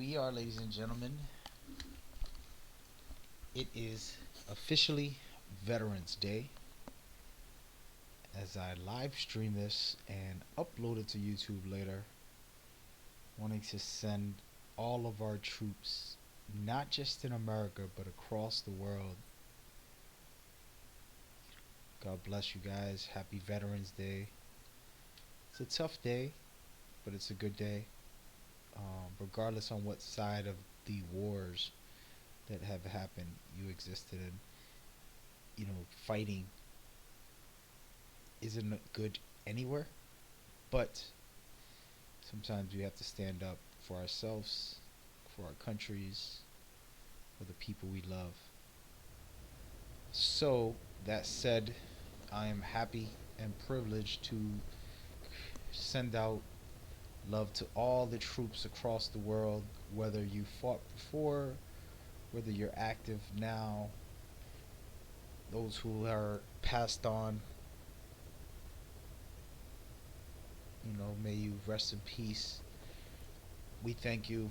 we are, ladies and gentlemen. It is officially Veterans Day as I live stream this and upload it to YouTube later, wanting to send all of our troops, not just in America, but across the world. God bless you guys. Happy Veterans Day. It's a tough day, but it's a good day. Regardless on what side of the wars that have happened you existed in, fighting isn't good anywhere, but sometimes we have to stand up for ourselves, for our countries, for the people we love. So, that said, I am happy and privileged to send out love to all the troops across the world, whether you fought before, whether you're active now, those who are passed on. May you rest in peace. We thank you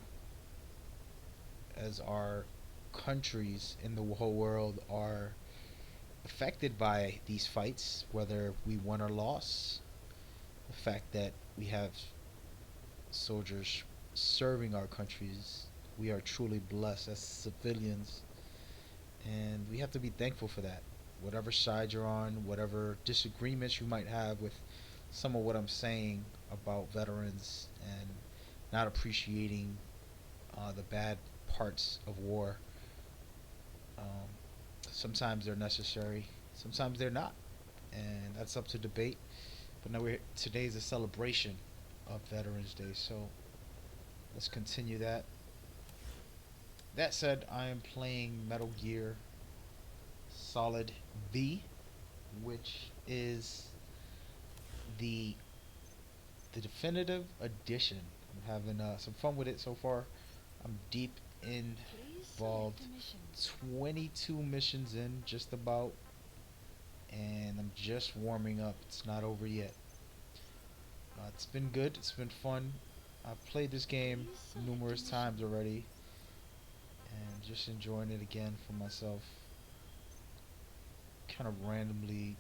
as our countries in the whole world are affected by these fights, whether we won or lost. The fact that we have soldiers serving our countries, we are truly blessed as civilians, and we have to be thankful for that. Whatever side you're on, whatever disagreements you might have with some of what I'm saying about veterans and not appreciating the bad parts of war. Um, Sometimes they're necessary, sometimes they're not, and that's up to debate. But now today's a celebration of Veterans Day, so let's continue that. That said, I am playing Metal Gear Solid V, which is the the definitive edition. I'm having some fun with it so far. I'm deep involved, 22 missions in, just about, and I'm just warming up. It's not over yet. It's been good. It's been fun. I've played this game numerous times already, and just enjoying it again for myself. Kind of randomly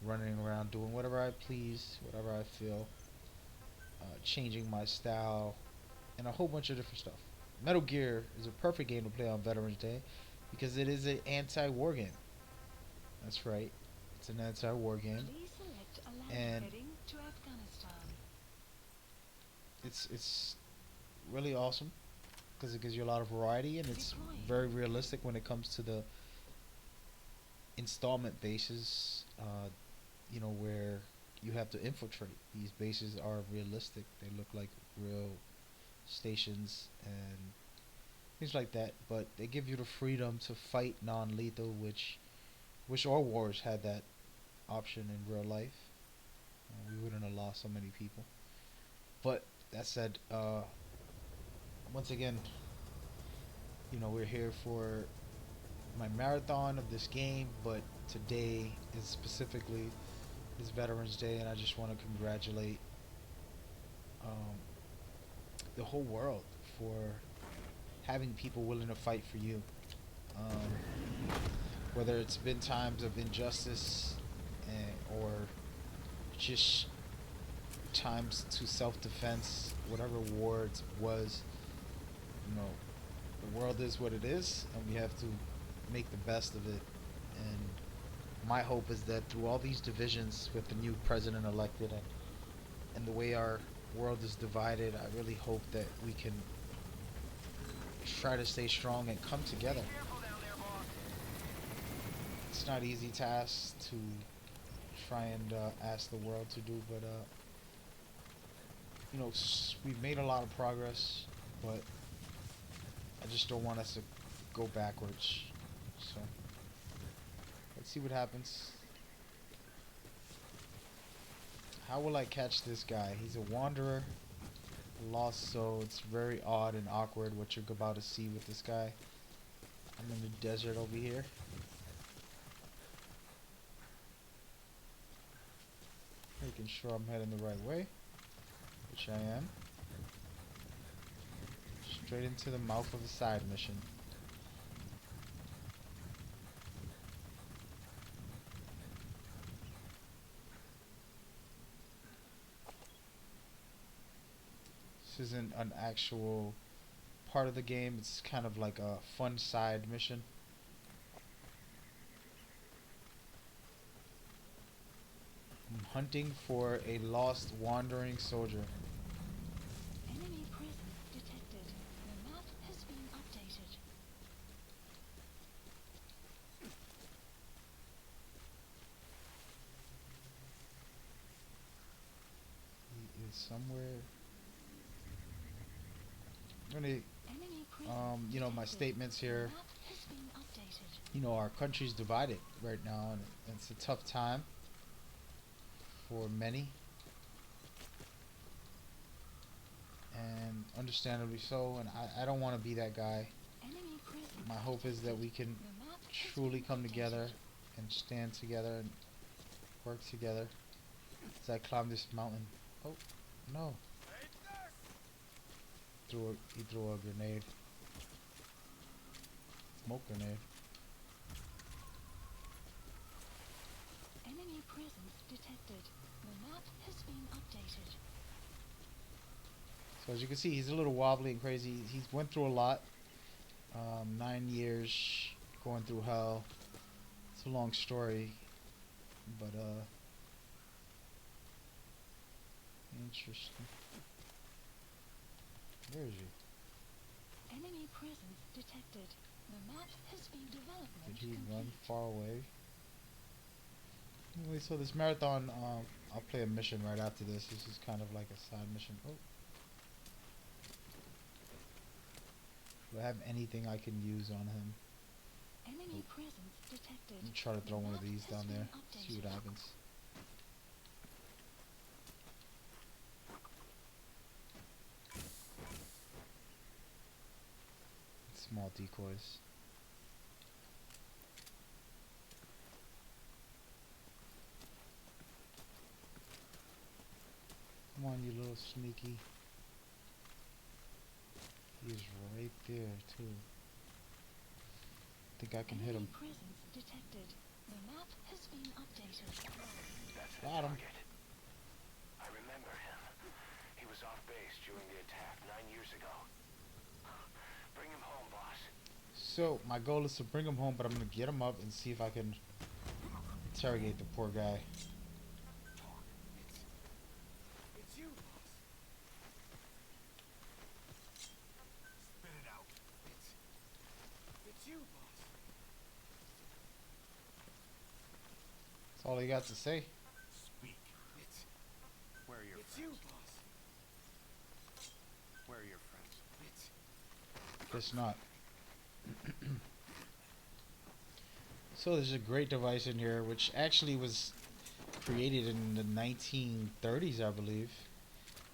running around doing whatever I please, whatever I feel, changing my style, and a whole bunch of different stuff. Metal Gear is a perfect game to play on Veterans Day because it is an anti-war game. That's right, it's an anti-war game, and it's really awesome because it gives you a lot of variety and it's very realistic when it comes to the installment bases. Where you have to infiltrate. These bases are realistic. They look like real stations and things like that. But they give you the freedom to fight non-lethal, which all wars had that option in real life. We wouldn't have lost so many people. But that said, once again, we're here for my marathon of this game, but today is specifically is Veterans Day, and I just want to congratulate um, the whole world for having people willing to fight for you. Whether it's been times of injustice or just times to self-defense, whatever war it was, the world is what it is, and we have to make the best of it. And my hope is that through all these divisions with the new president elected and the way our world is divided, I really hope that we can try to stay strong and come together. It's not easy task to try and ask the world to do, but we've made a lot of progress, but I just don't want us to go backwards. So let's see what happens. How will I catch this guy? He's a wanderer, a lost soul. It's very odd and awkward what you're about to see with this guy. I'm in the desert over here. Making sure I'm heading the right way, which I am. Just Straight into the mouth of a side mission. This isn't an actual part of the game. It's kind of like a fun side mission. I'm hunting for a lost wandering soldier. Enemy presence detected. The map has been updated. He is somewhere. Really, you know, my statements here. You know, our country's divided right now, and it's a tough time for many, and understandably so. And I don't want to be that guy. My hope is that we can truly come together and stand together and work together as I climb this mountain. Oh, no. He threw a grenade. Smoke grenade. Enemy presence detected. The map has been updated. So as you can see, he's a little wobbly and crazy. He's went through a lot. 9 years going through hell. It's a long story, but interesting. Where is he? Enemy presence detected. The map has been developed. Did he run far away? Anyway, so this marathon, I'll play a mission right after this. This is kind of like a side mission. Oh. Do I have anything I can use on him? Enemy presence detected. Let me try to throw one of these down there. See what happens. Small decoys. Come on, you little sneaky. He is right there, too. Think I can hit him. Presence detected. The map has been updated. Got him. I remember him. He was off base during the attack 9 years ago. Bring him home, boss. So, my goal is to bring him home, but I'm going to get him up and see if I can interrogate the poor guy. It's you, boss. Spit it out. It's you, boss. That's all he got to say. Speak. Where are your friends? You, boss. Where are your friends? Guess not. So there's a great device in here which actually was created in the 1930s, I believe.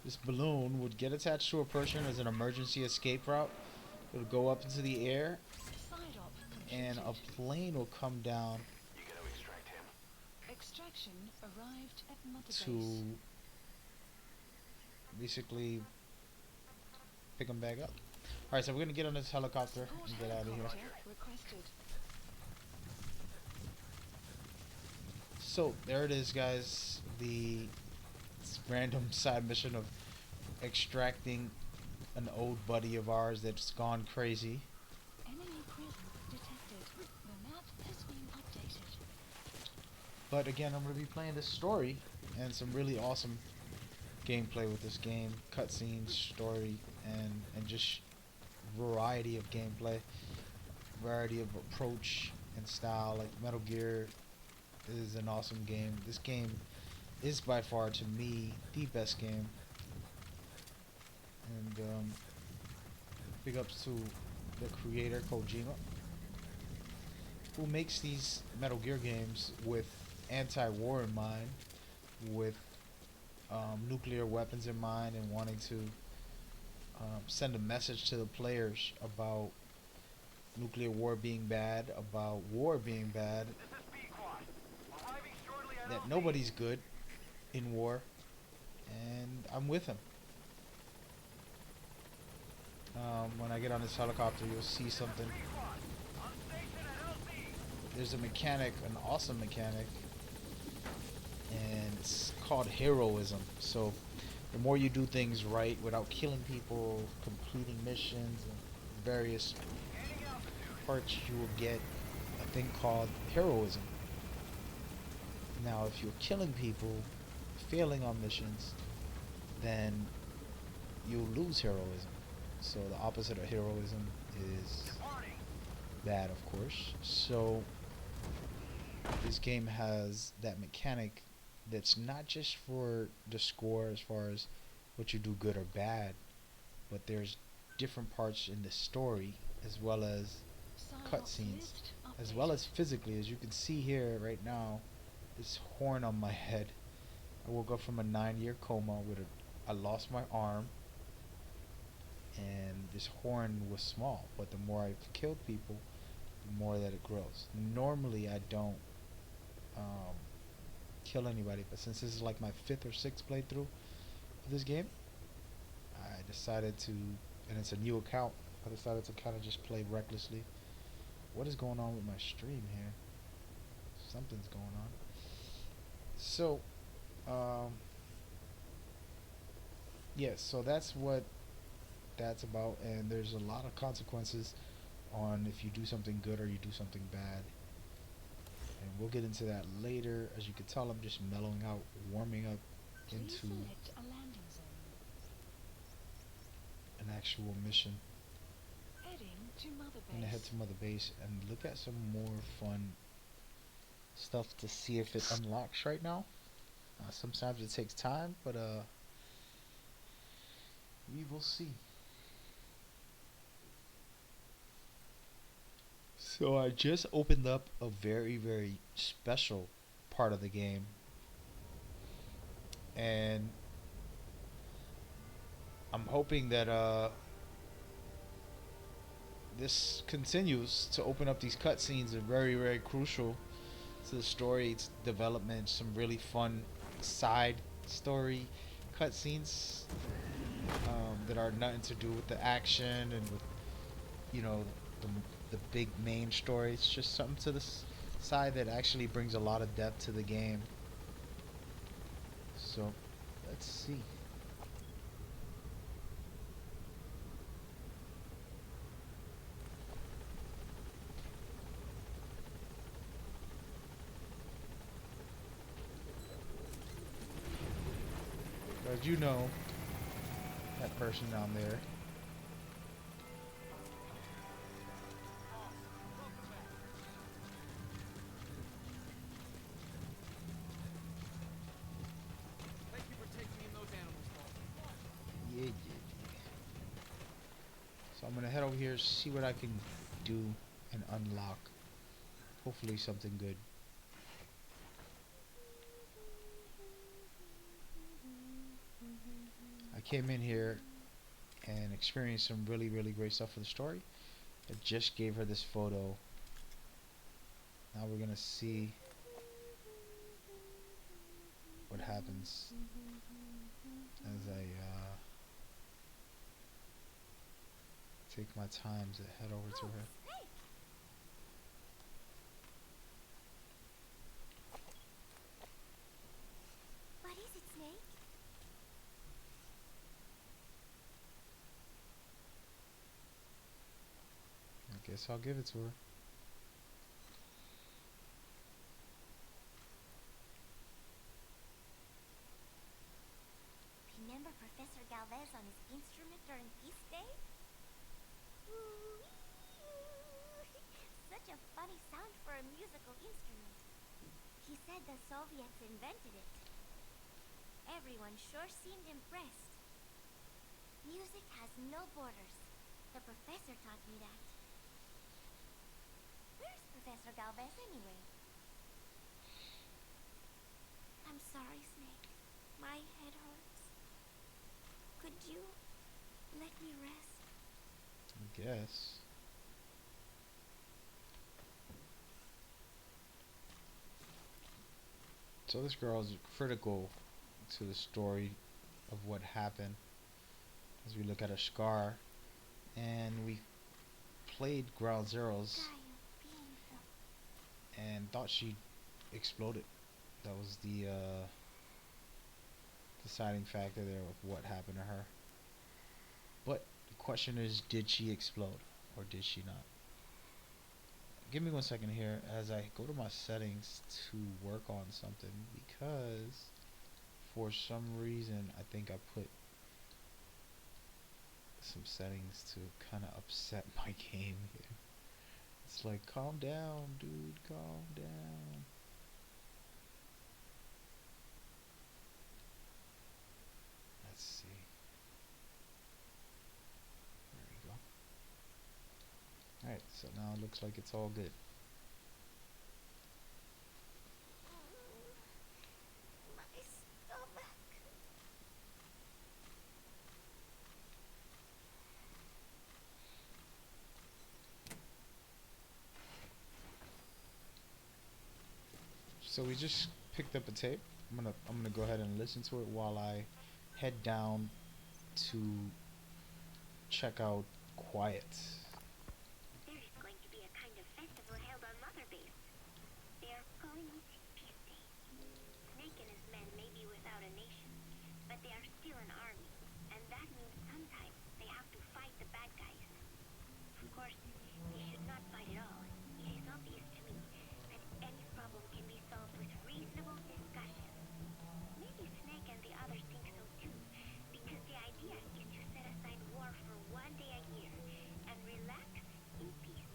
This balloon would get attached to a person as an emergency escape route. It would go up into the air and a plane will come down You gotta extract him. Extraction arrived at Mother to Base. basically pick him back up. Alright, so we're going to get on this helicopter and get out of here. Requested. So, there it is, guys. The random side mission of extracting an old buddy of ours that's gone crazy. Enemy presence detected. The map has been updated. But again, I'm going to be playing this story and some really awesome gameplay with this game. Cutscenes, story, and just variety of gameplay. Variety of approach and style. Like Metal Gear is an awesome game. This game is by far, to me, the best game. And big ups to the creator, Kojima, who makes these Metal Gear games with anti-war in mind, with nuclear weapons in mind, and wanting to send a message to the players about nuclear war being bad, about war being bad, that nobody's good in war, and I'm with him. When I get on this helicopter, you'll see something. There's a mechanic, an awesome mechanic, and it's called heroism. So the more you do things right without killing people, completing missions and various parts, you will get a thing called heroism. Now, if you're killing people, failing on missions, then you'll lose heroism. So the opposite of heroism is bad, of course. So this game has that mechanic that's not just for the score as far as what you do good or bad, but there's different parts in the story as well as Psyops cutscenes, list as well updated. as physically. As you can see here right now, this horn on my head. I woke up from a 9-year coma with I lost my arm, and this horn was small. But the more I've killed people, the more that it grows. Normally, I don't um, kill anybody, but since this is like my fifth or sixth playthrough of this game, I decided to, and it's a new account, I decided to kind of just play recklessly. What is going on with my stream here? Something's going on. So, um, yes, yeah, so that's what that's about, and there's a lot of consequences on if you do something good or you do something bad. And we'll get into that later. As you can tell, I'm just mellowing out, warming up Please into select a landing zone. an actual mission. Heading to Mother I'm gonna head Base. to Mother Base and look at some more fun stuff to see if it unlocks right now. Sometimes it takes time, but we will see. So I just opened up a very, very special part of the game, and I'm hoping that this continues to open up these cutscenes are very, very crucial to the story, its development, some really fun side story cutscenes that are nothing to do with the action and with, you know, the, the big main story. It's just something to the side that actually brings a lot of depth to the game. So, let's see. As you know, that person down there. Thank you for taking in those animals, Paul. Yeah, yeah, yeah. So I'm gonna head over here, see what I can do and unlock. Hopefully something good. I came in here and experienced some really, really great stuff for the story. I just gave her this photo. Now we're gonna see what happens as I take my time to head over to her. Snake! What is it, Snake? I guess I'll give it to her. Remember Professor Galvez on his instrument during Peace Day? Such a funny sound for a musical instrument. He said the Soviets invented it. Everyone sure seemed impressed. Music has no borders. The professor taught me that. Where's Professor Galvez anyway? I'm sorry, Snake. My head hurts. Could you let me rest? I guess. So this girl is critical to the story of what happened. As we look at her scar, and we played Ground Zeroes Gaio, pienso. and thought she exploded. That was the deciding factor there of what happened to her. But the question is, did she explode or did she not? Give me 1 second here as I go to my settings to work on something, because for some reason I think I put some settings to kind of upset my game here. It's like, calm down, dude, calm down. Let's see. There we go. Alright, so now it looks like it's all good. My stomach. So we just picked up a tape. I'm gonna go ahead and listen to it while I head down to check out Quiet. There is going to be a kind of festival held on Mother Base. They are calling it Peace Day. Snake and his men may be without a nation, but they are still an army, and that means sometimes they have to fight the bad guys. Of course, they should not fight at all. It is obvious to me that any problem can be solved with reasonable discussion. Maybe Snake and the others think so too, because the idea is to set aside war for 1 day a year and relax in peace.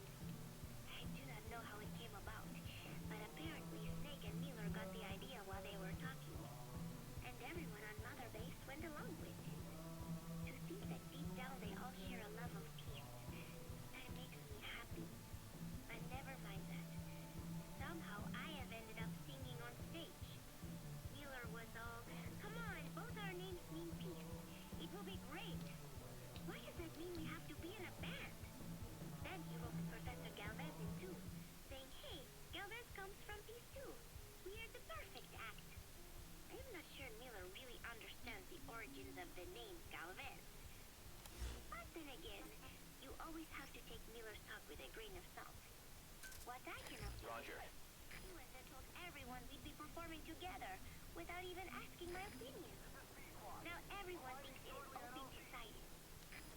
I do not know how it came about, but apparently Snake and Miller got the idea while they were talking, and everyone on Mother Base went along with it. To think that deep down they all share a love of peace, that makes me happy. But never mind that. Somehow I have ended up singing on stage. Miller was all, "Come on, both our names mean peace. It will be great." Why does that mean we have to be in a band? Then he roped Professor Galvez in too, saying, "Hey, Galvez comes from peace too. We are the perfect act." I am not sure Miller really understands the origins of the name Galvez. But then again, you always have to take Miller's talk with a grain of salt. What I cannot believe Roger. he went and told everyone we'd be performing together without even asking my opinion. Now everyone thinks it has all been decided.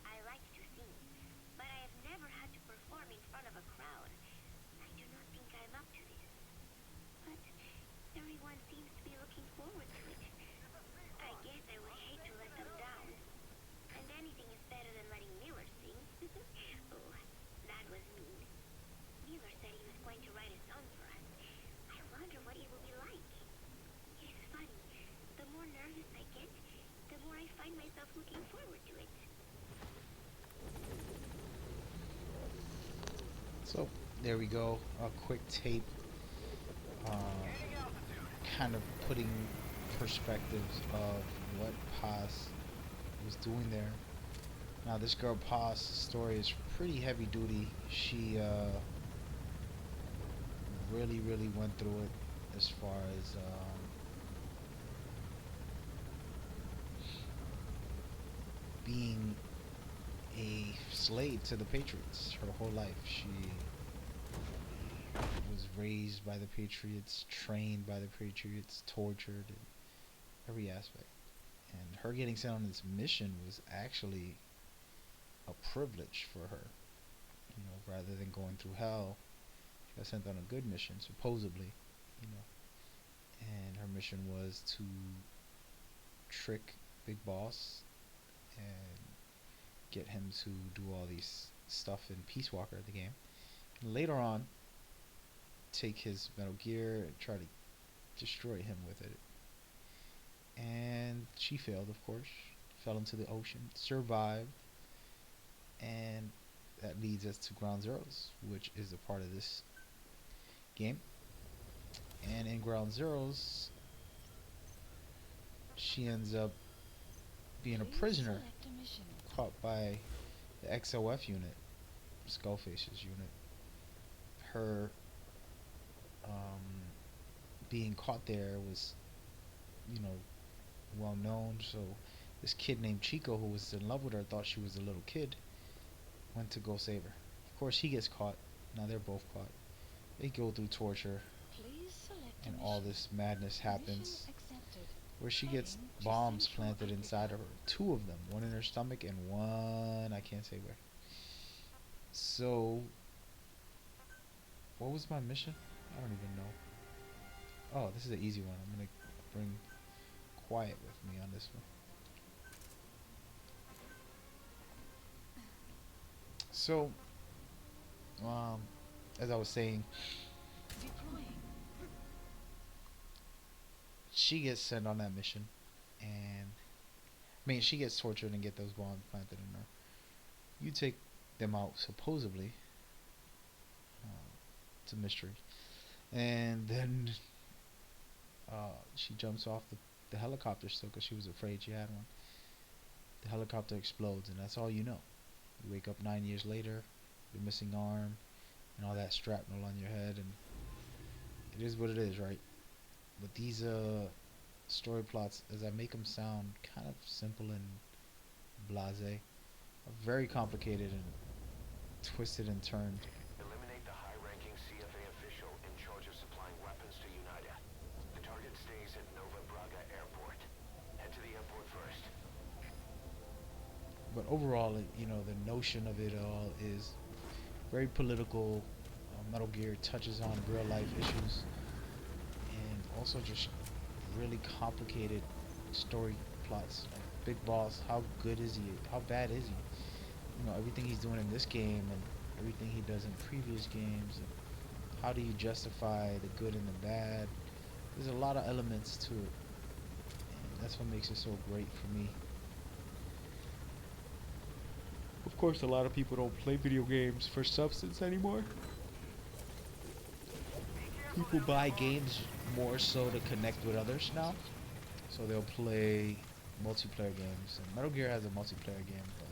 I like to sing, but I have never had to perform in front of a crowd. I do not think I'm up to this. But everyone seems to be looking forward to it. I guess I would hate to let them down. And anything is better than letting Miller sing. Oh, that was mean. Miller said he was going to write a song for us. I wonder what it will be like. It is funny. The more nervous I get, the more I find myself looking forward to it. So there we go, a quick tape, kind of putting perspectives of what Paz was doing there. Now this girl Paz's story is pretty heavy duty. She really went through it as far as being a slave to the Patriots her whole life. She was raised by the Patriots, trained by the Patriots, tortured in every aspect. And her getting sent on this mission was actually a privilege for her. You know, rather than going through hell, she got sent on a good mission, supposedly. You know, and her mission was to trick Big Boss and get him to do all these stuff in Peace Walker, the game. And later on, take his Metal Gear and try to destroy him with it. And she failed, of course. Fell into the ocean, survived, and that leads us to Ground Zeroes, which is a part of this game. And in Ground Zeroes, she ends up being a Please prisoner select a mission. caught by the XOF unit, Skullface's unit. Her being caught there was, you know, well known. So this kid named Chico, who was in love with her, thought she was a little kid, went to go save her. Of course, he gets caught. Now they're both caught. They go through torture, Please select a and all mission. this madness Mission happens, accepted. where she gets Heading to bombs Central planted Africa. inside of her. Two of them, one in her stomach and one I can't say where. So, what was my mission? I don't even know. Oh, this is an easy one. I'm gonna bring Quiet with me on this one. So, um, as I was saying, Deploying. she gets sent on that mission, and I mean, she gets tortured and get those bombs planted in her. You take them out, supposedly. It's a mystery. And then she jumps off the helicopter still because she was afraid she had one. The helicopter explodes, and that's all you know. You wake up 9 years later, your missing arm, and all that shrapnel on your head, and it is what it is, right? But these story plots, as I make them sound kind of simple and blasé, are very complicated and twisted and turned. Eliminate the high-ranking CFA official in charge of supplying weapons to UNITA. The target stays at Nova Braga Airport. Head to the airport first. But overall, the notion of it all is very political. Metal Gear touches on real life issues and also just really complicated story plots. Like Big Boss, how good is he? How bad is he? Everything he's doing in this game and everything he does in previous games. And how do you justify the good and the bad? There's a lot of elements to it, and that's what makes it so great for me. Of course, a lot of people don't play video games for substance anymore. People buy games more so to connect with others now. So they'll play multiplayer games. And Metal Gear has a multiplayer game, but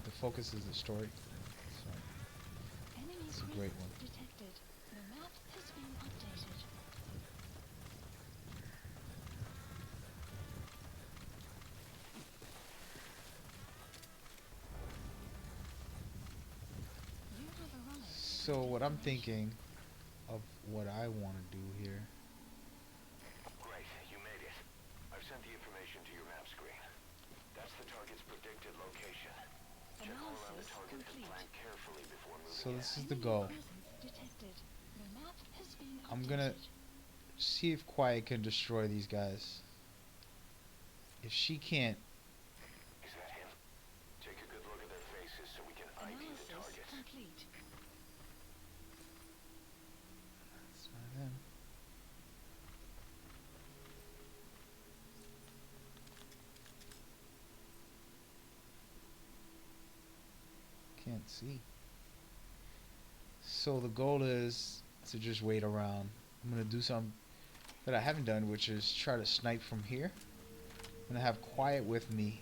the focus is the story. So Enemy it's a presence great one. detected. The map has been updated. You have arrived at So your what I'm destination. thinking of what I want to do here. Great, you made it. I've sent the information to your map screen. That's the target's predicted location. Check all around the Analysis target and complete. plan carefully before moving So in. this is the Enemy goal. presence detected. The map has been updated. I'm gonna see if Quiet can destroy these guys. If she can't, Is that him? Take a good look at their faces so we can ID the Analysis targets. complete. it's not them. Can't see. So the goal is to just wait around. I'm gonna do something that I haven't done, which is try to snipe from here. I'm gonna have Quiet with me,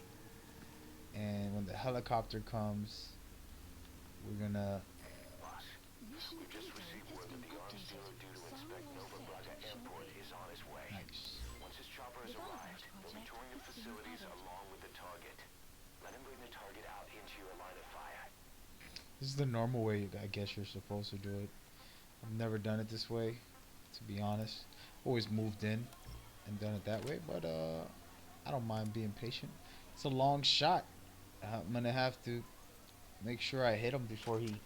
and when the helicopter comes, we're gonna. Boss, Mission we've just info received has word that been the arms updated. dealer due to Some inspect will Nova set Braga Airport shortly. is on his way. Nice. Once his chopper has Development arrived, we'll be project touring your has been facilities added. along with the target. Let him bring the target out into your line of fire. This is the normal way I guess you're supposed to do it. I've never done it this way, to be honest. Always moved in and done it that way, but I don't mind being patient. It's a long shot. I'm gonna have to make sure I hit him before he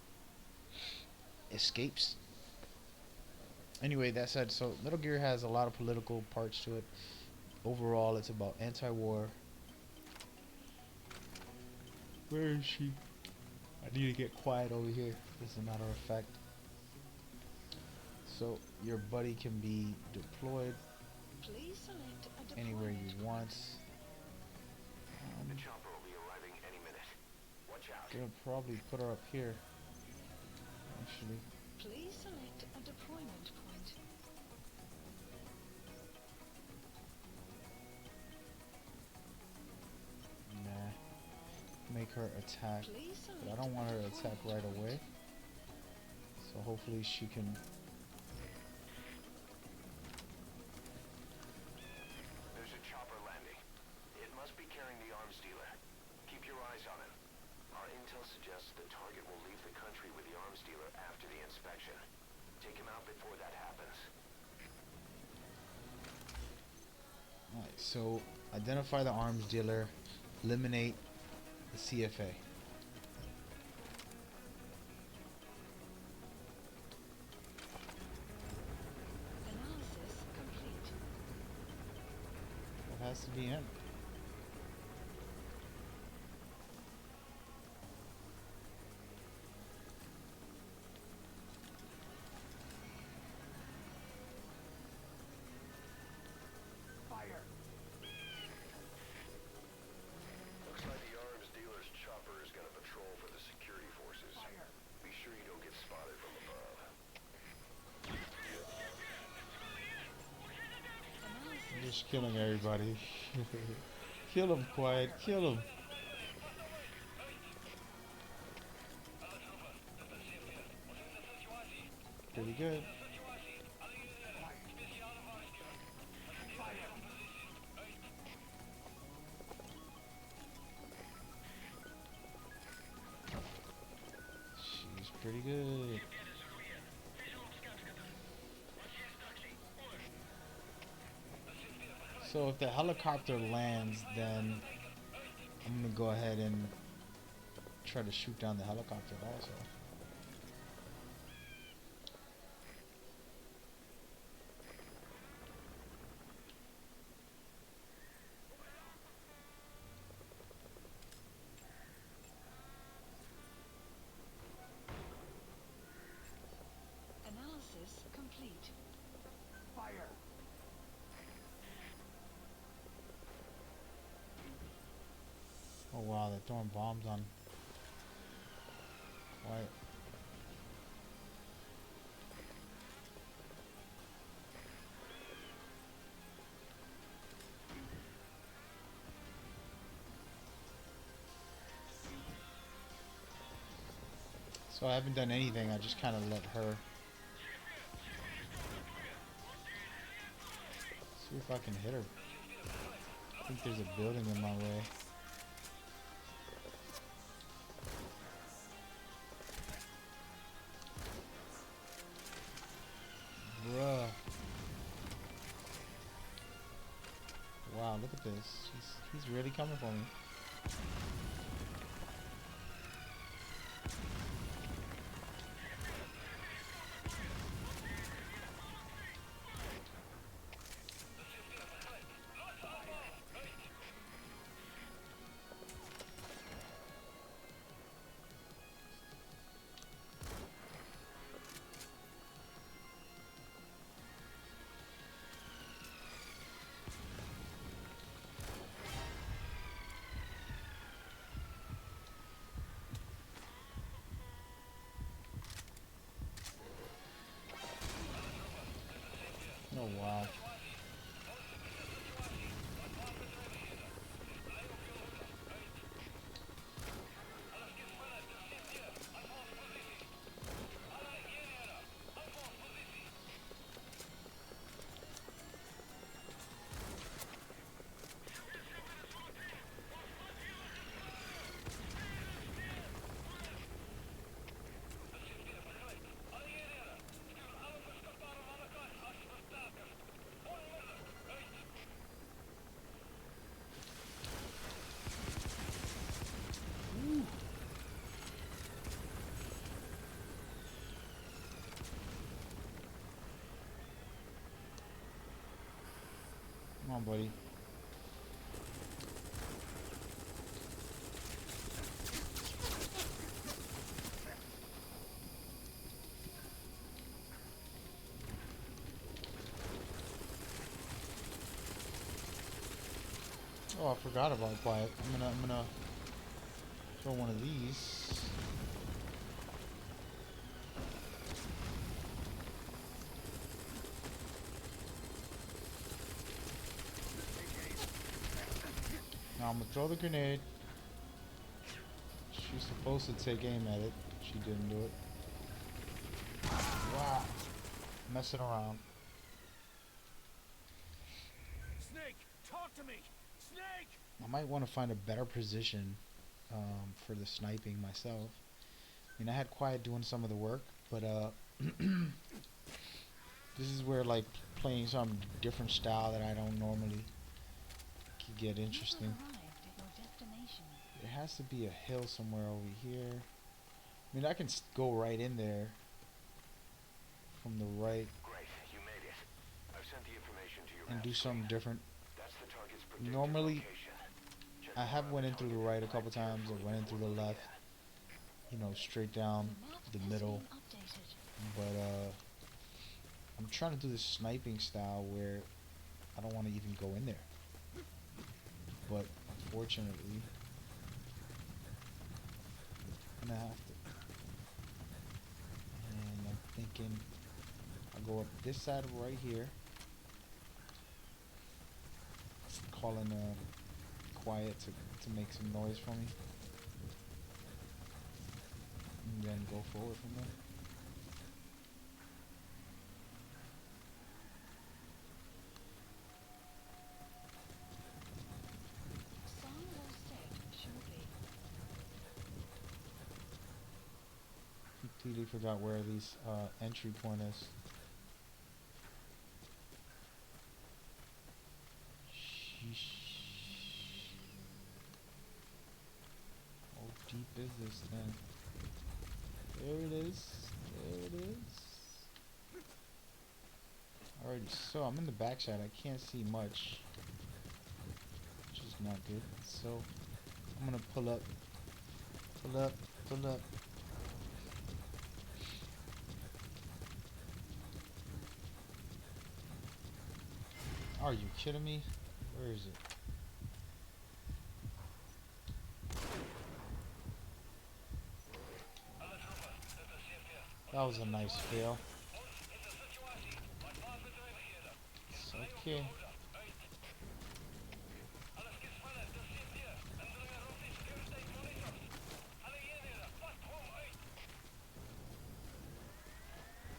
escapes. Anyway, that said, so Metal Gear has a lot of political parts to it. Overall, it's about anti-war. Where is she? I need to get Quiet over here, as a matter of fact. So your buddy can be deployed Please select a anywhere deployment you point. want. The chopper will be arriving any minute. Watch out. Gonna probably put her up here. Actually, Please select a deployment point. nah. Make her attack, Please select but I don't want her a to attack deployment right point. away. So hopefully she can. There's a chopper landing. It must be carrying the arms dealer. Keep your eyes on the arms dealer after the inspection. Take him out before that happens. Alright, so identify the arms dealer, eliminate the CFA. Analysis complete. It has to be him. Fire! Looks like the arms dealer's chopper is gonna patrol for the security forces. Fire! Be sure you don't get spotted from above. I'm just killing everybody. Kill him, quiet. Kill him. Pretty good. She's pretty good. So if the helicopter lands, then I'm gonna go ahead and try to shoot down the helicopter also. Analysis complete. Fire! Oh wow, they're throwing bombs on. Quiet. So I haven't done anything, I just kind of let her. See if I can hit her. I think there's a building in my way. Bruh. Wow, look at this. He's really coming for me. Oh wow. Come on, buddy. Oh, I forgot about quiet. I'm gonna throw one of these. Now I'm gonna throw the grenade. She's supposed to take aim at it. She didn't do it. Wow. Messing around. Snake! Talk to me! Snake! I might want to find a better position for the sniping myself. I mean, I had Quiet doing some of the work, but this is where like playing some different style that I don't normally could get You interesting. have arrived at your destination. There has to be a hill somewhere over here. I mean, I can go right in there from the right Great, you made it. I've sent the information to your and map do something screen. different. That's the target's predicted Normally, location. Check I have around went the in through the target right a and couple flag times. I carefully went in through before the moving left, you know, straight down The map the has middle. been updated. But I'm trying to do this sniping style where I don't want to even go in there. But unfortunately, I'm gonna have to. And I'm thinking I'll go up this side right here, calling Quiet to make some noise for me, and then go forward from there. Sun will set shortly. Completely forgot where these entry point is. Sheesh. How deep is this thing? There it is. There it is. Alrighty, so I'm in the backside. I can't see much, which is not good. So I'm gonna pull up, pull up, pull up. Are you kidding me? Where is it? That was a nice fail. It's okay.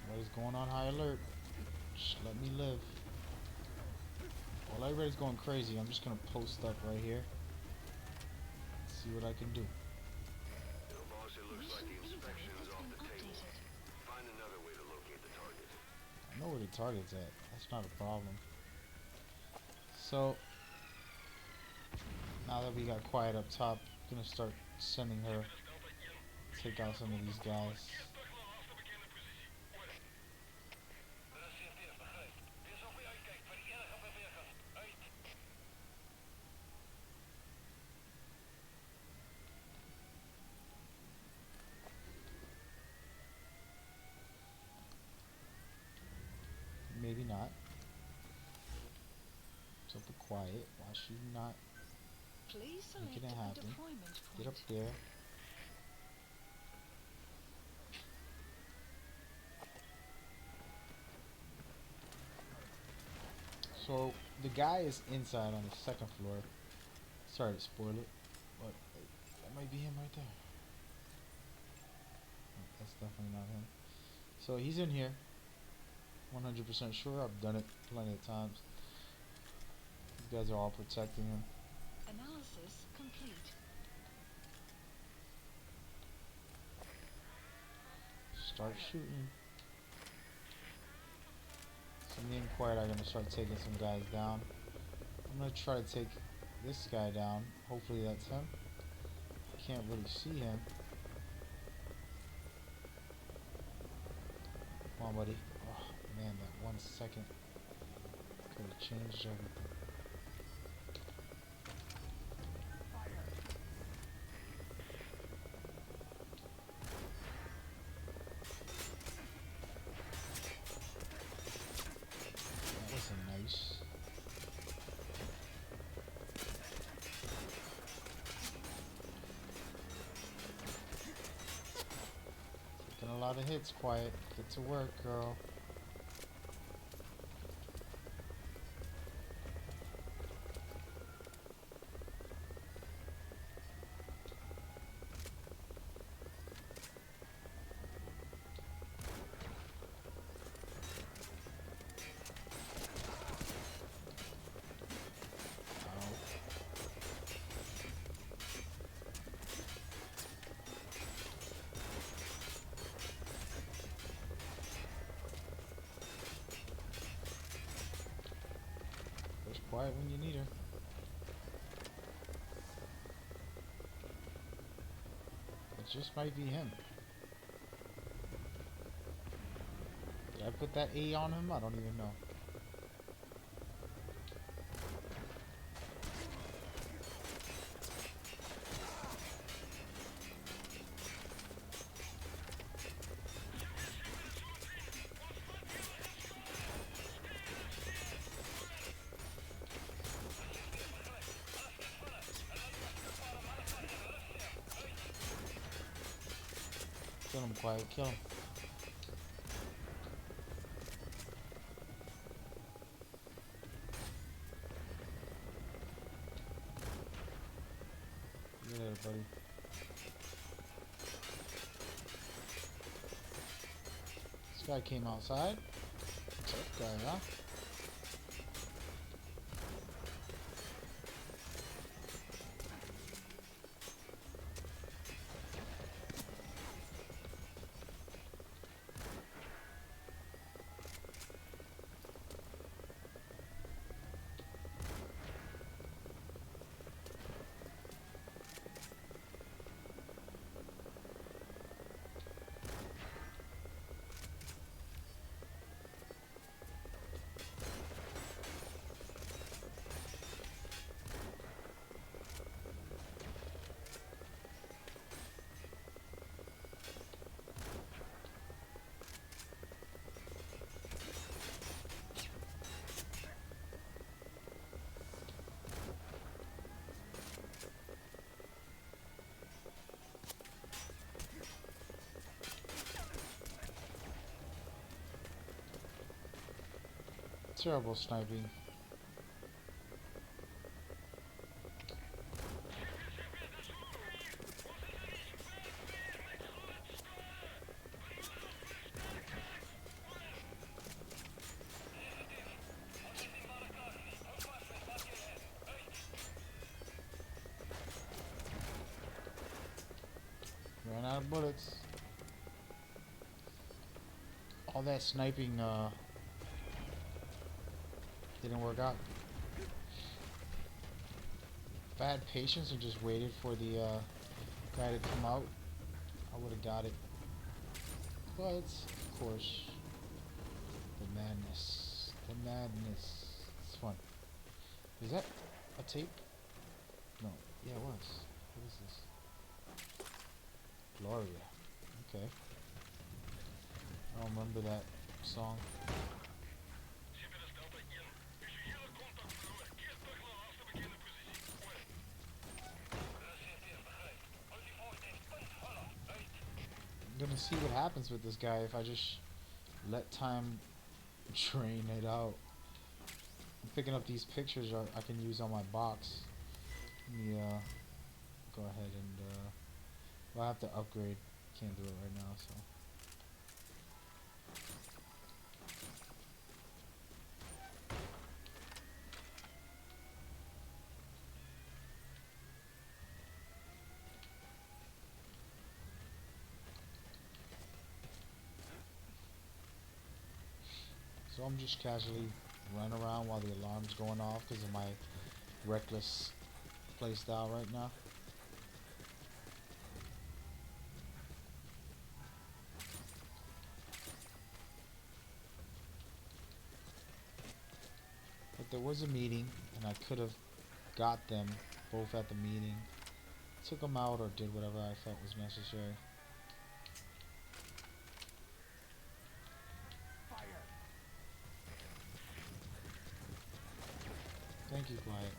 What is going on? High alert. Just let me live. While everybody's going crazy, I'm just gonna post up right here. See what I can do. Boss, it looks like the Mission inspection info is has off been the table. updated. Find another way to locate the target. I know where the target's at. That's not a problem. So now that we got Quiet up top, I'm gonna start sending her take out some of these guys. Maybe not. It's up to Quiet. Why should you not Please make select it a happen? deployment Get up point. there. So the guy is inside on the second floor. Sorry to spoil it, but that might be him right there. No, that's definitely not him. So he's in here. 100% sure. I've done it plenty of times. These guys are all protecting him. Analysis complete. Start shooting. So me and Quiet are gonna start taking some guys down. I'm gonna try to take this guy down. Hopefully that's him. Can't really see him. Come on, buddy. Oh man, that 1 second could have changed everything. That was a nice. Taking a lot of hits, Quiet. Get to work, girl. quiet when you need her. It just might be him. Did I put that A on him? I don't even know. Kill him, quiet. Kill him. Get there, buddy. This guy came outside. Tough guy, huh? Terrible sniping. Ran out of bullets. All that sniping didn't work out. If I had patience and just waited for the guy to come out, I would have got it. But of course, the madness. The madness. It's fun. Is that a tape? No. Yeah, it was. What is this? Gloria. Okay. I don't remember that song. I'm gonna see what happens with this guy if I just let time drain it out. I'm picking up these pictures I can use on my box. Let me go ahead and well, I have to upgrade. Can't do it right now, so. So I'm just casually running around while the alarm's going off because of my reckless playstyle right now. But there was a meeting and I could have got them both at the meeting. Took them out or did whatever I felt was necessary. Thank you, Quiet.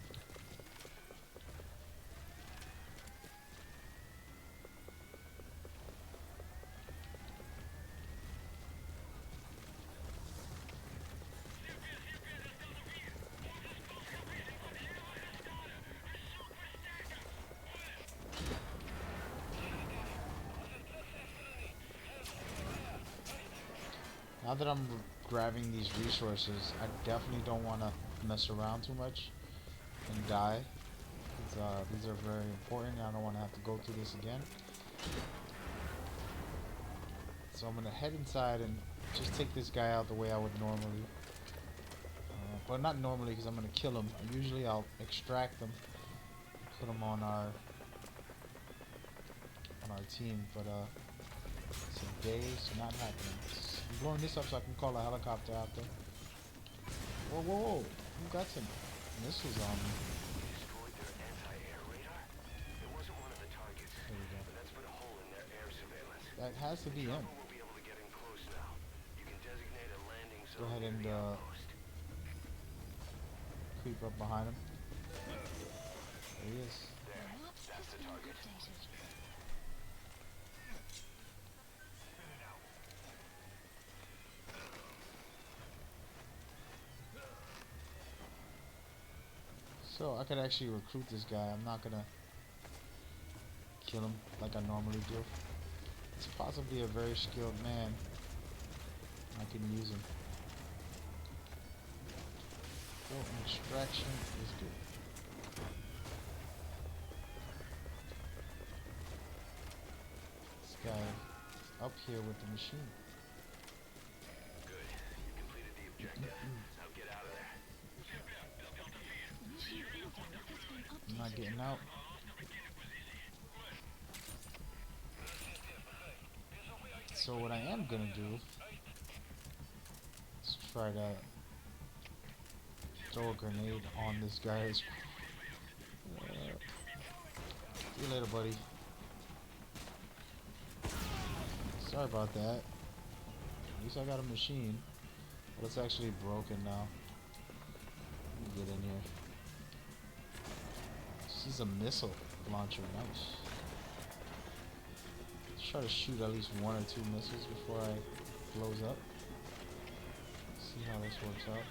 Now that I'm grabbing these resources, I definitely don't want to mess around too much and die. These are very important. I don't want to have to go through this again. So I'm going to head inside and just take this guy out the way I would normally. Well, not normally because I'm gonna kill them. Usually I'll extract them, put them on our team, but today's not happening. I'm blowing this up so I can call a helicopter after. Whoa, whoa, whoa! Who got some missiles on me? Destroyed their anti-air radar? It wasn't one of the targets, There we go. but that's put a hole in their air surveillance. That has to be him. Chopper will be able to get in close now. You can designate a landing zone Go ahead near and the outpost. creep up behind him. There he is. There, The map that's has the been target. updated. So I could actually recruit this guy. I'm not gonna kill him like I normally do. It's possibly a very skilled man. I can use him. So extraction is good. This guy is up here with the machine. Good. You completed the objective. Now get out of there. Mission info has been updated. I'm not getting out. So what I am gonna do is try to throw a grenade on this guy's. See you later, buddy. Sorry about that. At least I got a machine. But it's actually broken now. Let me get in here. This is a missile launcher. Nice. Let's try to shoot at least one or two missiles before I blows up. See how this works out.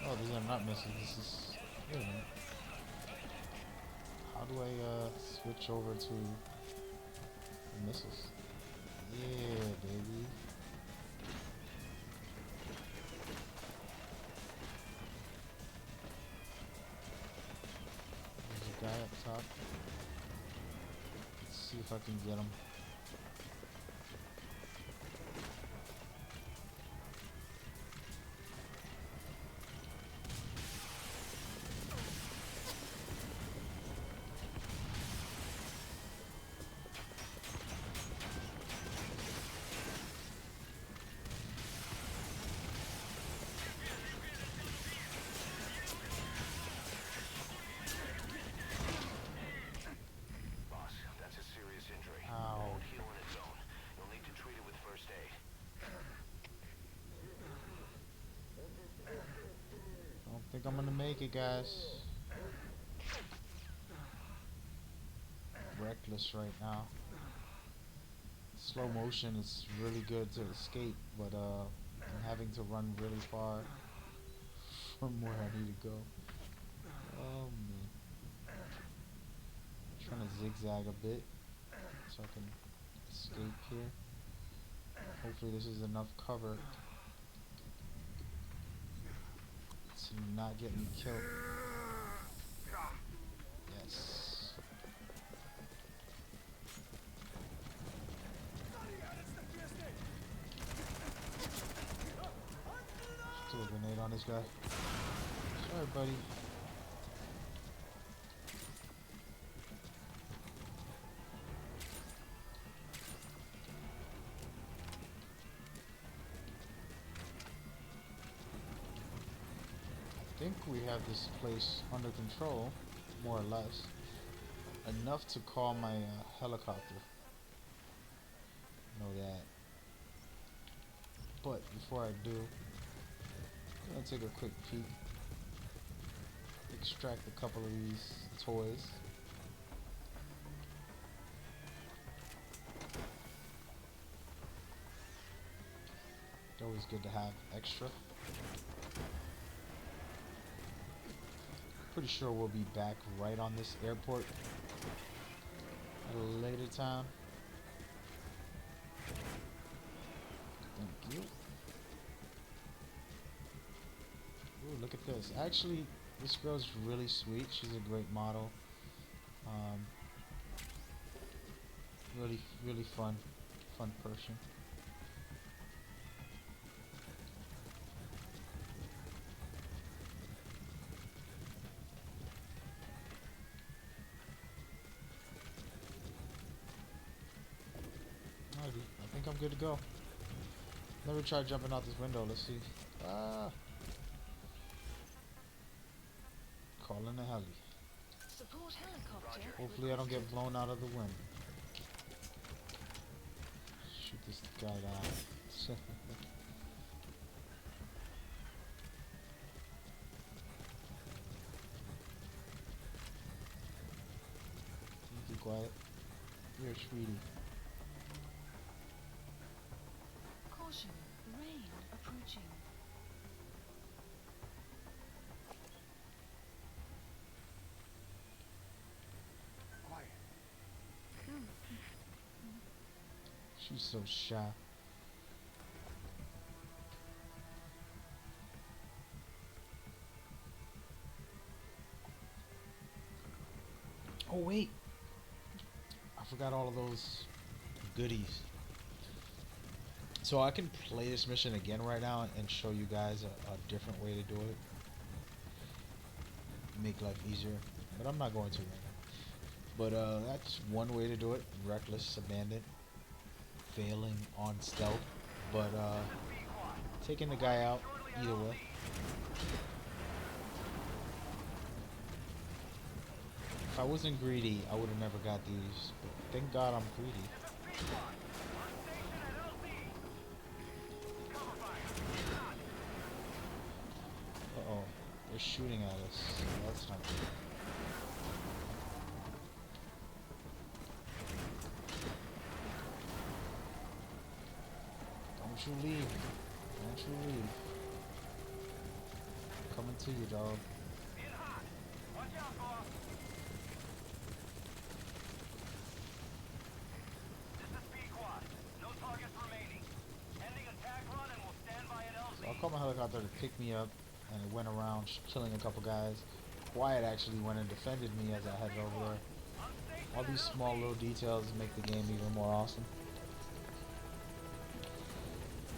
Oh, these are not missiles. This is. Wait a minute. How do I switch over to the missiles? Yeah, baby. There's a guy up top. Let's see if I can get him. Boss, that's a serious injury. Ow. It won't heal on its own. You'll need to treat it with first aid. Don't think I'm gonna make it, guys. Reckless right now. Slow motion is really good to escape, but I'm having to run really far from where I need to go. Oh man. Trying to zigzag a bit so I can escape here. Hopefully this is enough cover to not get me killed. Yes. Throw a grenade on this guy. Sorry, buddy. I think we have this place under control, more or less. Enough to call my helicopter. Know that. But before I do, I'm gonna take a quick peek. Extract a couple of these toys. It's always good to have extra. Pretty sure we'll be back right on this airport at a later time. Thank you. Ooh, look at this. Actually, this girl's really sweet. She's a great model. Really fun fun person. Alrighty, I think I'm good to go. Never tried jumping out this window. Let's see. Ah, calling a heli. Support helicopter. Hopefully I don't get blown out of the wind. Shoot this guy down. Be quiet. You're sweetie. Caution, rain approaching. Quiet. She's so shy. Oh wait, I forgot all of those goodies. So I can play this mission again right now and show you guys a different way to do it. Make life easier, but I'm not going to right now. But that's one way to do it. Reckless abandon, failing on stealth, but taking the guy out either way. If I wasn't greedy, I would have never got these. But thank God I'm greedy. Uh-oh. They're shooting at us. That's not good. Don't you leave. Don't you leave. Coming to you, dog. So I called my helicopter to pick me up, and it went around killing a couple guys. Quiet actually went and defended me as I headed over there. All these small little details make the game even more awesome.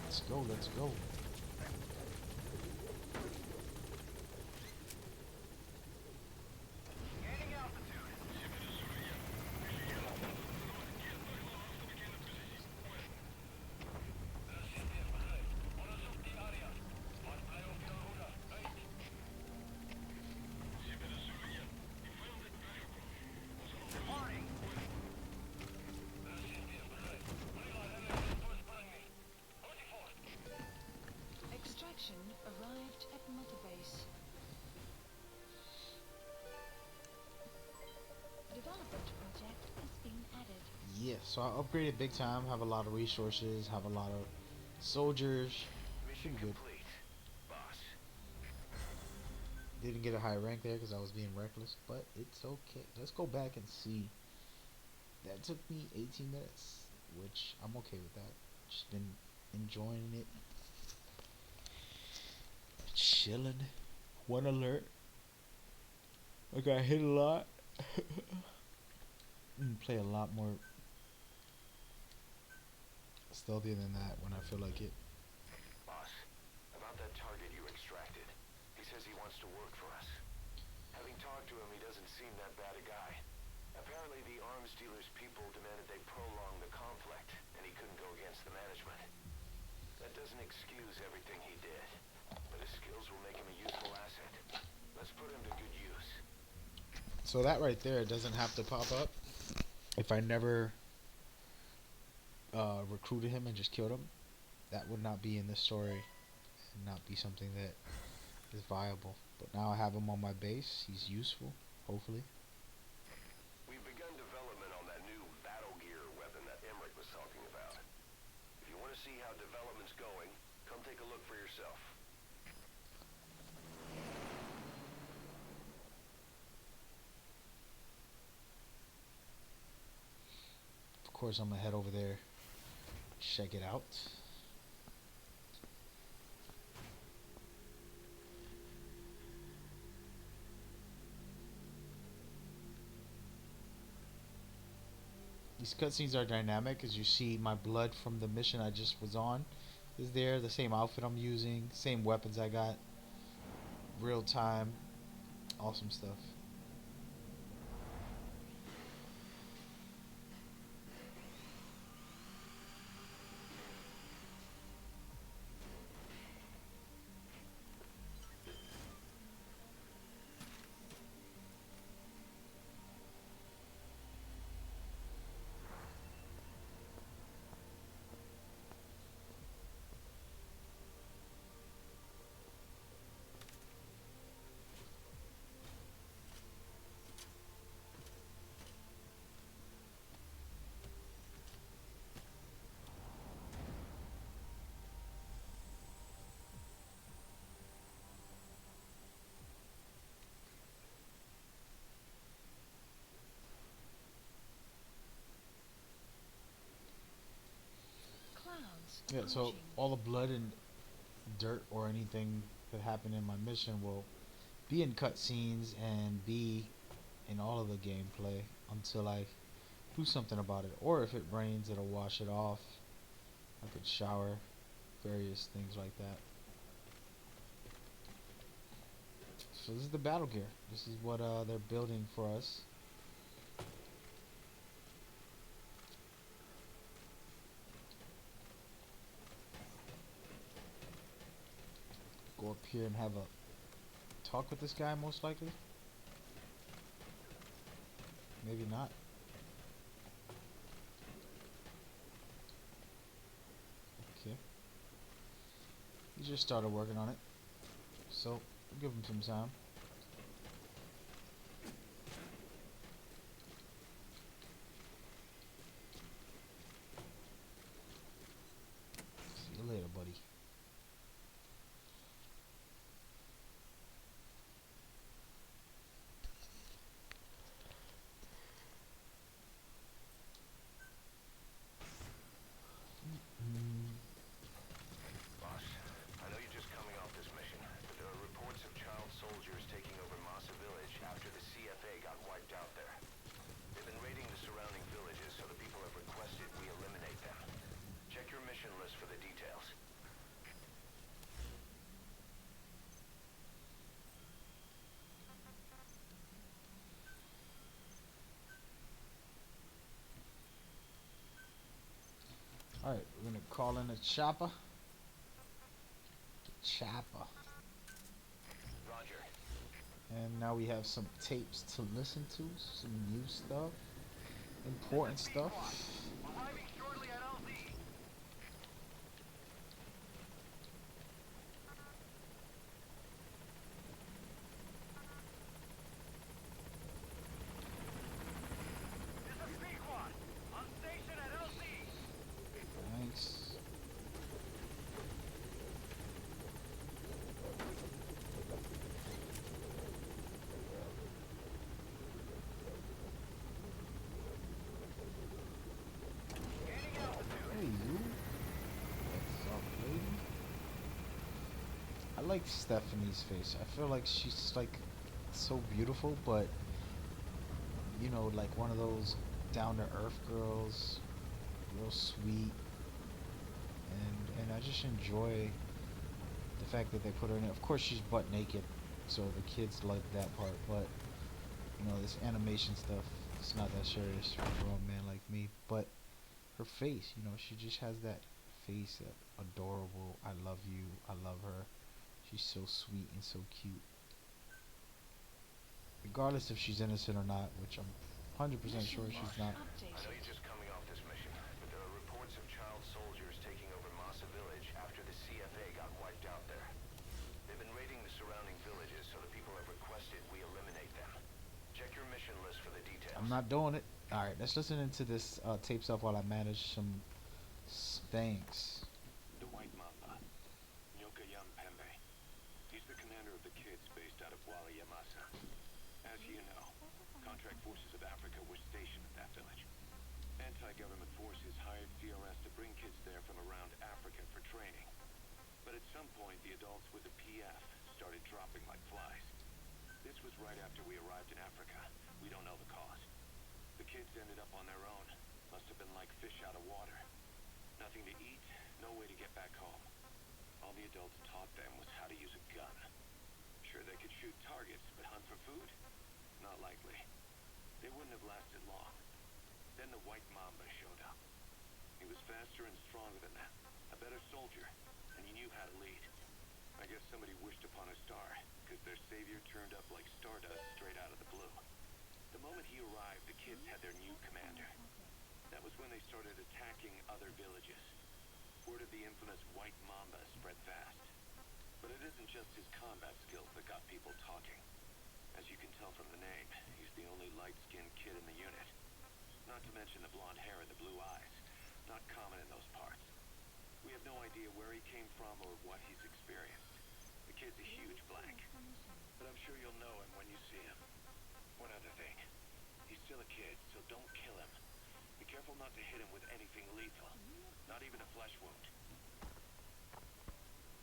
Let's go, let's go. Extraction arrived at Mother Base. Development project has been added. Yeah, so I upgraded big time, have a lot of resources, have a lot of soldiers. Mission Pretty good. complete, boss. Didn't get a high rank there because I was being reckless, but it's okay. Let's go back and see. That took me 18 minutes, which I'm okay with that. Just been enjoying it. Chilling. One alert. I got hit a lot. Play a lot more stealthier than that when I feel like it. Boss, about that target you extracted. He says he wants to work for us. Having talked to him, he doesn't seem that bad a guy. Apparently the arms dealer's people demanded they prolong the conflict, and he couldn't go against the management. That doesn't excuse everything he did, but his skills will make him a useful asset. Let's put him to good use. So that right there doesn't have to pop up. If I never recruited him and just killed him, that would not be in this story and not be something that is viable. But now I have him on my base. He's useful, hopefully. We've begun development on that new battle gear weapon that Emmerich was talking about. If you want to see how development's going, come take a look for yourself. Of course, I'm gonna head over there, check it out. These cutscenes are dynamic, as you see my blood from the mission I just was on is there. The same outfit I'm using, same weapons I got. Real time, awesome stuff. Clouds Yeah, so approaching. all the blood and dirt or anything that happened in my mission will be in cutscenes and be in all of the gameplay until I do something about it. Or if it rains, it'll wash it off. I could shower, various things like that. So this is the battle gear. This is what they're building for us. Go up here and have a talk with this guy, most likely. Maybe not. Okay. He just started working on it, so we'll give him some time. See you later, buddy. Boss, I know you're just coming off this mission, but there are reports of child soldiers taking over Massa Village after the CFA got wiped out there. They've been raiding the surrounding villages, so the people have requested we eliminate them. Check your mission list for the details. Alright, we're gonna call in a chopper. Chopper. Roger. And now we have some tapes to listen to, some new stuff, important stuff. Arriving shortly at LZ. This is Pequod. On station at LZ. Thanks. Hey you. What's up, lady? I like Stephanie's face. I feel like she's like so beautiful, but you know, like one of those down to earth girls, real sweet, and I just enjoy the fact that they put her in it. Of course, she's butt naked, so the kids like that part. But you know, this animation stuff, it's not that serious for a grown man like me. But her face, you know, she just has that face, that adorable. I love you. I love her. She's so sweet and so cute. Regardless if she's innocent or not, which I'm 100% sure she's not. I know you're just coming off this mission, but there are reports of child soldiers taking over Massa Village after the CFA got wiped out there. They've been raiding the surrounding villages, so the people have requested we eliminate them. Check your mission list for the details. I'm not doing it. Alright, let's listen into this tape stuff while I manage some things. The White Mamba, Nyoka Yam Pembe. He's the commander of the kids based out of Wali Yamasa. As you know, contract forces of Africa were stationed at that village. Anti-government forces hired CRS to bring kids there from around Africa for training. But at some point, the adults with the PF started dropping like flies. This was right after we arrived in Africa. We don't know the cause. The kids ended up on their own. Must must have been like fish out of water. Nothing to eat, no way to get back home. All the adults taught them was how to use a gun. Sure, they could shoot targets, but hunt for food? Not likely. They wouldn't have lasted long. Then the White Mamba showed up. He was faster and stronger than them, a better soldier, and he knew how to lead. I guess somebody wished upon a star, because their savior turned up like stardust straight out of the blue. The moment he arrived, the kids had their new commander. That was when they started attacking other villages. Word of the infamous White Mamba spread fast. But it isn't just his combat skills that got people talking. As you can tell from the name, he's the only light-skinned kid in the unit. Not to mention the blonde hair and the blue eyes. Not common in those parts. We have no idea where he came from or what he's experienced. The kid's a huge blank. But I'm sure you'll know him when you see him. One other thing. He's still a kid, so don't kill him. Be careful not to hit him with anything lethal. Not even a flesh wound.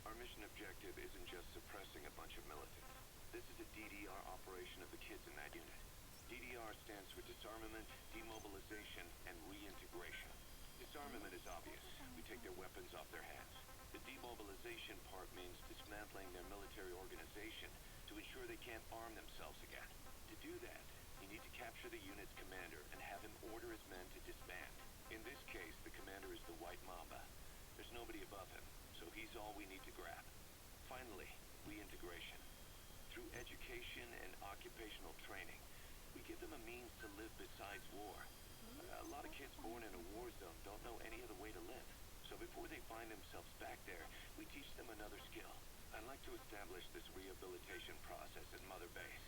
Our mission objective isn't just suppressing a bunch of militants. This is a DDR operation of the kids in that unit. DDR stands for disarmament, demobilization, and reintegration. Disarmament is obvious. We take their weapons off their hands. The demobilization part means dismantling their military organization to ensure they can't arm themselves again. To do that, you need to capture the unit's commander and have him order his men to disband. In this case, the commander is the White Mamba. There's nobody above him, so he's all we need to grab. Finally, reintegration. Through education and occupational training, we give them a means to live besides war. A lot of kids born in a war zone don't know any other way to live. So before they find themselves back there, we teach them another skill. I'd like to establish this rehabilitation process at Mother Base.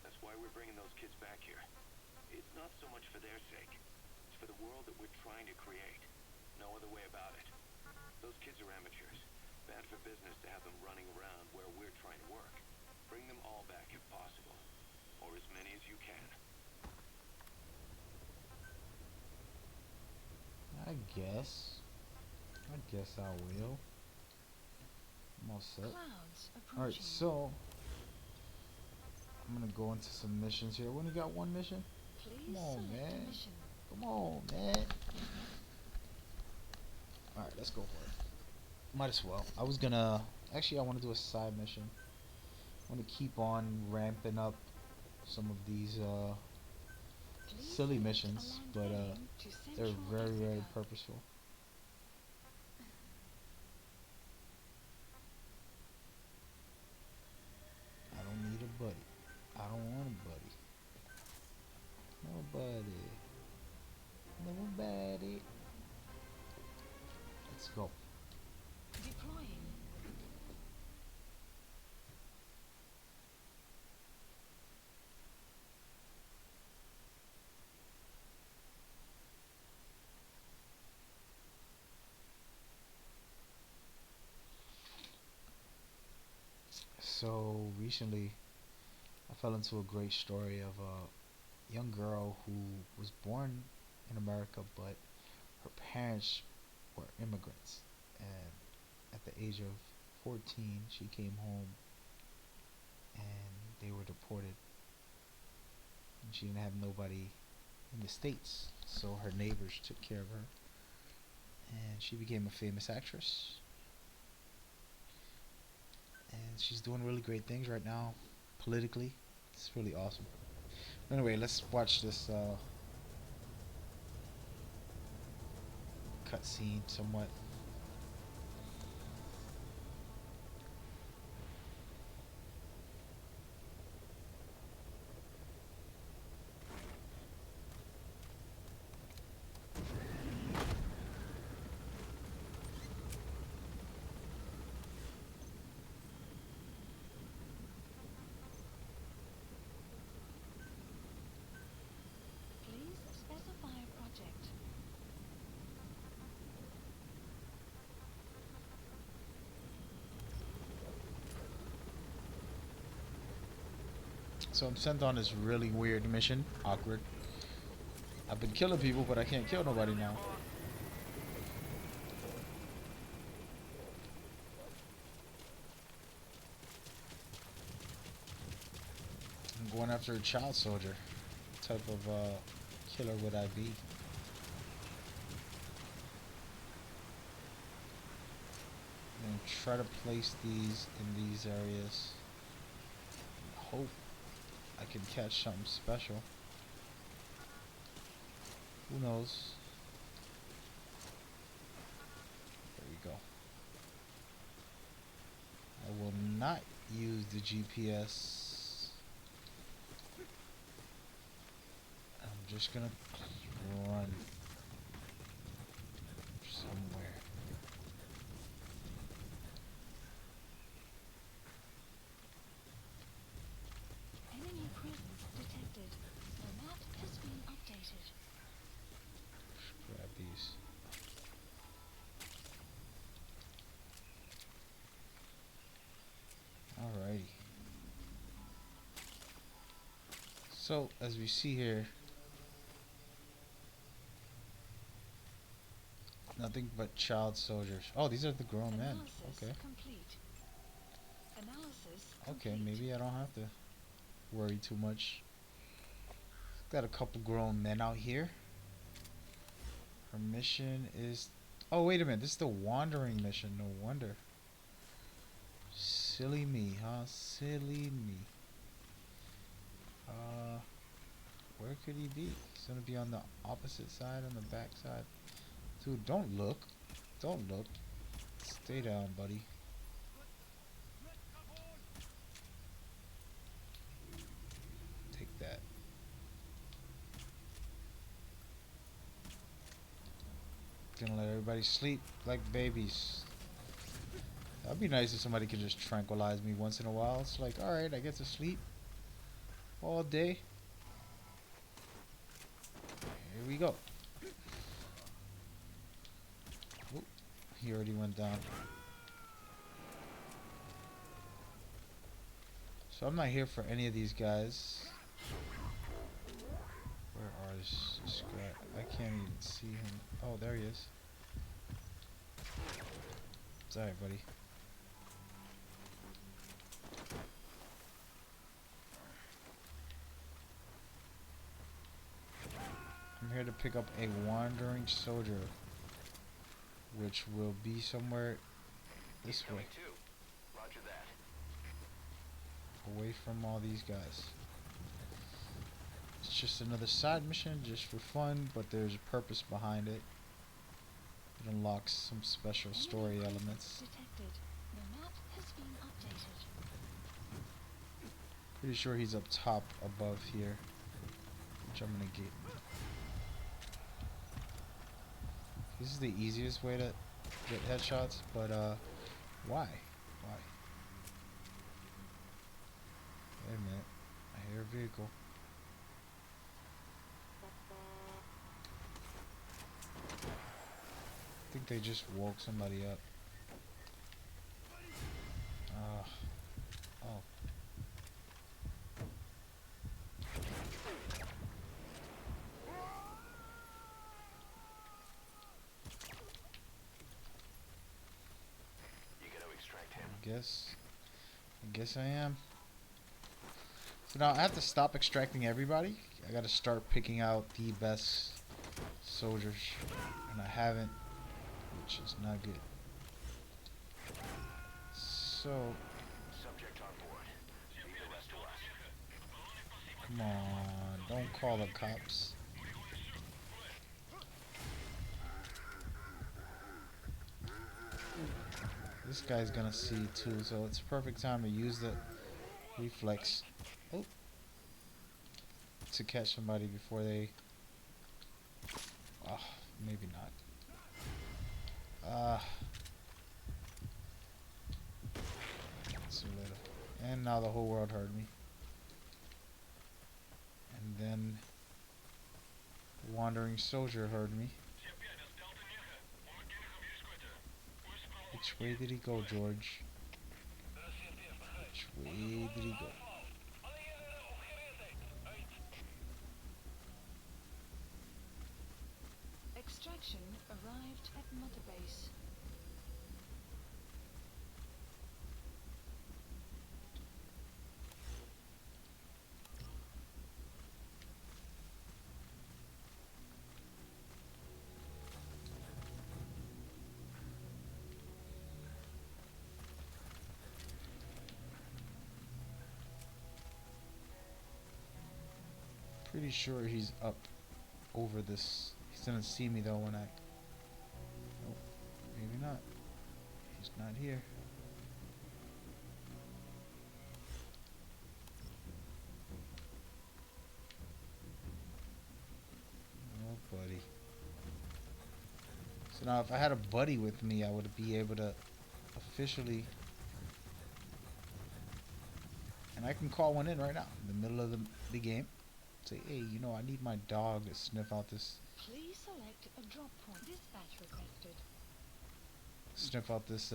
That's why we're bringing those kids back here. It's not so much for their sake. It's for the world that we're trying to create. No other way about it. Those kids are amateurs. Bad for business to have them running around where we're trying to work. Bring them all back if possible. Or as many as you can. I guess. I will. I'm all set. Clouds approaching. Alright, so I'm gonna go into some missions here. We only got one mission? Please Come on, select a man. mission. Come on, man. Alright, let's go for it. Might as well. I was gonna... Actually, I want to do a side mission. I want to keep on ramping up some of these Please silly select a missions, land but heading to they're Central very Africa. purposeful. I don't need a buddy. I don't want a buddy. Nobody. Nobody. Let's go. Deploying. So recently I fell into a great story of a young girl who was born in America, but her parents were immigrants, and at the age of 14 she came home and they were deported, and she didn't have nobody in the States, so her neighbors took care of her and she became a famous actress, and she's doing really great things right now politically. It's really awesome. Anyway, let's watch this cutscene somewhat. Please specify project. So I'm sent on this really weird mission. Awkward. I've been killing people, but I can't kill nobody now. I'm going after a child soldier. What type of killer would I be? And try to place these in these areas. Hope I can catch something special. Who knows? There we go. I will not use the GPS. I'm just gonna run somewhere. Enemy presence detected. The map has been updated. Grab these. Alrighty. So, as we see here, nothing but child soldiers. Oh, these are the grown men. Analysis Okay. complete. Analysis Okay, complete. maybe I don't have to worry too much. Got a couple grown men out here. Her mission is... Oh, wait a minute. This is the wandering mission. No wonder. Silly me, huh? Silly me. Where could he be? He's gonna be on the opposite side, on the back side. Dude, don't look. Don't look. Stay down, buddy. Take that. Gonna let everybody sleep like babies. That'd be nice if somebody could just tranquilize me once in a while. It's like, alright, I get to sleep all day. Here we go. Oop, he already went down. So I'm not here for any of these guys. Where are this guy? I can't even see him. Oh, there he is. It's alright, buddy. I'm here to pick up a wandering soldier, which will be somewhere this way, Incoming two. Roger that. away from all these guys. It's just another side mission, just for fun, but there's a purpose behind it. It unlocks some special Enemy story presence elements. detected. The map has been updated. Pretty sure he's up top above here, which I'm gonna get. This is the easiest way to get headshots, but why? Why? Wait a minute. I hear a vehicle. I think they just woke somebody up. Oh. You gotta extract him. I guess I am. So now I have to stop extracting everybody. I gotta start picking out the best soldiers. And I haven't, which is not good. So, Subject on board. Leave the rest to us. come on, don't call the cops. This guy's gonna see too, so it's a perfect time to use the reflex. Oh, to catch somebody before they... Oh, maybe not. See you later. And now the whole world heard me. And then the wandering soldier heard me. Which way did he go, George? Which way did he go? Extraction arrived at Mother Base. Pretty sure he's up over this. He's gonna see me though when I. Oh, maybe not. He's not here. Oh, buddy. So now, if I had a buddy with me, I would be able to officially. And I can call one in right now, in the middle of the game. Say, hey, you know, I need my dog to sniff out this. Please select a drop point. Dispatch requested. Sniff out this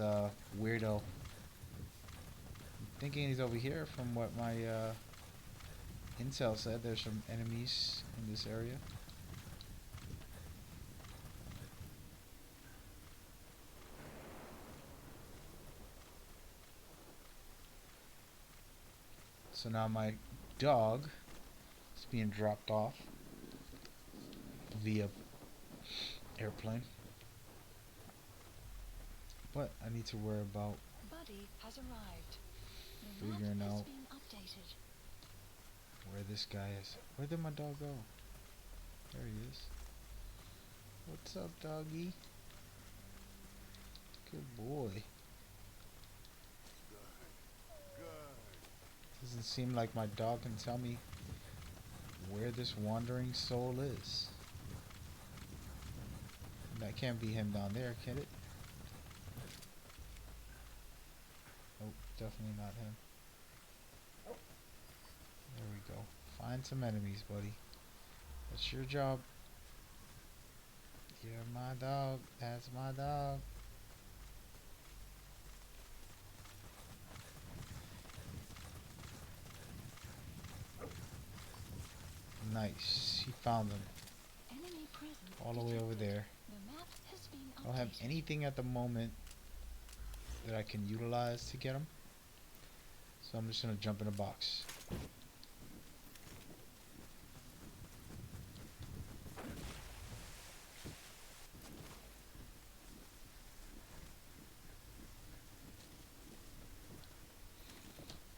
weirdo. I'm thinking he's over here from what my intel said. There's some enemies in this area. So now my dog is being dropped off via airplane. But I need to worry about Buddy has arrived. The map figuring has out been updated. where this guy is. Where did my dog go? There he is. What's up, doggy? Good boy. Doesn't seem like my dog can tell me where this wandering soul is. That can't be him down there, can it? Nope, definitely not him. There we go. Find some enemies, buddy. That's your job. You're my dog. That's my dog. Nice. He found them. Enemy presence All the way over detected. there. The map has been I don't have updated. anything at the moment that I can utilize to get him. So I'm just going to jump in a box.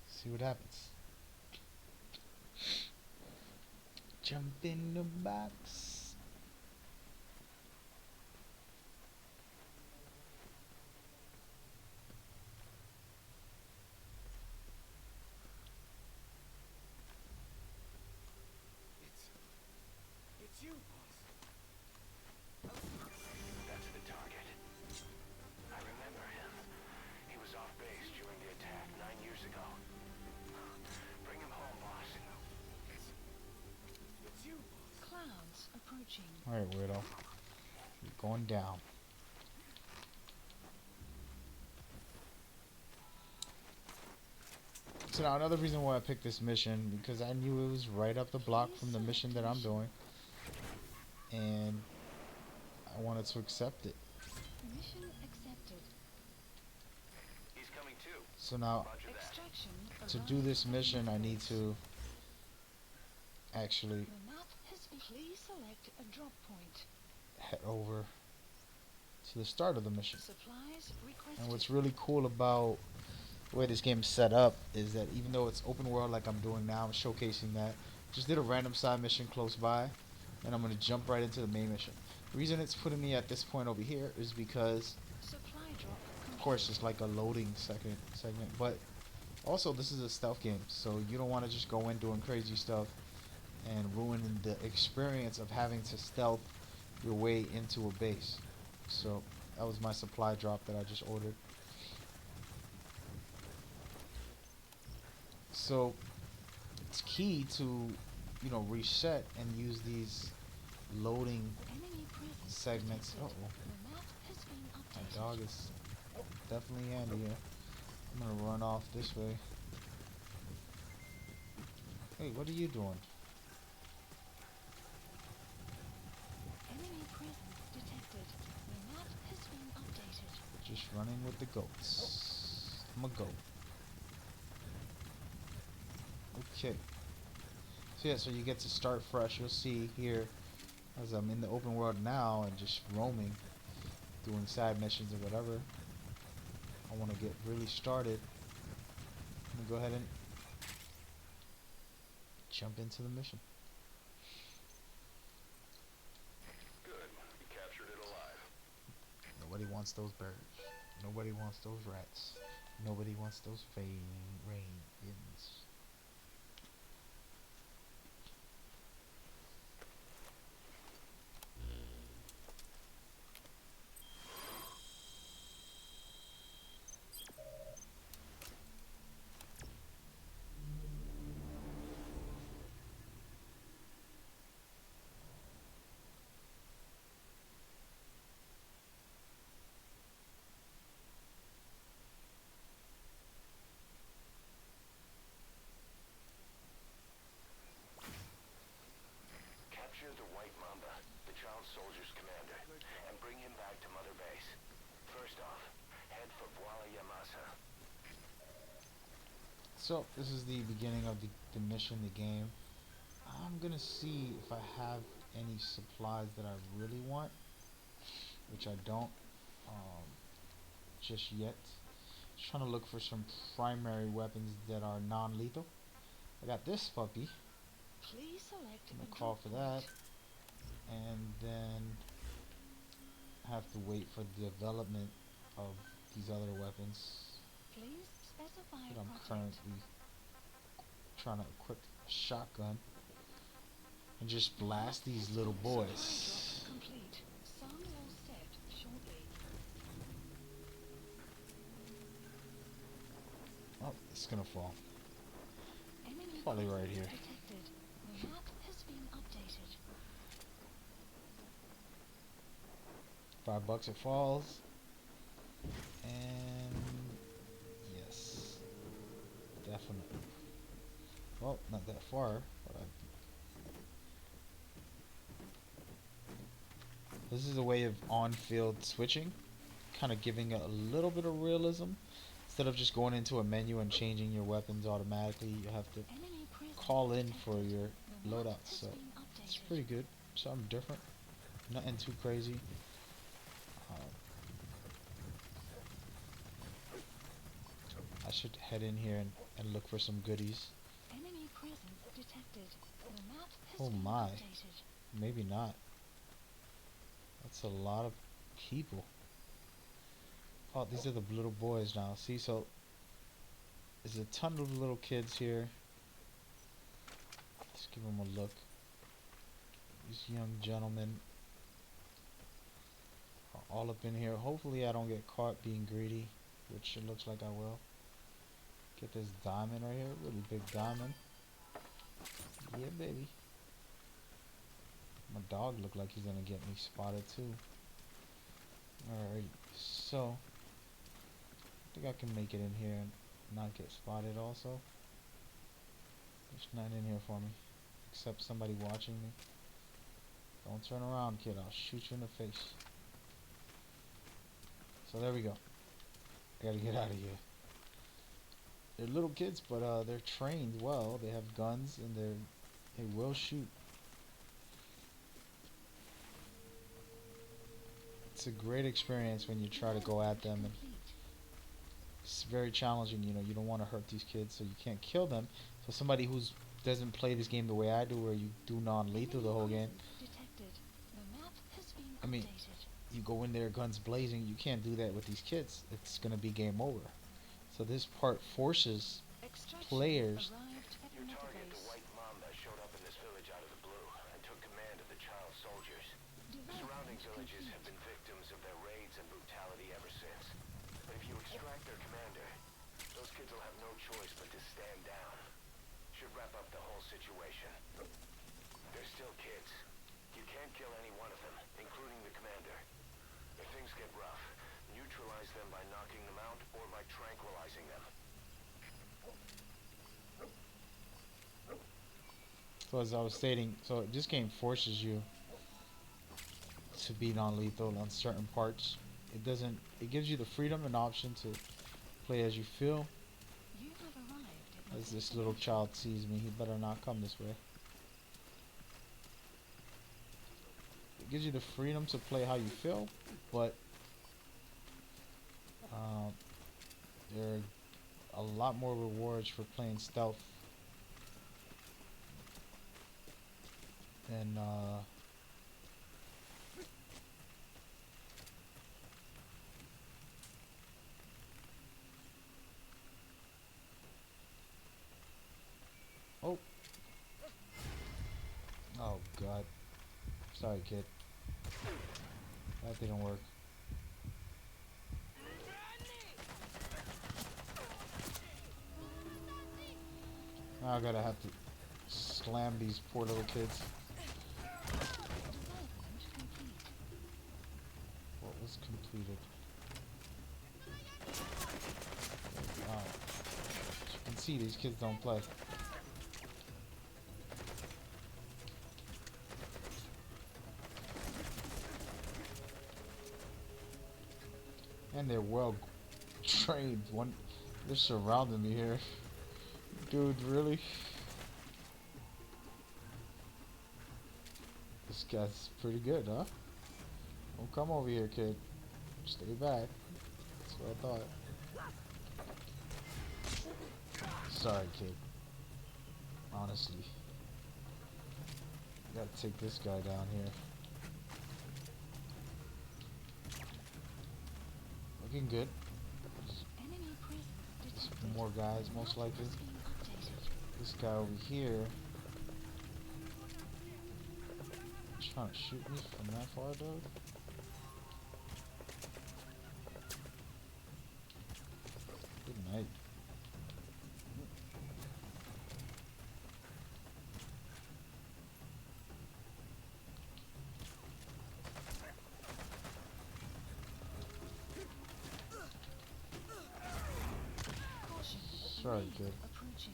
See what happens. Jump in the box. It's you, boss. That's the target. I remember him. He was off base during the attack 9 years ago. Bring him home, boss. It's you, boss. Clouds approaching. Alright, weirdo. You're going down. So now another reason why I picked this mission, because I knew it was right up the block from the mission that I'm doing. And I wanted to accept it. Mission accepted. He's coming too. So now, Roger that. Extraction to arrived do this at mission, I need Norfolk. to actually The map has been. Please select a drop point. head over to the start of the mission. Supplies requested. And what's really cool about the way this game is set up is that even though it's open world like I'm doing now, I'm showcasing that. Just did a random side mission close by, and I'm going to jump right into the main mission. The reason it's putting me at this point over here is because, Supply drop of course, it's like a loading segment, but also this is a stealth game, so you don't want to just go in doing crazy stuff and ruin the experience of having to stealth your way into a base. So that was my supply drop that I just ordered. So it's key to, you know, reset and use these loading enemy presence segments. detected. Uh-oh. The map has been My updated. dog is definitely handy here. I'm gonna run off this way. Hey, what are you doing? Enemy presence detected. The map has been updated. Just running with the goats. I'm a goat. Okay. So yeah, so you get to start fresh. You'll see here, as I'm in the open world now and just roaming, doing side missions or whatever. I want to get really started. I'm gonna go ahead and jump into the mission. Nobody wants those birds. Nobody wants those rats. Nobody wants those rains. Capture the White Mamba, the child soldier's commander, and bring him back to Mother Base. First off, head for Voila Yamasa. So this is the beginning of the mission, the game. I'm gonna see if I have any supplies that I really want, which I don't just yet. Just trying to look for some primary weapons that are non-lethal. I got this puppy. Please select I'm gonna a call drop for point. that, and then have to wait for the development of these other weapons Please specify that I'm project. currently trying to equip. A shotgun and just blast these little Supply boys. drop complete. Sun will set shortly. Oh, it's gonna fall. Enemy Probably right presence here. detected. The map has been updated. $5 it falls. And yes, definitely. Well, not that far, but this is a way of on-field switching, kind of giving it a little bit of realism. Instead of just going into a menu and changing your weapons automatically, you have to Enemy presence call in for detected. your The map loadouts. has So been it's updated. pretty good. Something different. Nothing too crazy. I should head in here and look for some goodies. Enemy presence detected. The map has Oh been my. updated. Maybe not. That's a lot of people. Oh, these are the little boys now. See, so there's a ton of little kids here. Let's give them a look. These young gentlemen are all up in here. Hopefully I don't get caught being greedy, which it looks like I will. Get this diamond right here. Really big diamond. Yeah, baby. My dog looked like he's gonna get me spotted too. Alright, so I think I can make it in here and not get spotted also. There's nothing in here for me. Except somebody watching me. Don't turn around, kid. I'll shoot you in the face. So there we go. I gotta get out of here. They're little kids, but they're trained well. They have guns and they will shoot. It's a great experience when you try to go at them, and Complete. it's very challenging. You know, you don't want to hurt these kids, so you can't kill them. So somebody who's doesn't play this game the way I do, where you do non-lethal the whole game. Detected. The map has been I mean, updated. you go in there guns blazing. You can't do that with these kids. It's gonna be game over. So this part forces Extraction players. arrived at Your Mother target, the Base. White Mamba, showed up in this village out of the blue and took command of the child soldiers. Surrounding Development villages complete. have been victims of their raids and brutality ever since. But if you extract their commander, those kids will have no choice but to stand down. Should wrap up the whole situation. They're still kids. You can't kill any one of them, including the commander. If things get rough, neutralize them by knocking them out or by tranquilizing them. So as I was stating, so this game forces you to be non-lethal on certain parts. It doesn't. It gives you the freedom and option to play as you feel. You have arrived at your As this little destination. child sees me, he better not come this way. It gives you the freedom to play how you feel, but um, there are a lot more rewards for playing stealth than Oh god. Sorry, kid. That didn't work. Now I gotta have to slam these poor little kids. Development complete. What was completed? Wow. As you can see, these kids don't play. And they're well trained. They're surrounding me here. Dude, really? This guy's pretty good, huh? Don't come over here, kid. Stay back. That's what I thought. Sorry, kid. Honestly. I gotta take this guy down here. Looking good. Enemy presence detected. More guys, most Map likely. has been updated. This guy over here. Trying to shoot me from that far, dude. Good night. Caution. Sorry, Wave kid. approaching.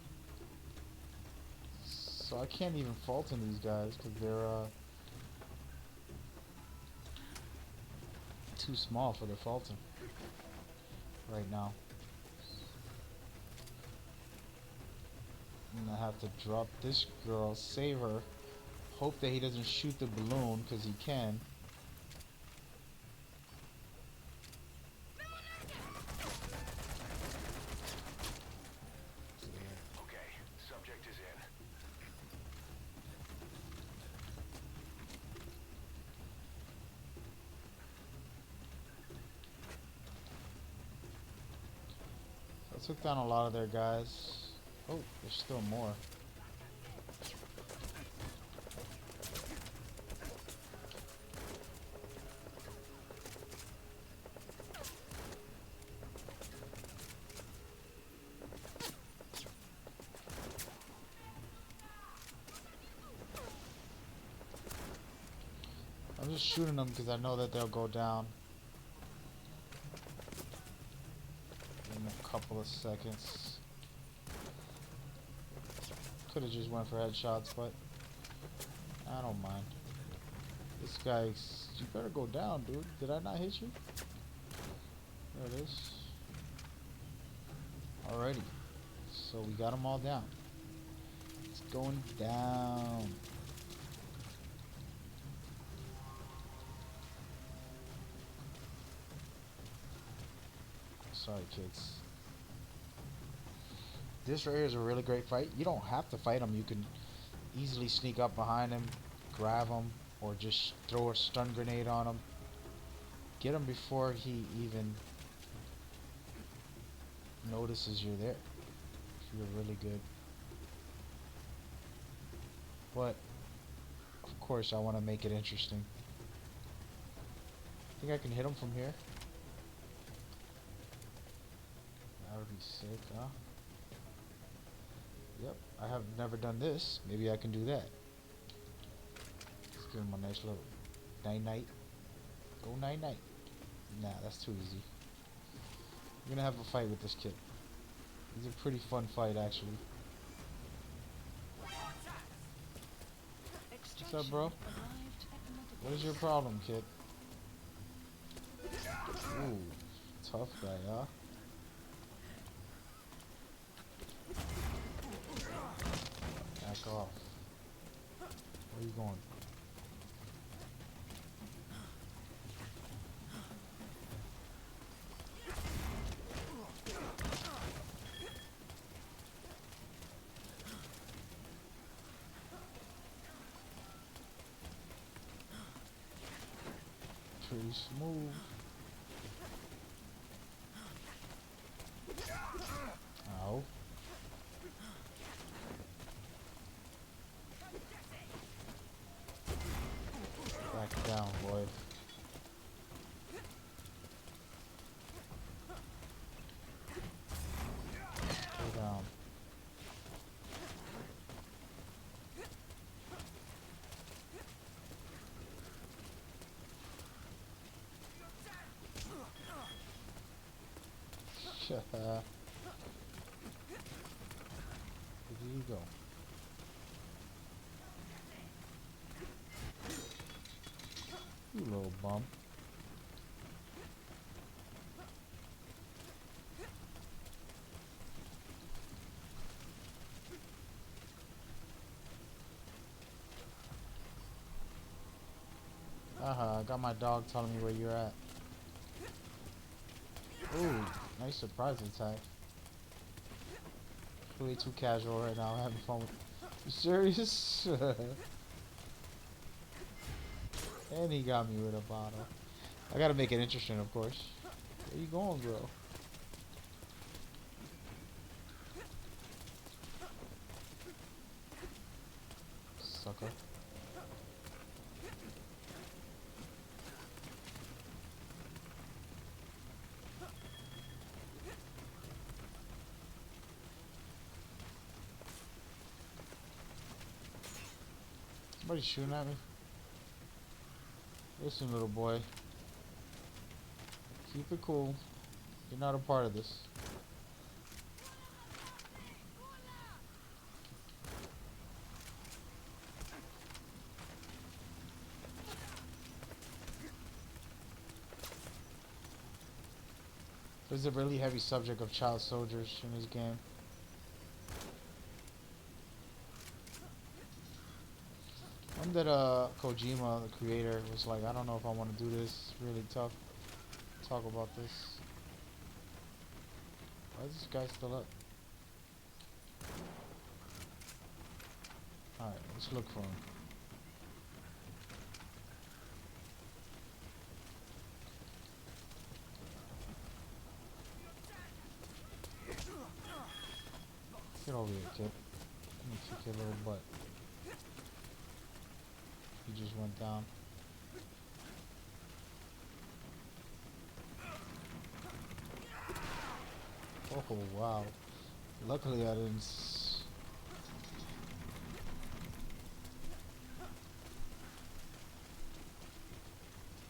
So I can't even fault in these guys because they're too small for their faulting right now. I'm gonna have to drop this girl, save her, hope that he doesn't shoot the balloon because he can. Okay, subject is in. I took down a lot of their guys. Oh, there's still more. I'm just shooting them because I know that they'll go down in a couple of seconds. Could have just went for headshots, but I don't mind. This guy's... You better go down, dude. Did I not hit you? There it is. Alrighty. So we got them all down. It's going down. Sorry, kids. This right here is a really great fight. You don't have to fight him. You can easily sneak up behind him, grab him, or just throw a stun grenade on him. Get him before he even notices you're there. If you're really good. But, of course, I want to make it interesting. Think I can hit him from here? That would be sick, huh? Yep, I have never done this. Maybe I can do that. Let's give him a nice little night-night. Go night-night. Nah, that's too easy. I'm gonna have a fight with this kid. He's a pretty fun fight, actually. What's up, bro? What is your problem, kid? Ooh, tough guy, huh? Back off. Where are you going? Pretty smooth. Ow. Where did he go? You little bum. I got my dog telling me where you're at. Ooh, nice surprise attack. Way too casual right now, having fun with. You serious? And he got me with a bottle. I gotta make it interesting, of course. Where you going, bro? Sucker. Somebody's shooting at me. Listen, little boy. Keep it cool. You're not a part of this. There's a really heavy subject of child soldiers in this game. One that Kojima, the creator, was like, I don't know if I want to do this. It's really tough to talk about this. Why is this guy still up? Alright, let's look for him. Get over here, kid. Let me kick your little butt. He just went down. Oh, wow. Luckily I didn't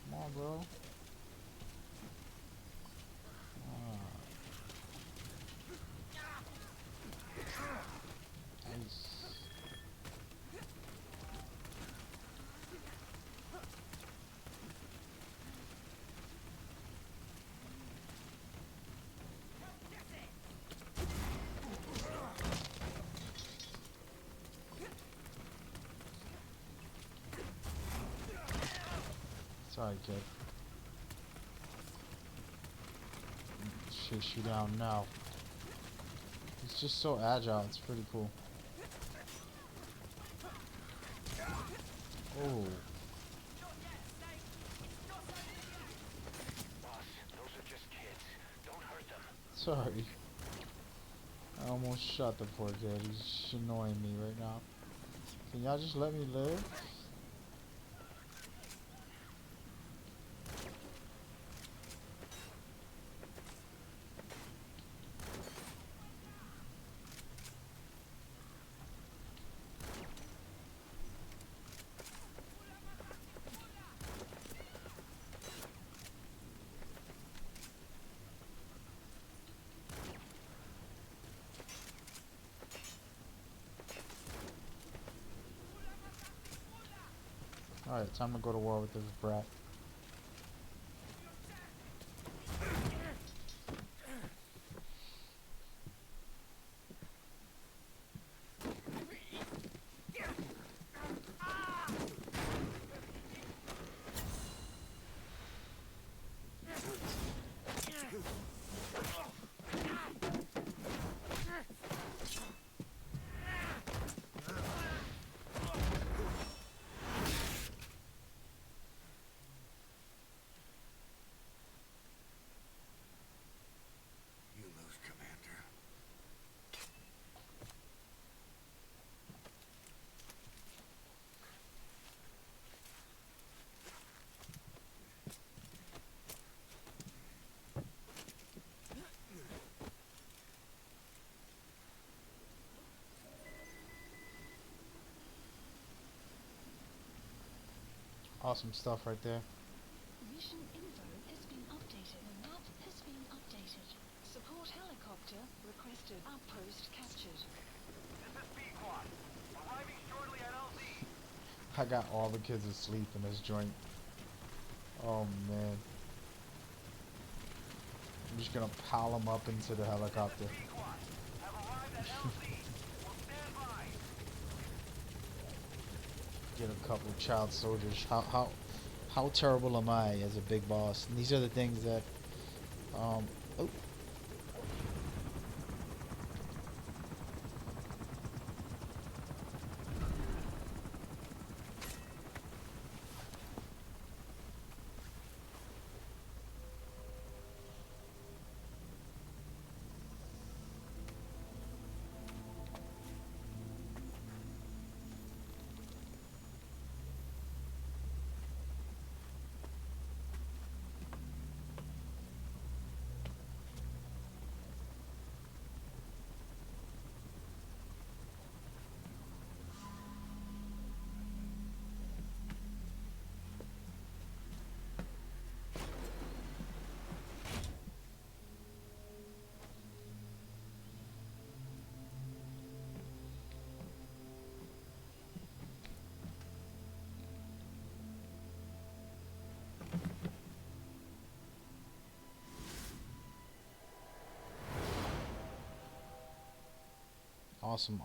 Come on, bro. Nice. Sorry, kid. Chase you down now. He's just so agile, it's pretty cool. Oh. Boss, those are just kids. Don't hurt them. Sorry. I almost shot the poor kid. He's annoying me right now. Can y'all just let me live? Alright, time to go to war with this brat. You lose, Commander. Awesome stuff right there. Mission info has been updated. The map has been updated. Support detected. Outpost captured. This is B-Quad. Arriving shortly at LZ. I got all the kids asleep in this joint. Oh man. I'm just gonna pile them up into the helicopter. B-Quad. Have arrived at LZ. Will stand by. Get a couple child soldiers. How terrible am I as a big boss? And these are the things that oh,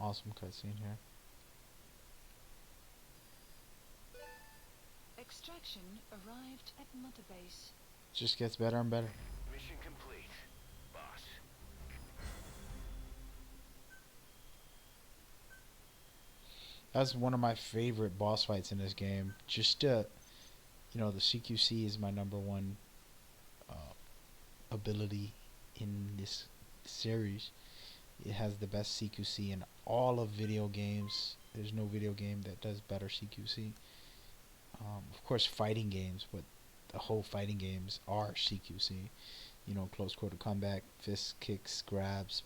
awesome cutscene here. Extraction arrived at Mother Base. Just gets better and better. Mission complete, boss. That's one of my favorite boss fights in this game. Just the CQC is my number one ability in this series. It has the best CQC in all of video games. There's no video game that does better CQC. Of course, fighting games, but the whole fighting games are CQC. Close quarter combat, fists, kicks, grabs,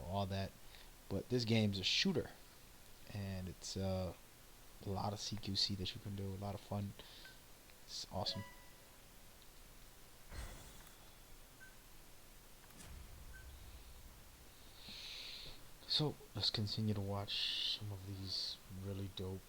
all that. But this game's a shooter, and it's a lot of CQC that you can do, a lot of fun. It's awesome. So let's continue to watch some of these really dope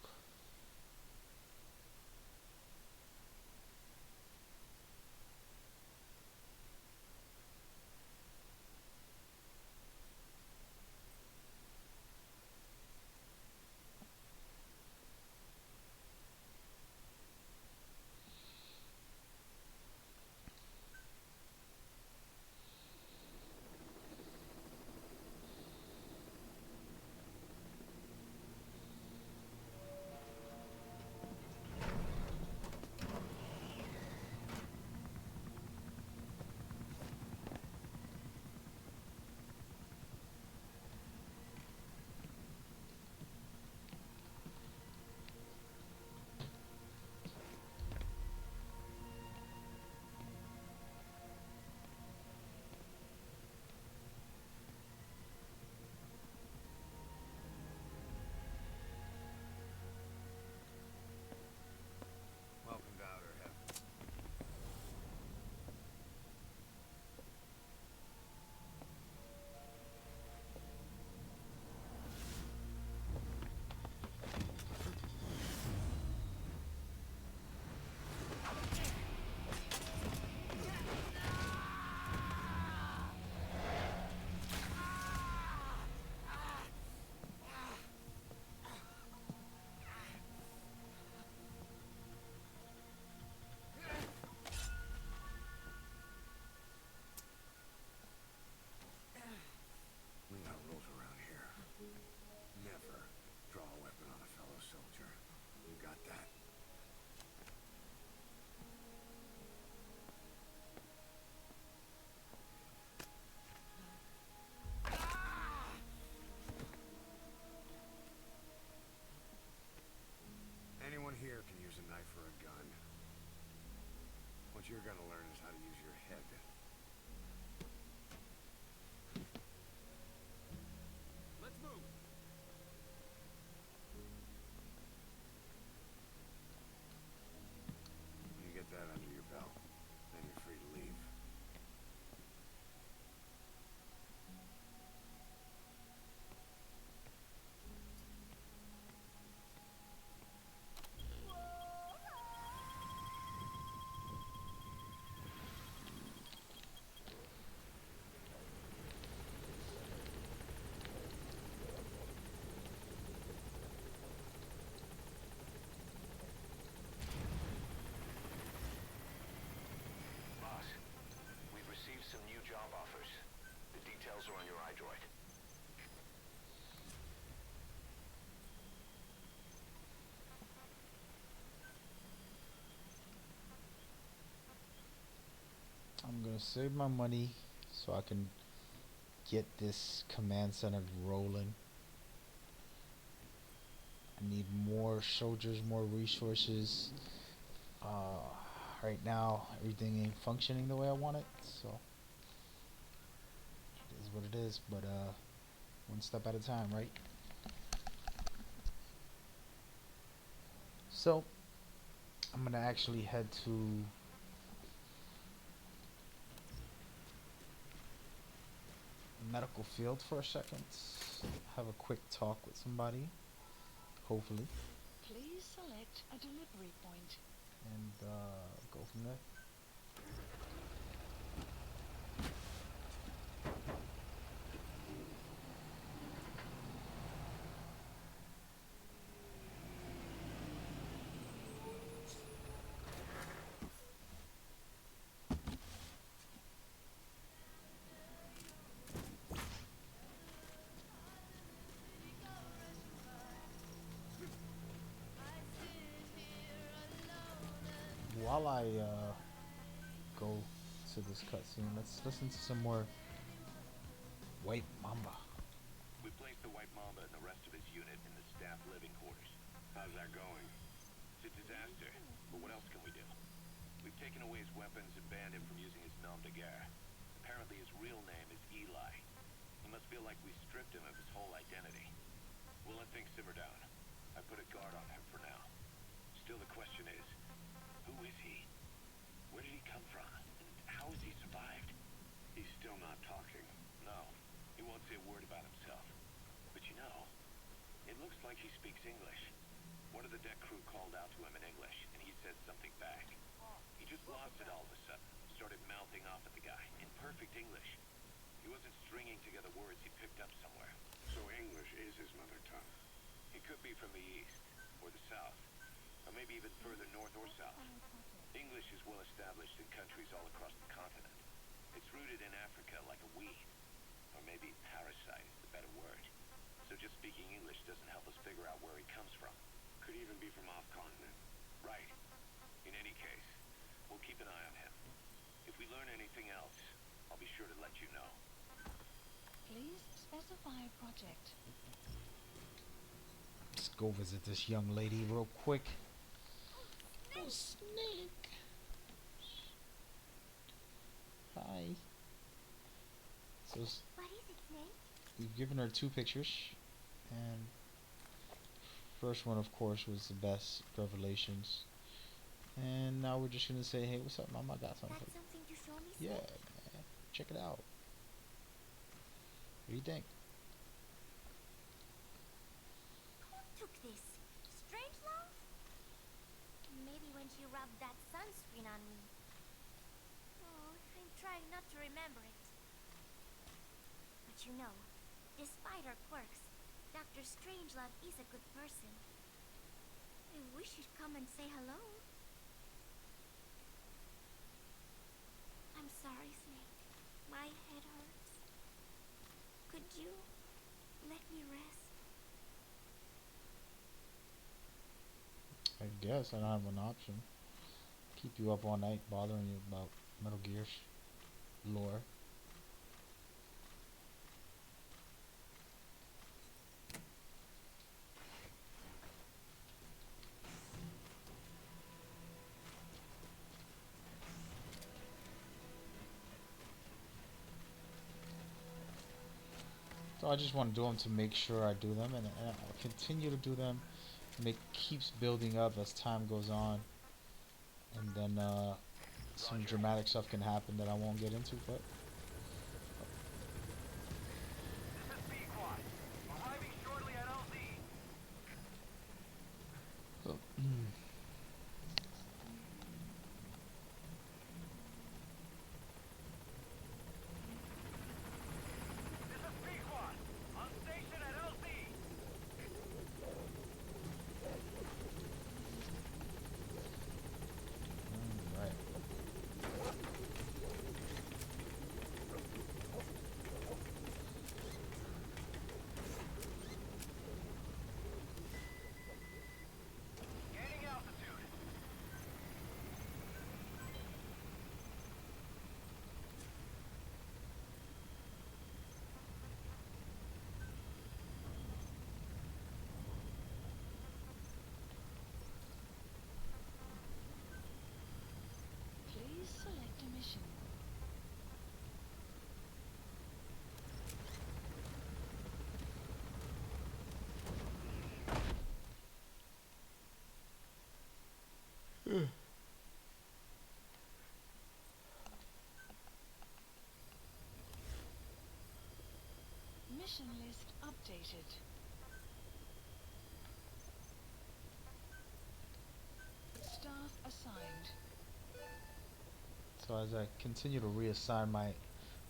Welcome to outer heaven. We got rules around here. Never draw a weapon on a fellow soldier. You got that? Anyone here can use a knife or a gun. What you're gonna learn is how to use your head. Let's move. When you get that under your belt, then you're free to leave. destroyed. I'm gonna save my money so I can get this command center rolling. I need more soldiers, more resources. Right now, everything ain't functioning the way I want it, so it is what it is. But one step at a time, right? So I'm gonna actually head to medical field for a second. Have a quick talk with somebody, hopefully, Please select a delivery point. and go from there. While I go to this cutscene, let's listen to some more White Mamba. We placed the White Mamba and the rest of his unit in the staff living quarters. How's that going? It's a disaster, but what else can we do? We've taken away his weapons and banned him from using his nom de guerre. Apparently his real name is Eli. He must feel like we stripped him of his whole identity. We'll let things simmer down. I put a guard on him for now. Still the question is, who is he? Where did he come from? And how has he survived? He's still not talking. No, he won't say a word about himself. But you know, it looks like he speaks English. One of the deck crew called out to him in English, and he said something back. He just lost it all of a sudden, started mouthing off at the guy, in perfect English. He wasn't stringing together words he picked up somewhere. So English is his mother tongue. He could be from the east, or the south, or maybe even further north or south. English is well established in countries all across the continent. It's rooted in Africa like a weed, or maybe parasite is the better word. So just speaking English doesn't help us figure out where he comes from. Could even be from off-continent. Right. In any case, we'll keep an eye on him. If we learn anything else, I'll be sure to let you know. Please specify project. Let's go visit this young lady real quick. Oh, Snake! Hi. So What is it, Snake? we've given her 2 pictures, and first one, of course, was the best revelations. And now we're just gonna say, hey, what's up, mom? I got something. That's something to show me, Yeah, Snake? man. Check it out. What do you think? Who took this? Strangelove? Maybe when she rubbed that sunscreen on me. Oh, I'm trying not to remember it. But you know, despite her quirks, Dr. Strangelove is a good person. I wish he'd come and say hello. I'm sorry, Snake. My head hurts. Could you let me rest? I guess I don't have an option. Keep you up all night bothering you about Metal Gear's lore. So I just want to do them to make sure I do them, and I'll continue to do them. And it keeps building up as time goes on, and then some dramatic stuff can happen that I won't get into. But This is B-Quad. Arriving shortly at LZ. This is B-Quad. On station at LZ. right. Mission list updated. Staff assigned. So as I continue to reassign my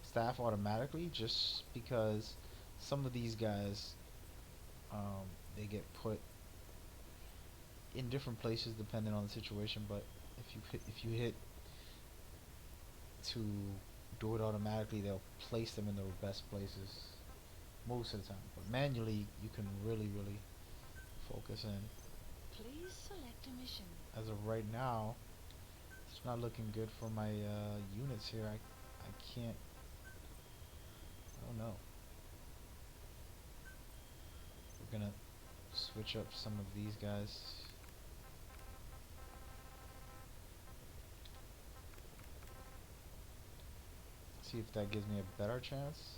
staff automatically, just because some of these guys, they get put in different places depending on the situation. But if you hit to do it automatically, they'll place them in the best places most of the time. But manually, you can really focus in. Please select a mission. As of right now, it's not looking good for my units here. I can't. I don't know. We're gonna switch up some of these guys. See if that gives me a better chance.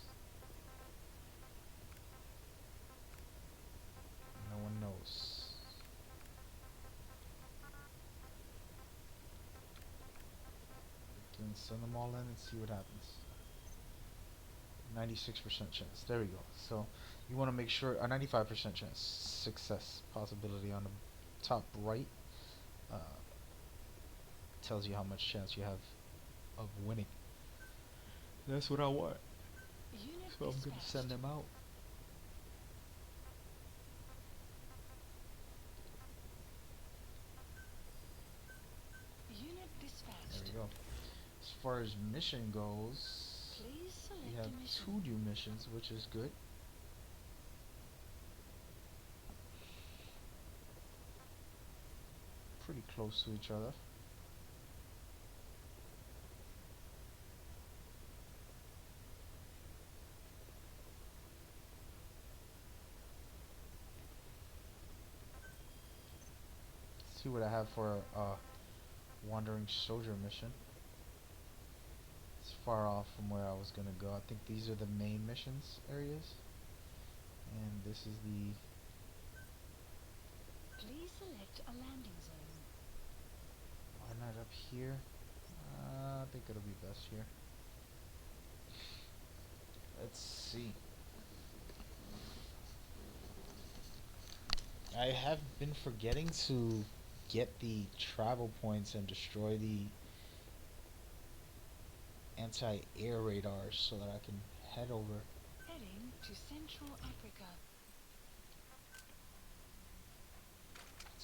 No one knows. Then send them all in and see what happens. 96% chance. There we go. So you want to make sure a 95% chance success possibility on the top right uh, tells you how much chance you have of winning. That's what I want. Unit So I'm gonna dispatched. send them out. Unit dispatched. There we go. As far as mission goes, Please select we have a mission. 2 new missions, which is good. Pretty close to each other. Let's see what I have for wandering soldier mission. It's far off from where I was gonna go. I think these are the main missions areas, and this is the. Please select a landing zone. Why not up here? I think it'll be best here. Let's see. I have been forgetting to get the travel points and destroy the anti-air radars so that I can head over Heading to Central Africa.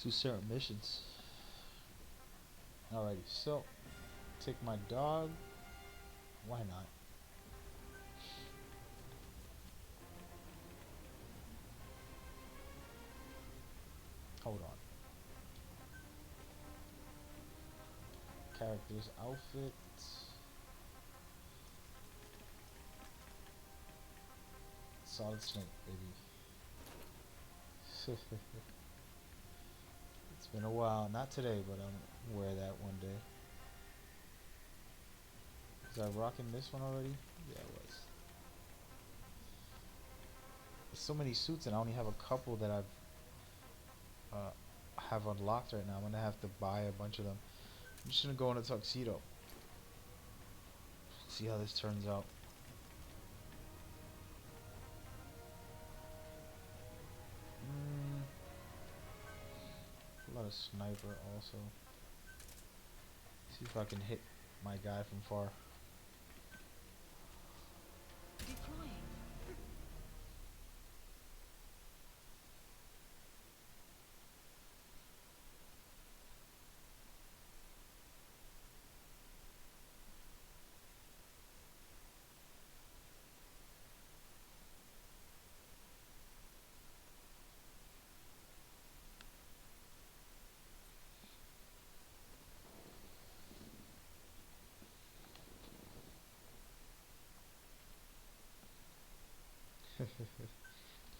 to certain missions. Alrighty, so take my dog. Why not? Hold on. Characters, outfit. Solid Snake, baby. It's been a while. Not today, but I'll wear that one day. Was I rocking this one already? Yeah, I was. There's so many suits, and I only have a couple that have unlocked right now. I'm gonna have to buy a bunch of them. I'm just gonna go in a tuxedo. See how this turns out. A lot of sniper also. See if I can hit my guy from far. Deploying.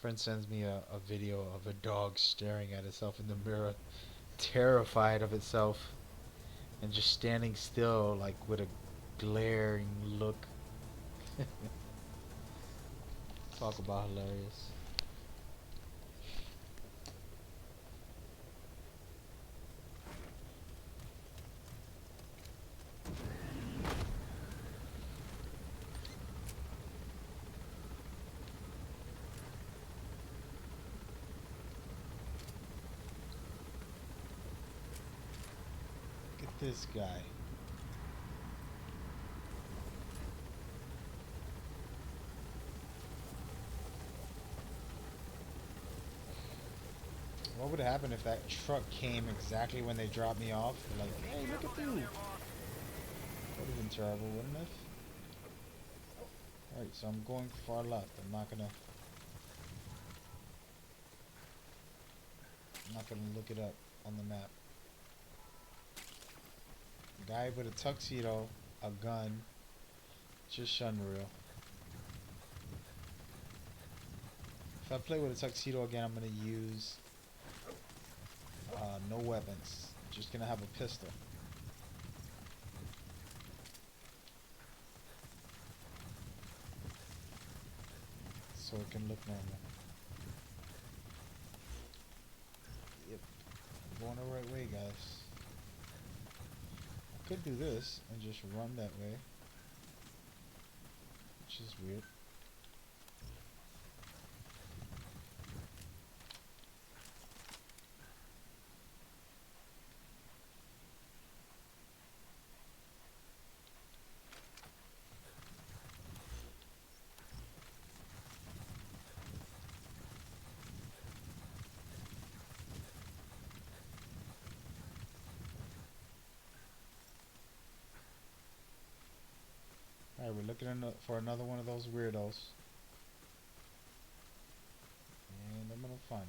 Friend sends me a video of a dog staring at itself in the mirror, terrified of itself, and just standing still, like with a glaring look. Talk about hilarious. this guy. What would happen if that truck came exactly when they dropped me off? Like, hey, look at you. That would have been terrible, wouldn't it? Alright, so I'm going far left. I'm not gonna look it up on the map. Guy with a tuxedo, a gun, just unreal. If I play with a tuxedo again, I'm gonna use no weapons. Just gonna have a pistol. So it can look normal. Yep. Going the right way, guys. I could do this and just run that way. Which is weird. Alright, we're looking for another one of those weirdos. And I'm gonna find him.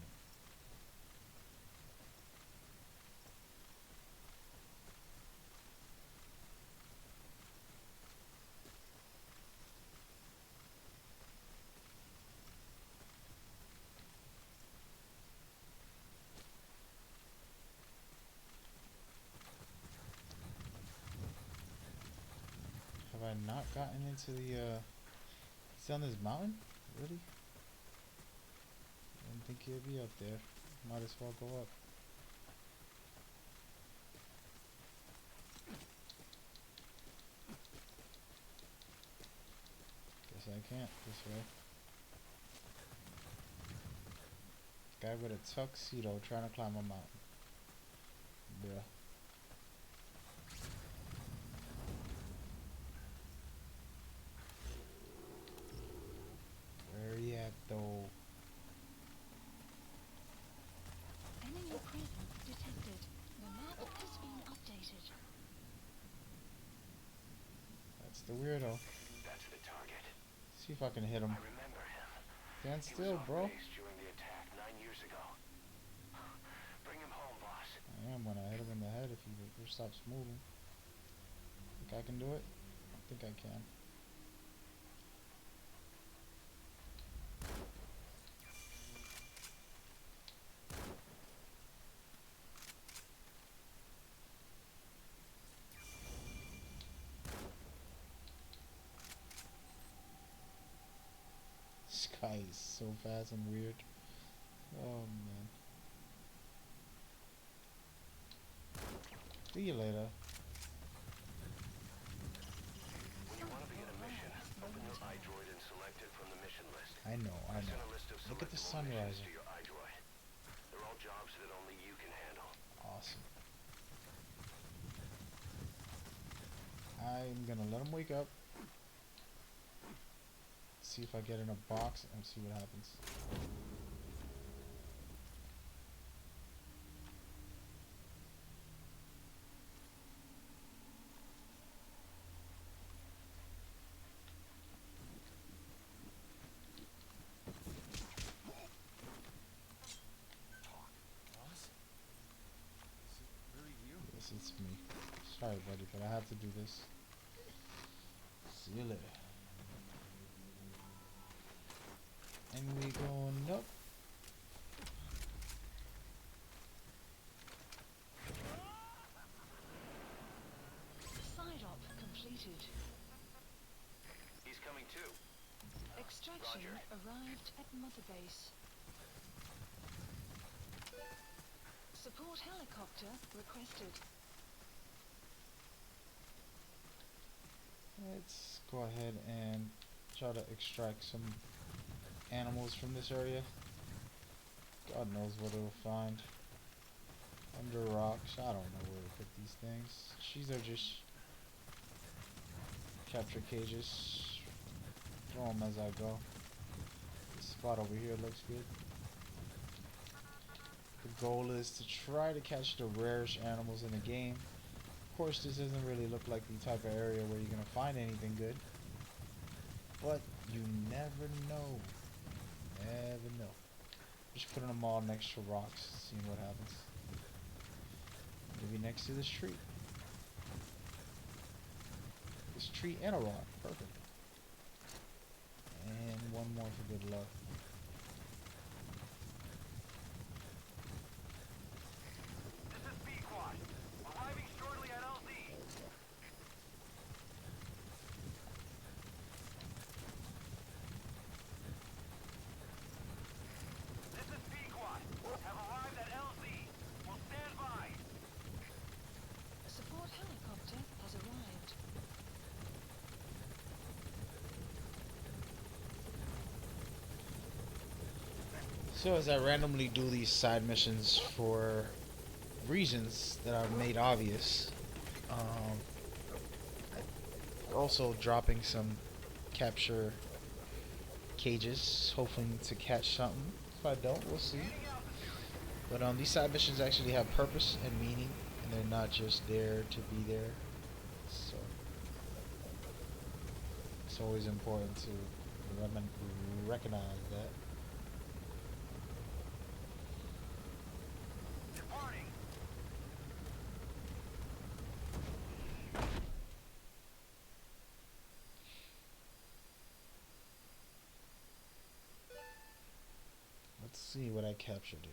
Have I not gotten into the, it's on this mountain? Really? I didn't think he'd be up there. Might as well go up. Guess I can't this way. Guy with a tuxedo trying to climb a mountain. Bruh. Where you at though? Enemy presence detected. The map has been updated. That's the weirdo. That's the target. See if I can hit him. I remember him. Stand He still, was off bro. base during the attack 9 years ago. Bring him home, boss. I am when I hit him in the head if he ever stops moving. Think I can do it? I think I can. This guy is so fast and weird. Oh man. See you later. When you want to begin a mission, open your iDroid and select it from the mission list. I know, I Send know. a list of Look at the selectable missions sunrise. to your iDroid. They're all jobs that only you can handle. Awesome. I'm gonna let him wake up. See if I get in a box and see what happens. Boss? Is it really you? Yes, it's me. Sorry, buddy, but I have to do this. See you later. And we going up. Side op completed. He's coming too. Extraction Roger. arrived at Mother Base. Support helicopter requested. Let's go ahead and try to extract some animals from this area. God knows what it'll find. Under rocks. I don't know where to put these things. These are just capture cages. Throw them as I go. This spot over here looks good. The goal is to try to catch the rarest animals in the game. Of course, this doesn't really look like the type of area where you're gonna find anything good. But you never know. Never know. Just putting them all next to rocks, seeing what happens. Maybe next to this tree. This tree and a rock. Perfect. And one more for good luck. This is B-Quad. Arriving shortly at LZ. This is B-Quad. Have arrived at LZ. Will stand by. A support helicopter has arrived. So as I randomly do these side missions for reasons that are made obvious, also dropping some capture cages, hoping to catch something. If I don't, we'll see. But these side missions actually have purpose and meaning, and they're not just there to be there. So it's always important to recognize that. Departing. Let's see what I captured here.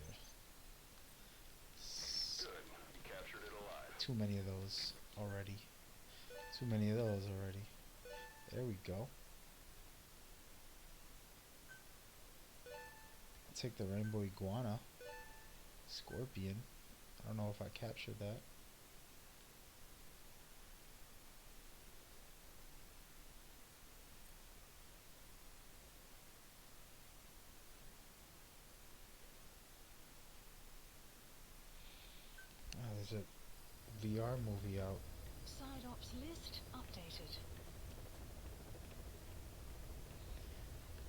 Good. You captured it alive. Too many of those already. Too many of those already. There we go. I'll take the rainbow iguana. Scorpion. I don't know if I captured that. There's a VR movie out. Side ops list updated.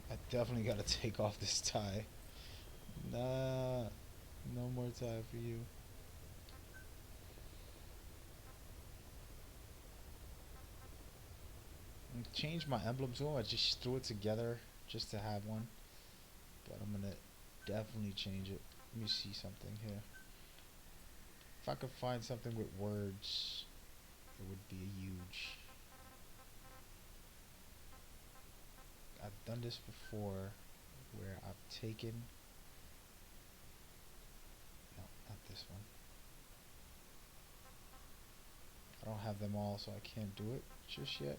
I definitely gotta take off this tie. Nah, no more tie for you. Change my emblem to them. I just threw it together just to have one. But I'm gonna definitely change it. Let me see something here. If I could find something with words, it would be huge. I've done this before where I've taken, no, not this one. I don't have them all, so I can't do it just yet.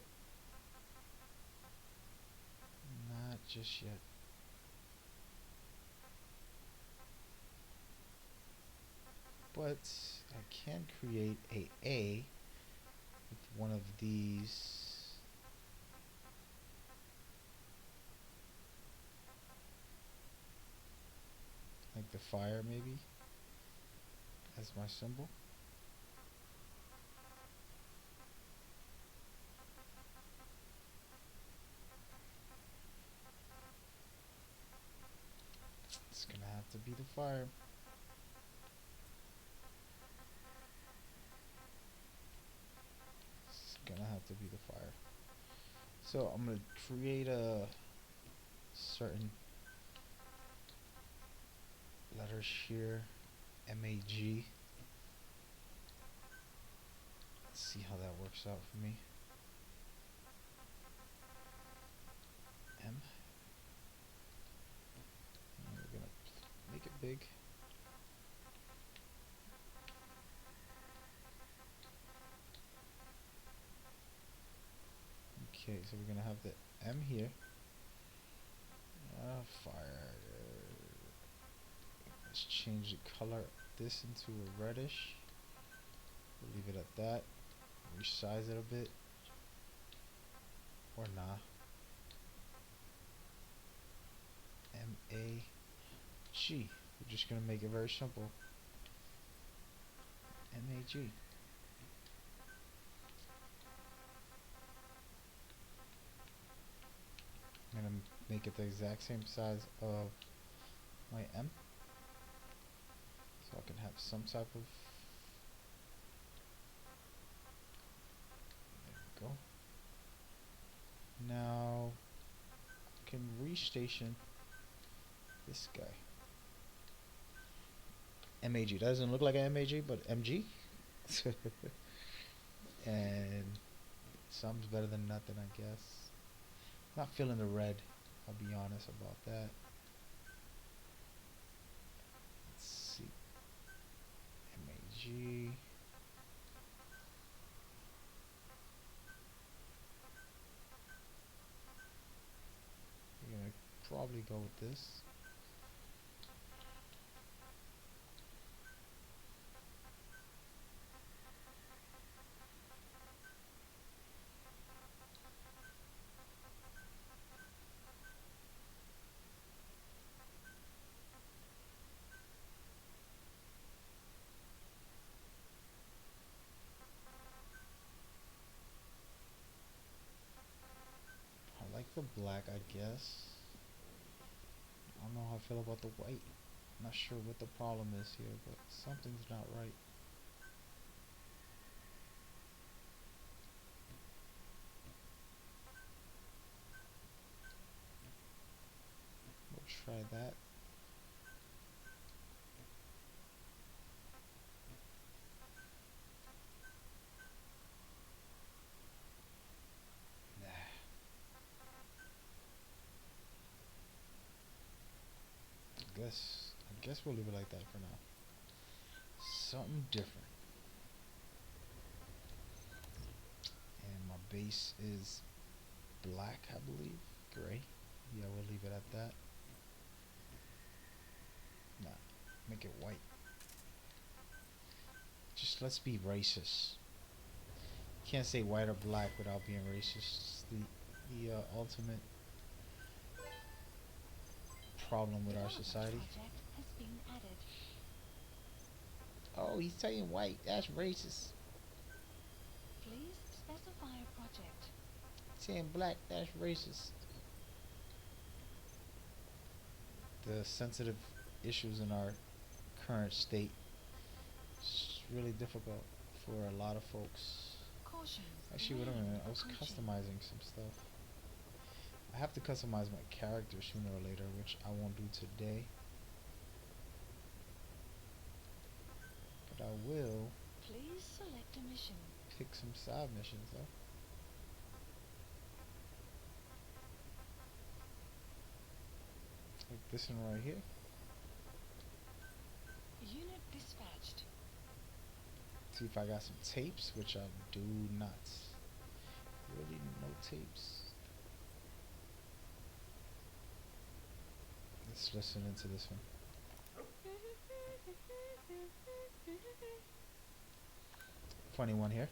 Not just yet. But I can create a with one of these. Like the fire maybe as my symbol. It's gonna have to be the fire. It's gonna have to be the fire. So I'm gonna create a certain letters here, MAG. Let's see how that works out for me. M. And we're gonna make it big. Okay, so we're gonna have the M here. Fire. Let's change the color of this into a reddish. We'll leave it at that. Resize it a bit. Or nah. MAG. We're just gonna make it very simple. MAG. I'm gonna make it the exact same size of my M, so I can have some type of. There we go. Now I can restation this guy. MAG doesn't look like an MAG, but MG. And some's better than nothing, I guess. Not feeling the red, I'll be honest about that. Let's see. MAG. We're gonna probably go with this. I like the black, I guess. I don't know how I feel about the white. I'm not sure what the problem is here, but something's not right. We'll try that. Nah. I guess we'll leave it like that for now. Something different. And my base is black, I believe. Gray. Yeah, we'll leave it at that. Nah, make it white. Just let's be racist. Can't say white or black without being racist. It's the ultimate problem with our society. Project has been added. Oh, he's saying white. That's racist. Please specify a project. Saying black. That's racist. The sensitive issues in our current state is really difficult for a lot of folks. Caution. Actually, wait a minute. I was approaching. customizing some stuff. I have to customize my character sooner or later, which I won't do today. But I will Please select a mission. pick some side missions though. Like this one right here. Unit dispatched. See if I got some tapes, which I do not. Really no tapes. Let's listen into this one. Funny one here.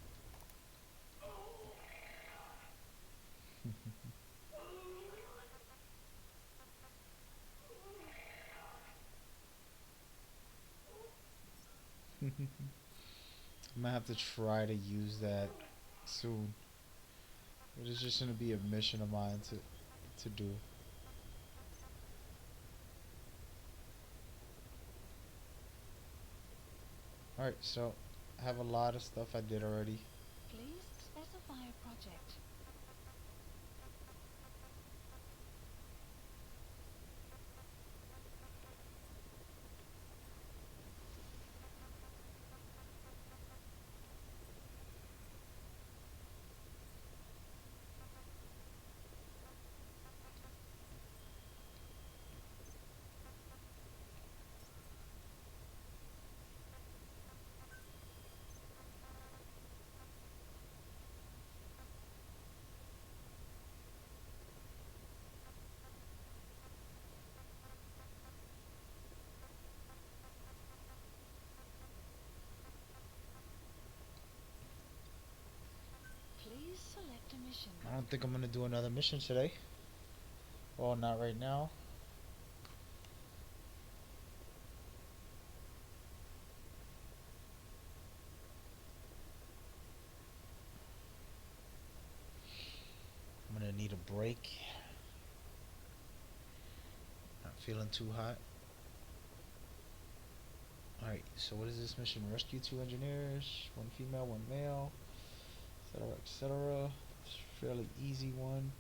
I might have to try to use that soon. It is just gonna be a mission of mine to do. Alright, so I have a lot of stuff I did already. Please specify a project. Please select a mission. I don't think I'm gonna do another mission today. Well, not right now. need a break. Not feeling too hot. Alright, so what is this mission? Rescue 2 engineers, 1 female, 1 male, etc. etc. It's a fairly easy one.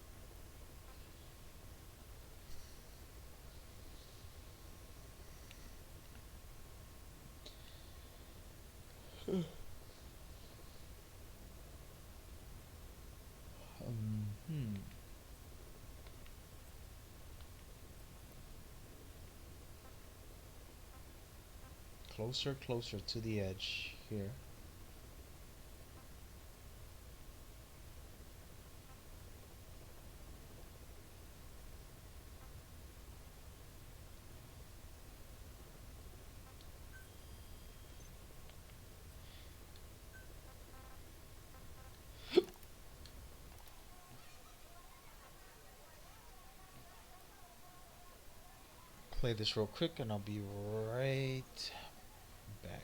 Hmm. Closer, closer to the edge here. Play this real quick and I'll be right back.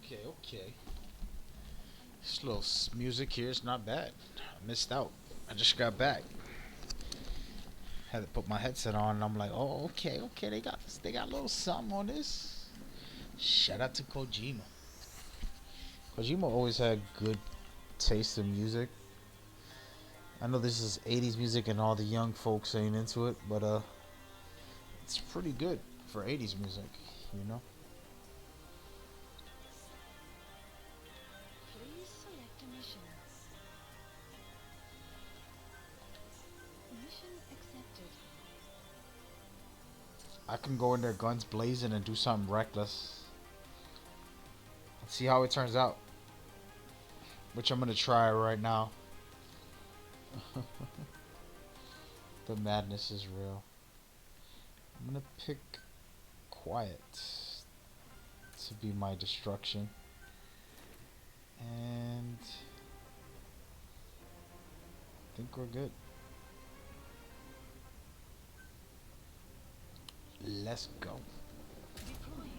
Okay, okay. This little music here is not bad. I missed out. I just got back. Had to put my headset on, and I'm like, oh, okay, okay. They got a little something on this. Shout out to Kojima. Kojima always had good taste in music. I know this is 80s music and all the young folks ain't into it, but it's pretty good for 80s music, you know? Please select a mission. Mission accepted. I can go in there guns blazing and do something reckless. Let's see how it turns out. Which I'm gonna try right now. The madness is real. I'm gonna pick quiet to be my destruction. And I think we're good. Let's go. Deploying.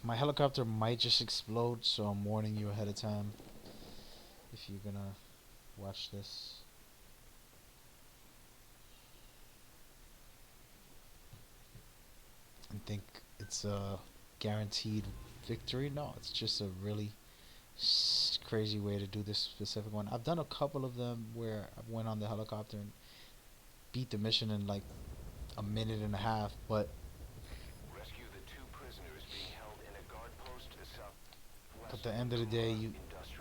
My helicopter might just explode, so I'm warning you ahead of time if you're gonna watch this. And think it's a guaranteed victory. No, it's just a really crazy way to do this specific one. I've done a couple of them where I went on the helicopter and beat the mission in like a minute and a half, but Rescue the 2 prisoners being held in a guard post southwest at the end of the day,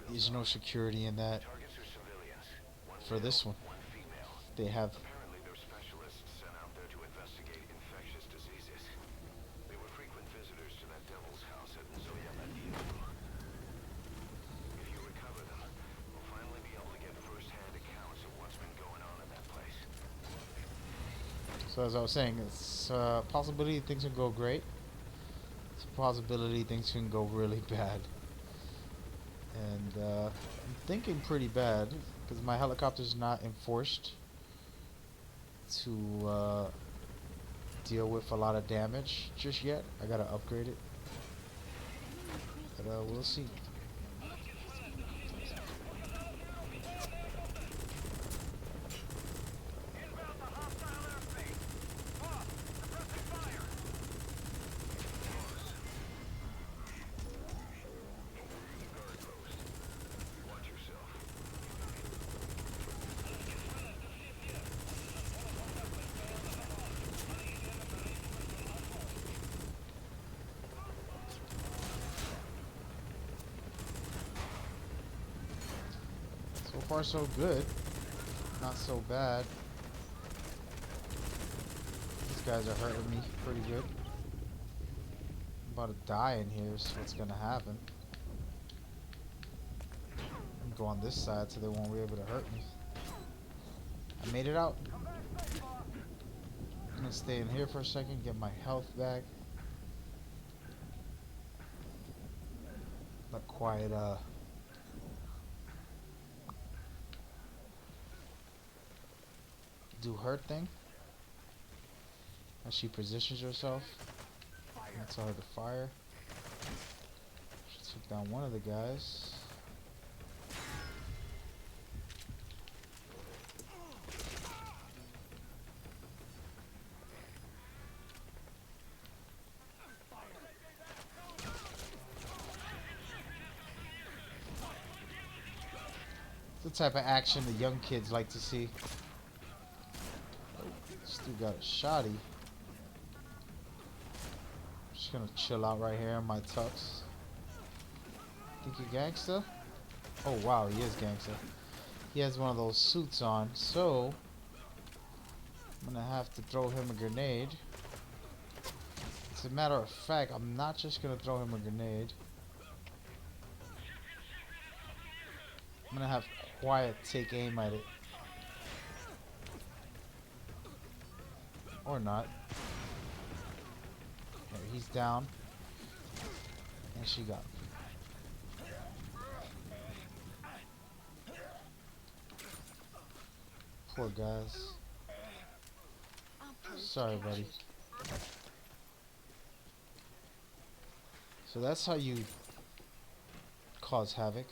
there's no security in that. Targets are civilians. One For this male, one, one female. they have Apparently they're specialists sent out there to investigate infectious diseases. They were frequent visitors to that devil's house at Zoyabadino. If you recover them, we'll finally be able to get first-hand accounts of what's been going on in that place. So as I was saying, it's a possibility things can go great. It's a possibility things can go really bad. And I'm thinking pretty bad because my helicopter's not enforced to deal with a lot of damage just yet. I gotta upgrade it, but we'll see. Watch yourself. So far so good, not so bad. These guys are hurting me pretty good. I'm about to die in here, so what's gonna happen? I'm gonna go on this side so they won't be able to hurt me. I made it out. I'm gonna stay in here for a second, get my health back. Let quiet do her thing as she positions herself. That's her to fire. She took down one of the guys. The type of action the young kids like to see. Still got a shotty. Just gonna chill out right here in my tux. Think you gangsta? Oh wow, he is gangsta. He has one of those suits on, so I'm gonna have to throw him a grenade. As a matter of fact, I'm not just gonna throw him a grenade. I'm gonna have Quiet take aim at it. Or not. There, he's down. And she got him. Poor guys. Sorry, buddy. So that's how you cause havoc.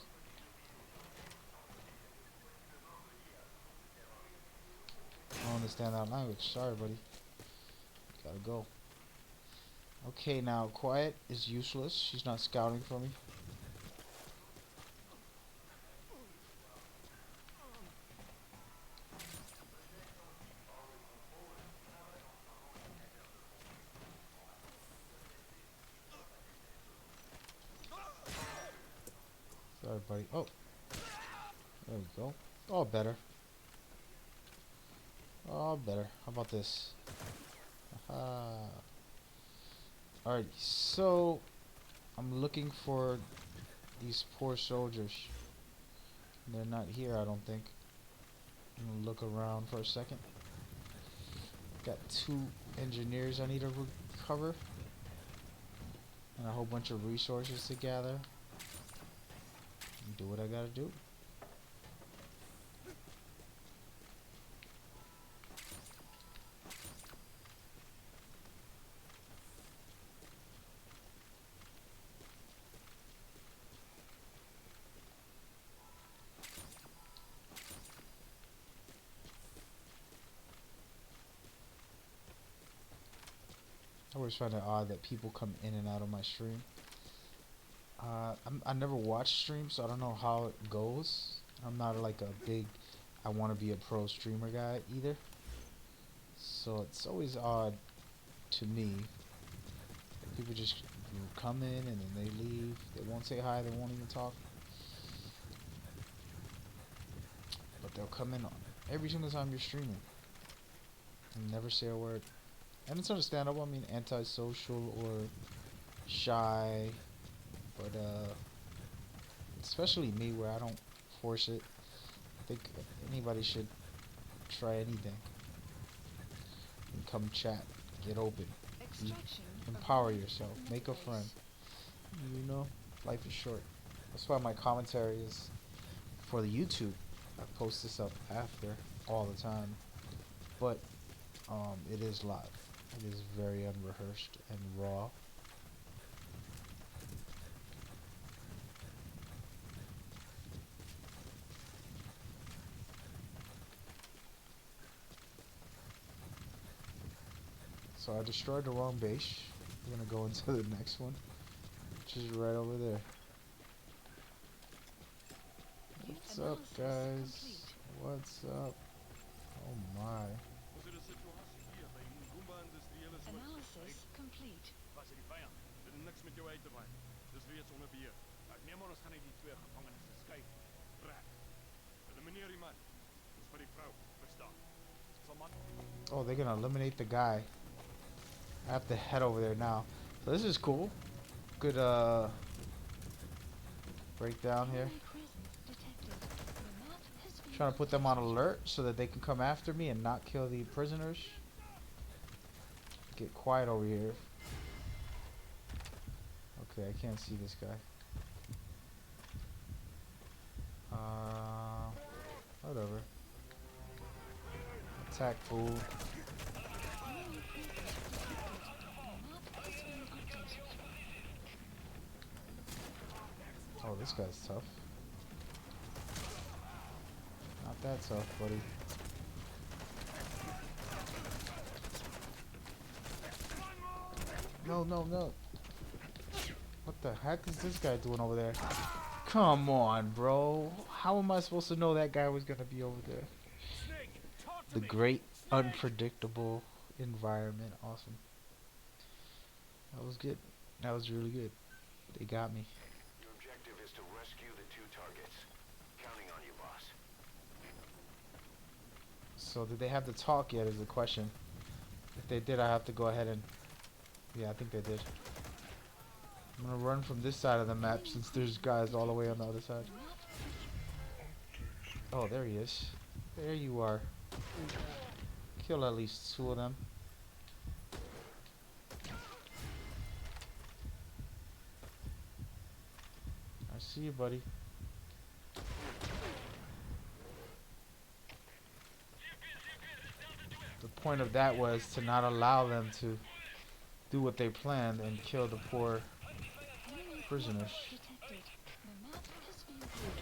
I don't understand that language. Sorry, buddy. Gotta go. Okay, now Quiet is useless. She's not scouting for me. Sorry, buddy. Oh, there we go. Oh, better. Oh, better. How about this? Aha. Alright, so I'm looking for these poor soldiers. They're not here, I don't think. I'm gonna look around for a second. Got 2 engineers I need to recover. And a whole bunch of resources to gather. And do what I gotta do. I always find it odd that people come in and out of my stream. I never watch streams, so I don't know how it goes. I'm not like a big, I want to be a pro streamer guy either. So it's always odd to me. People just come in and then they leave. They won't say hi, they won't even talk. But they'll come in every single time you're streaming and never say a word. And it's understandable. I mean, antisocial or shy, but especially me, where I don't force it. I think anybody should try anything and come chat, get open, empower yourself, make a friend. You know, life is short. That's why my commentary is for the YouTube. I post this up after all the time, but it is live. It is very unrehearsed and raw. So I destroyed the wrong base. We're gonna go into the next one, which is right over there. What's up, guys? What's up? Oh my. Analysis complete. Was dit die vyand? Dit het niks met jou uit te waai. Dis reeds onder beheer. Ek neem aan ons gaan net die 2 gevangenes skei. Reg. Elimineer die man. Dis vir die vrou, verstaan? Sal man. Oh, they're gonna eliminate the guy. I have to head over there now. So this is cool. Good breakdown here. Trying to put them on alert so that they can come after me and not kill the prisoners. Get quiet over here. Okay, I can't see this guy. Whatever. Attack, fool. Oh, this guy's tough. Not that tough, buddy. No, no, no. What the heck is this guy doing over there? Come on, bro. How am I supposed to know that guy was gonna be over there? The great unpredictable environment. Awesome. That was good. That was really good. They got me. Your objective is to rescue the 2 targets. Counting on you, boss. So did they have to talk yet is the question. If they did, I have to go ahead and... Yeah, I think they did. I'm gonna run from this side of the map since there's guys all the way on the other side. Oh, there he is. There you are. Kill at least 2 of them. I see you, buddy. The point of that was to not allow them to do what they planned and kill the poor prisoners. Detected. The map has been altered.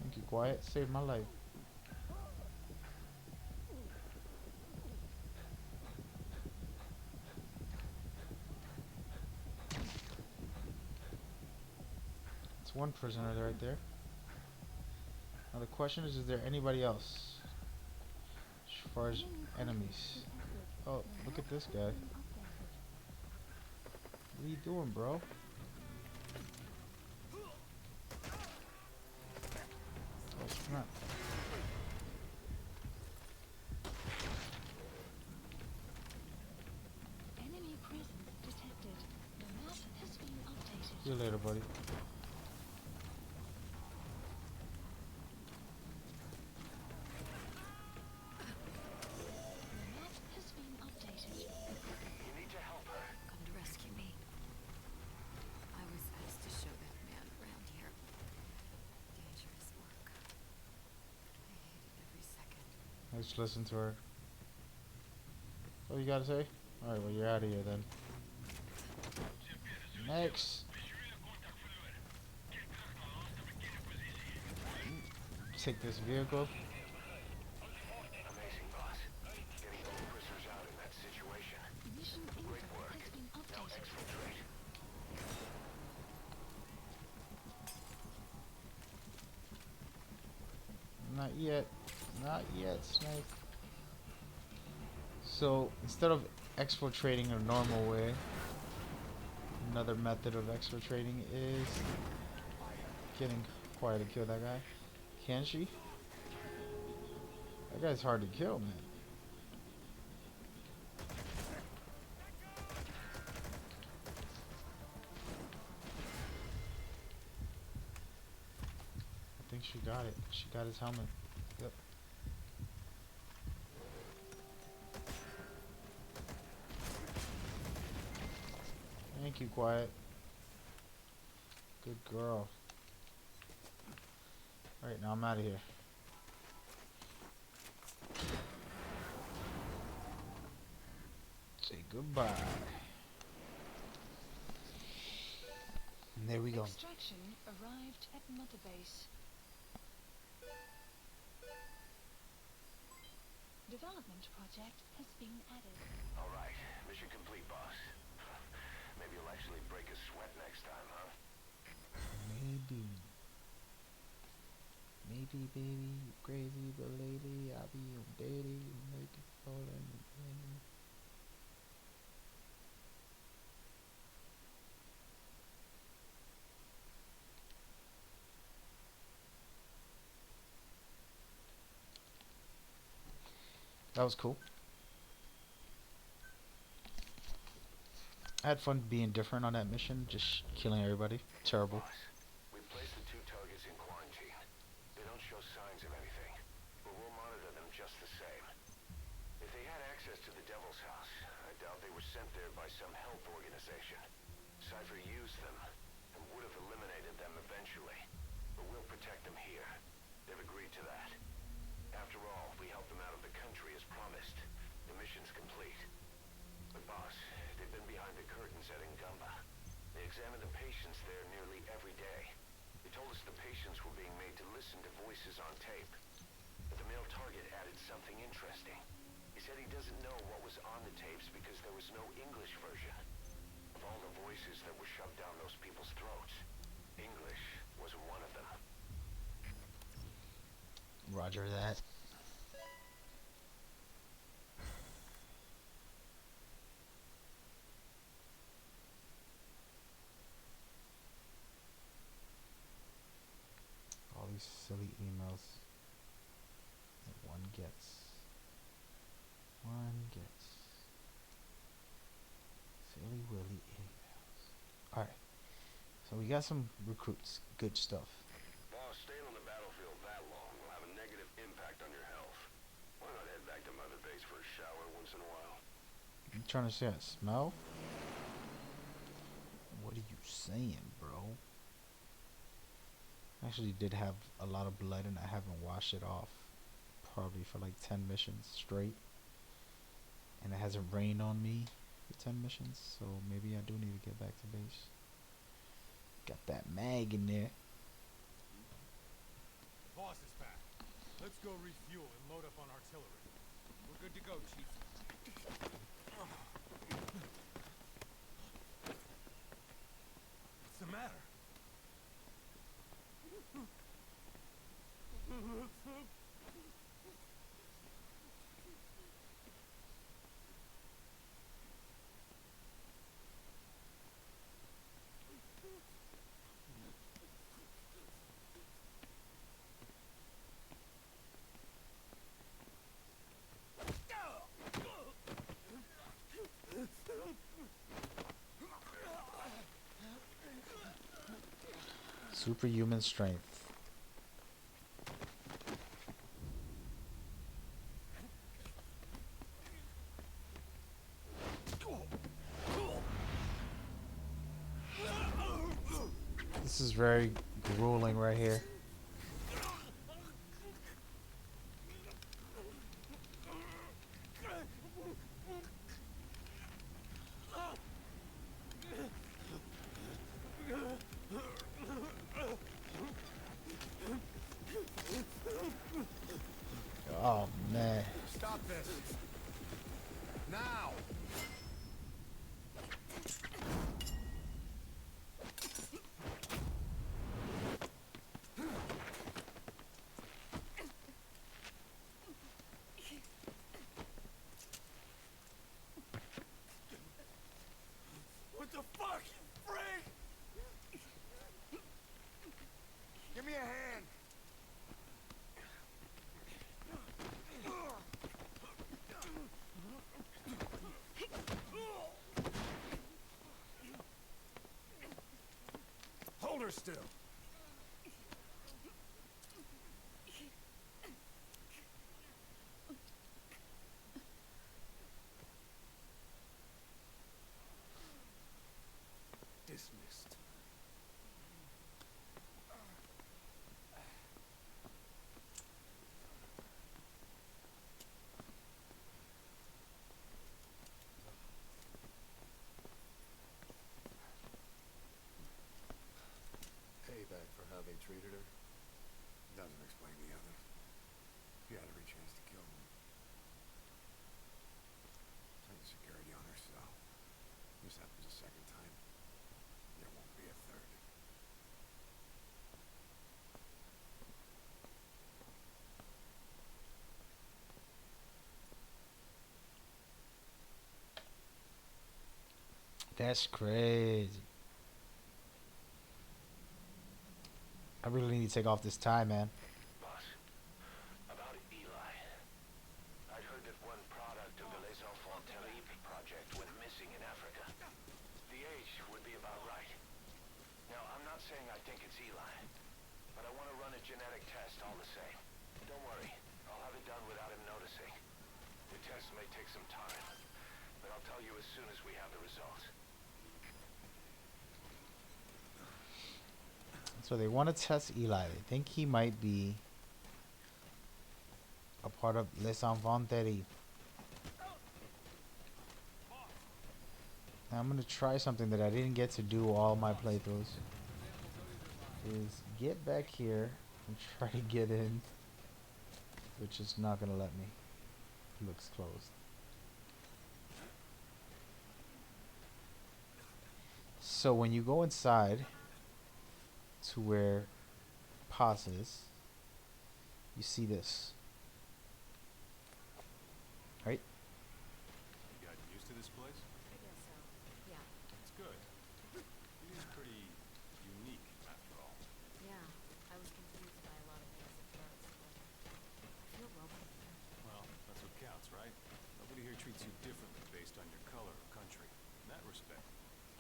Thank you, quiet. Saved my life. It's one prisoner right there. Now the question is there anybody else? As far as enemies. Oh, look at this guy. What are you doing, bro? Oh, snap. Enemy presence detected. The map has been updated. See you later, buddy. The map has been updated. You need to help her. Come to rescue me. I was asked to show that man around here. Dangerous work. I hated every second. Let's listen to her. What you gotta say? Alright, well, you're out of here then. Next. Take this vehicle. Amazing, boss. Getting all prisoners out in that situation. Mission Great info work. has been Now updated. exfiltrate. Not yet. Not yet, Snake. So, instead of exfiltrating a normal way, another method of exfiltrating is getting Quiet to kill that guy. Can she? That guy's hard to kill, man. I think she got it. She got his helmet. Yep. Thank you, Quiet. Good girl. Alright, now I'm out of here. Say goodbye. And there we go. Extraction arrived at Mother Base. Development project has been added. All right, mission complete, boss. Maybe you'll actually break a sweat next time, huh? Maybe. Maybe, baby, you crazy, but lately I be on daily, you make it fall in the rain. That was cool. I had fun being different on that mission, just killing everybody. Terrible. Boss, we placed the 2 targets in quarantine. They don't show signs of anything, but we'll monitor them just the same. If they had access to the Devil's House, I doubt they were sent there by some health organization. Cypher used them, and would have eliminated them eventually. But we'll protect them here. They've agreed to that. After all, we helped them out of the country as promised. The mission's complete. But boss, they've been behind the curtains at Ngamba. They examine the patients there nearly every day. They told us the patients were being made to listen to voices on tape. But the male target added something interesting. He said he doesn't know what was on the tapes because there was no English version. Of all the voices that were shoved down those people's throats, English wasn't one of them. Roger that. All these silly emails that one gets. Silly willy emails. Alright. So we got some recruits. Good stuff. Boss, staying on the battlefield that long will have a negative impact on your health. Why not head back to Mother Base for a shower once in a while? You trying to say I smell? What are you saying, bro? I actually did have a lot of blood and I haven't washed it off. Probably for like 10 missions straight. And it hasn't rained on me for 10 missions. So maybe I do need to get back to base. Got that mag in there. Boss is back. Let's go refuel and load up on artillery. We're good to go, Chief. What's the matter? Superhuman strength. This is very grueling right here. Oh man. Stop this! Now! What the fuck? Frank! Give me a hand! Hold her still. Dismissed. Payback for how they treated her? Doesn't explain the others. She had every chance to kill them. Tight security on her cell. This happens a second time. There won't be a third. That's crazy. I really need to take off this tie, man. Boss, about Eli. I'd heard that one product of the Les Enfants Terribles project went missing in Africa. The age would be about right. Now, I'm not saying I think it's Eli, but I want to run a genetic test all the same. Don't worry, I'll have it done without him noticing. The test may take some time, but I'll tell you as soon as we have the results. So they want to test Eli. They think he might be a part of Les Enfants Terribles. Now I'm gonna try something that I didn't get to do all my playthroughs. Is get back here and try to get in, which is not gonna let me. It looks closed. So when you go inside to where Paz is, you see this. Right? You gotten used to this place? I guess so. Yeah. It's good. It is pretty unique, after all. Yeah. I was confused by a lot of things at first, but I feel welcome here. Well, that's what counts, right? Nobody here treats you differently based on your color or country. In that respect,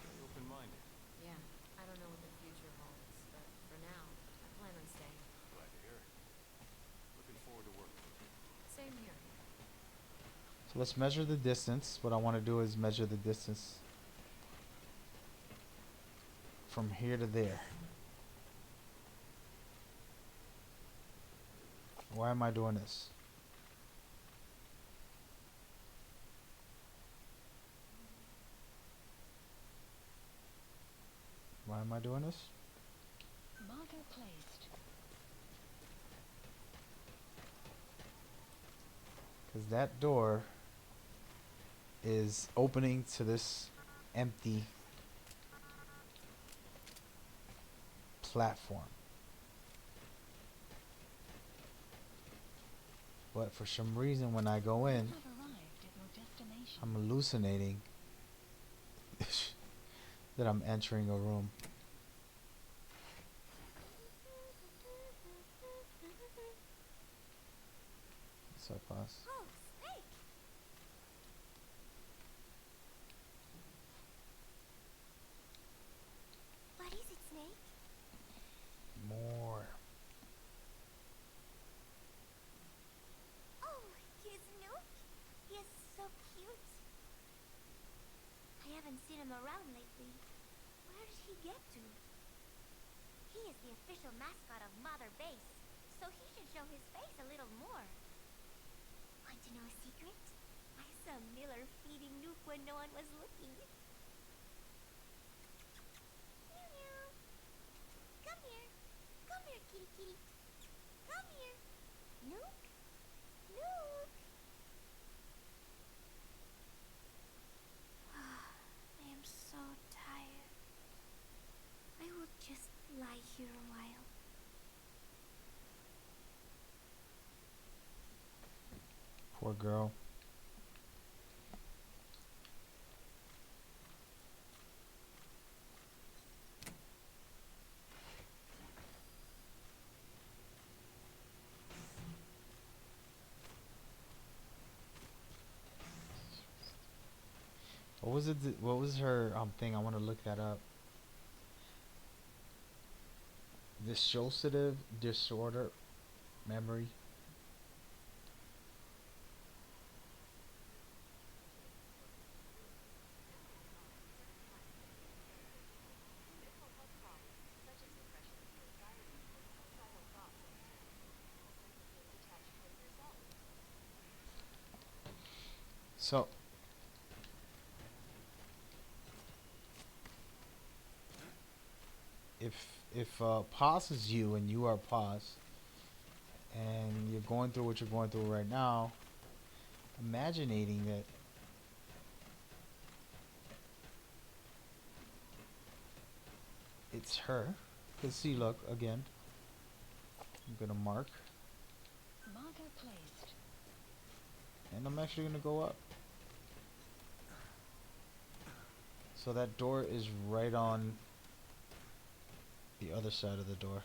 very open-minded. Yeah. I don't know what the future holds, but for now, I plan on staying. Glad to hear it. Looking forward to working with you. Same here. So let's measure the distance. What I want to do is measure the distance from here to there. Why am I doing this? Why am I doing this? Marker placed. Because that door is opening to this empty platform. But for some reason, when I go You in, have arrived at your destination. I'm hallucinating that I'm entering a room. What's up, boss? Oh, Snake! What is it, Snake? More. Oh, he's Nuke? He is so cute. I haven't seen him around lately. Where did he get to? He is the official mascot of Mother Base, so he should show his face a little more. Want to know a secret? I saw Miller feeding Nuke when no one was looking. Meow meow. Come here. Come here, kitty kitty. Come here. Nuke? Nuke! I am so tired. I will just lie here a while. Poor girl. What was it? What was her thing? I want to look that up. Dissociative disorder, memory. So if pause is you and you are pause and you're going through what you're going through right now, imagining that it's her. Cause see, look again. I'm gonna mark, Marker placed. and I'm actually gonna go up. So that door is right on the other side of the door.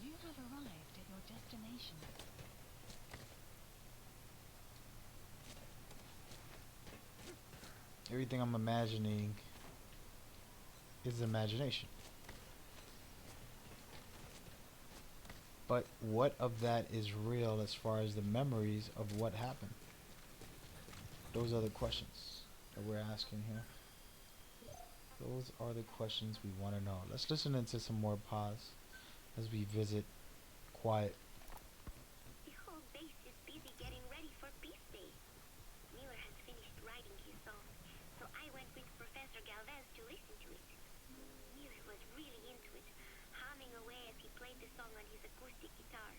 You have arrived at your destination. Everything I'm imagining is imagination. But what of that is real as far as the memories of what happened? Those are the questions that we're asking here. Those are the questions we want to know. Let's listen into some more pause as we visit quiet. The whole base is busy getting ready for Peace Day. Miller has finished writing his song, so I went with Professor Galvez to listen to it. Miller was really into it, humming away as he played the song on his acoustic guitar.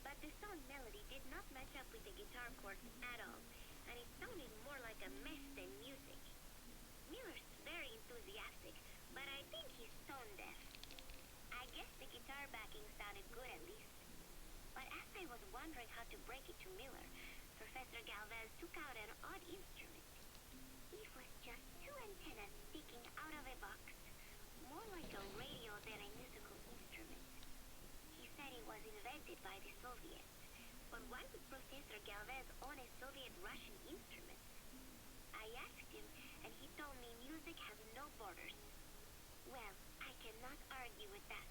But the song melody did not match up with the guitar chords at all, and it sounded more like a mess than music. Miller's very enthusiastic, but I think he's tone deaf. I guess the guitar backing sounded good at least. But as I was wondering how to break it to Miller, Professor Galvez took out an odd instrument. It was just two antennas sticking out of a box, more like a radio than a musical instrument. He said it was invented by the Soviets, but why would Professor Galvez own a Soviet-Russian instrument? I asked him, and he told me music has no borders. Well, cannot argue with that.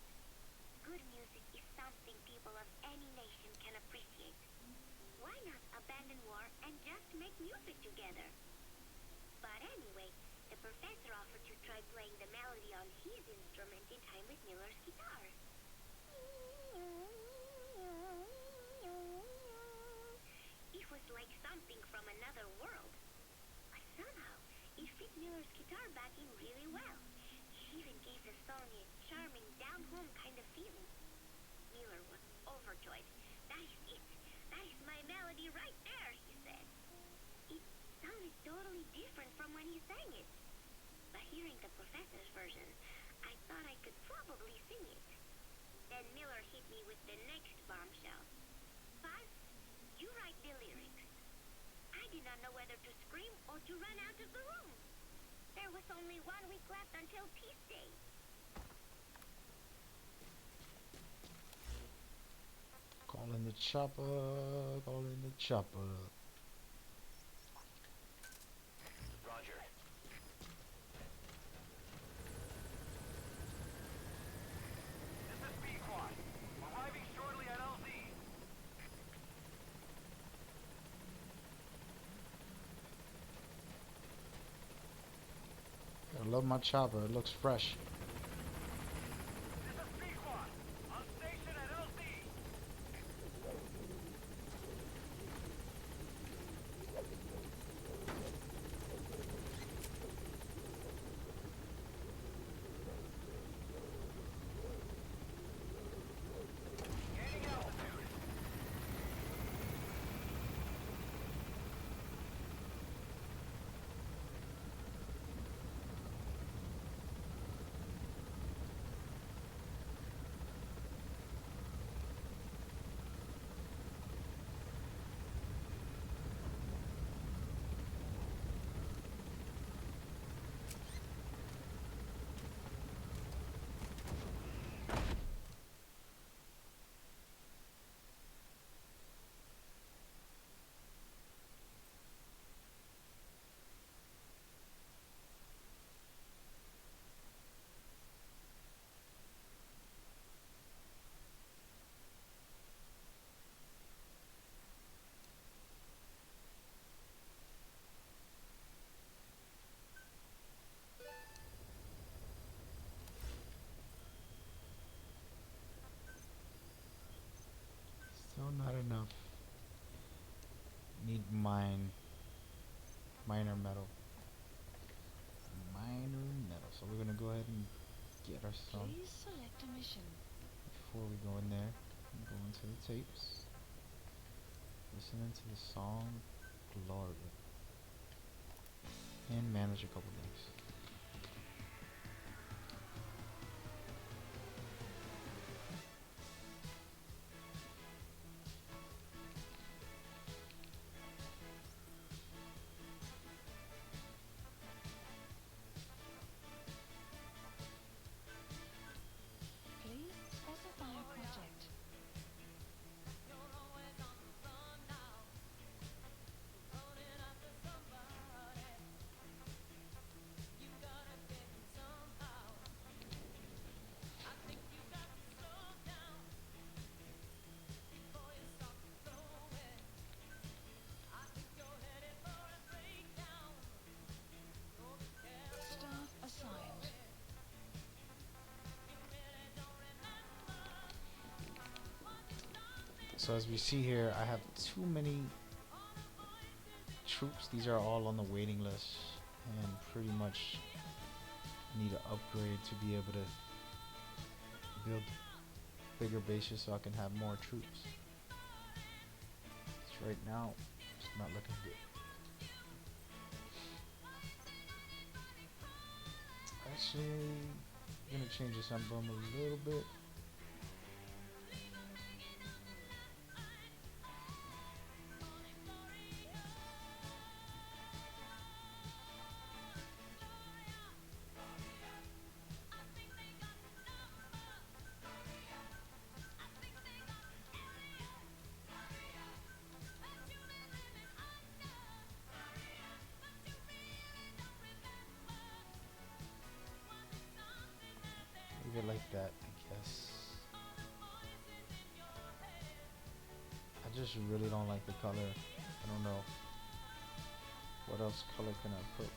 Good music is something people of any nation can appreciate. Why not abandon war and just make music together? But anyway, the professor offered to try playing the melody on his instrument in time with Miller's guitar. It was like something from another world. But somehow, it fit Miller's guitar backing really well. He even gave the song a charming, down-home kind of feeling. Miller was overjoyed. That is it. That is my melody right there, he said. It sounded totally different from when he sang it. But hearing the professor's version, I thought I could probably sing it. Then Miller hit me with the next bombshell. Buzz, you write the lyrics. I did not know whether to scream or to run out of the room. There was only 1 week left until Peace Day. Calling the chopper, calling the chopper. Roger. This is B-Quad. Arriving shortly at LZ. I love my chopper, it looks fresh. This is B-Quad. On station at LZ. Gaining altitude. Still not enough. Need minor metal. Minor metal. So we're gonna go ahead and get ourselves Please select a mission. before we go in there. Go into the tapes. Listening to the song Gloria. And manage a couple things. Please specify a project. Staff assigned. So as we see here, I have too many troops. These are all on the waiting list and pretty much need an upgrade to be able to build bigger bases so I can have more troops. So right now, it's not looking good. Actually, I'm gonna change this emblem a little bit. just really don't like the color. I don't know what else color can I put.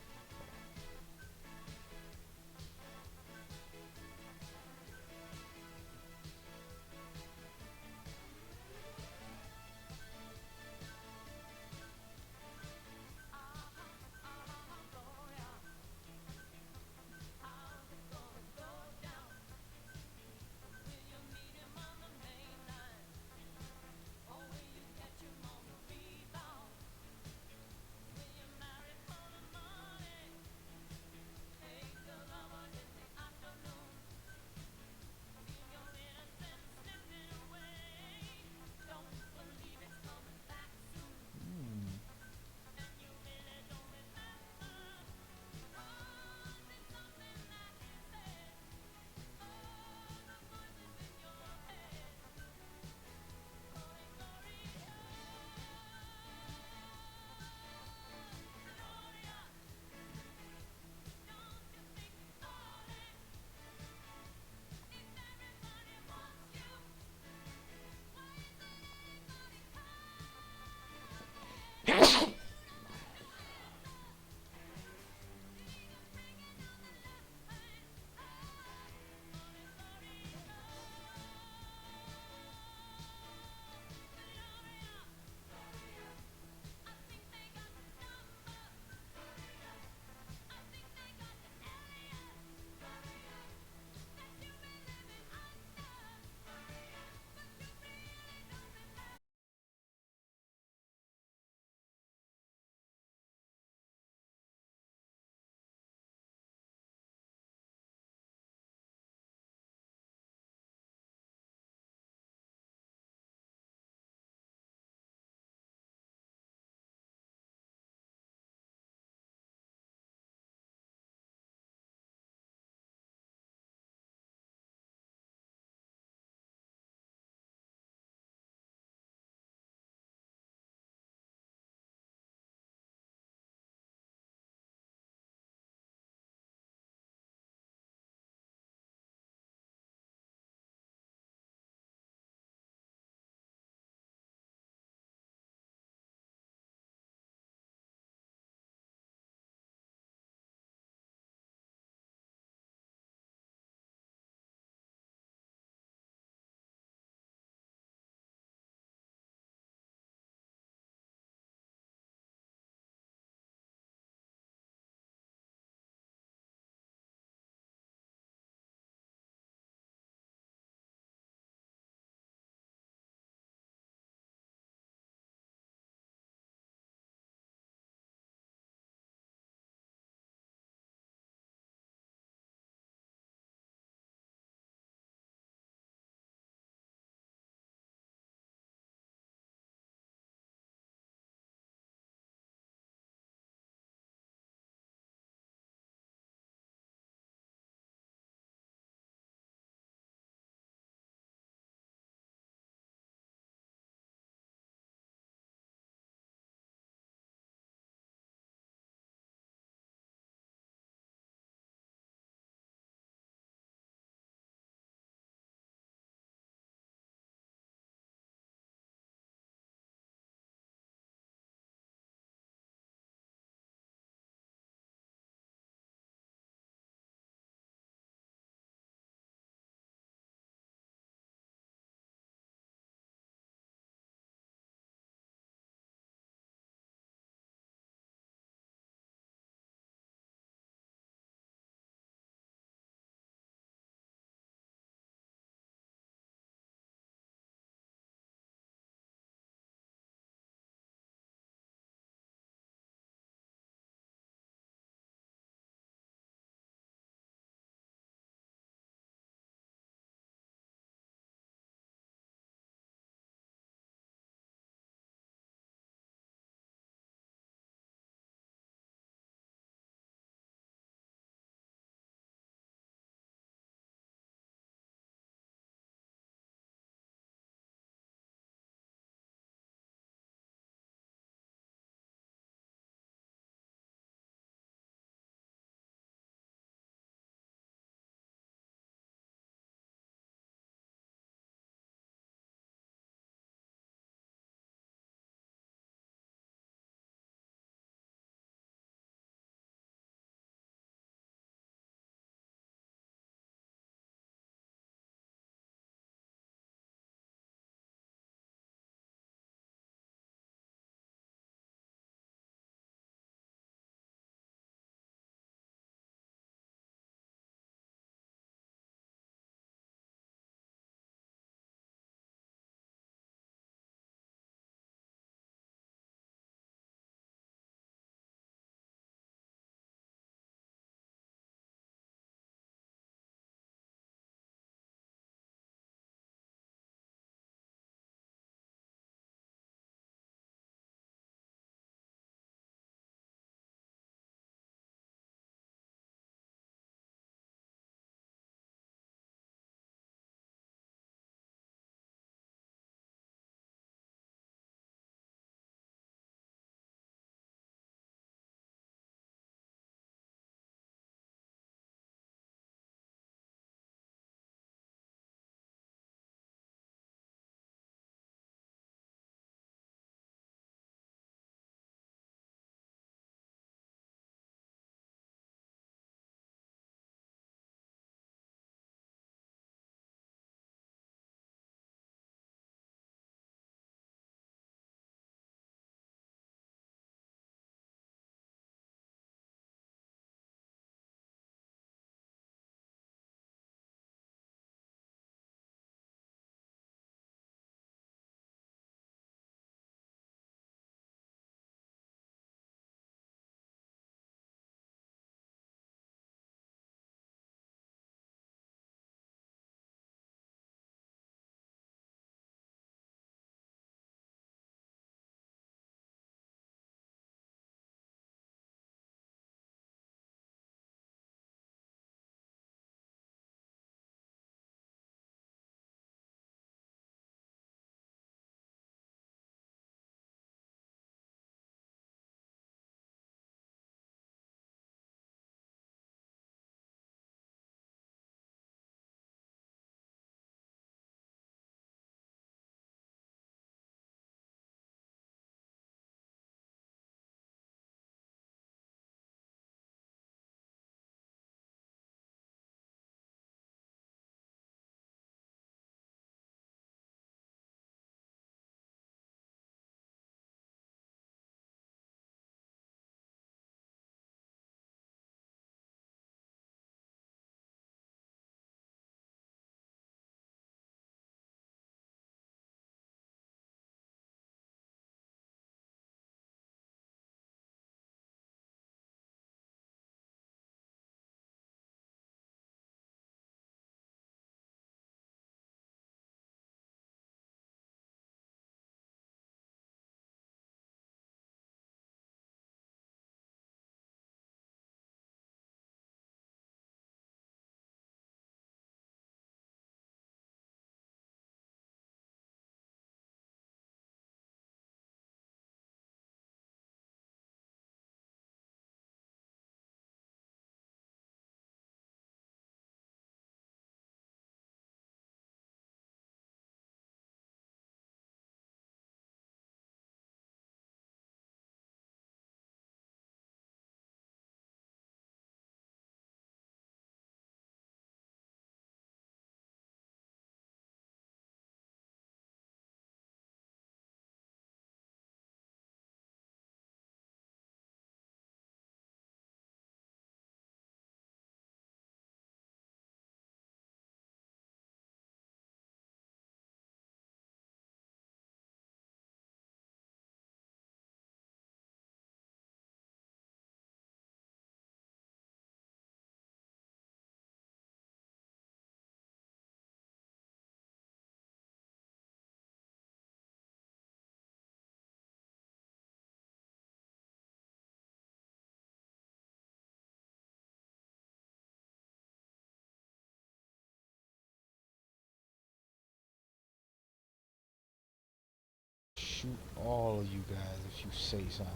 shoot all of you guys if you say something.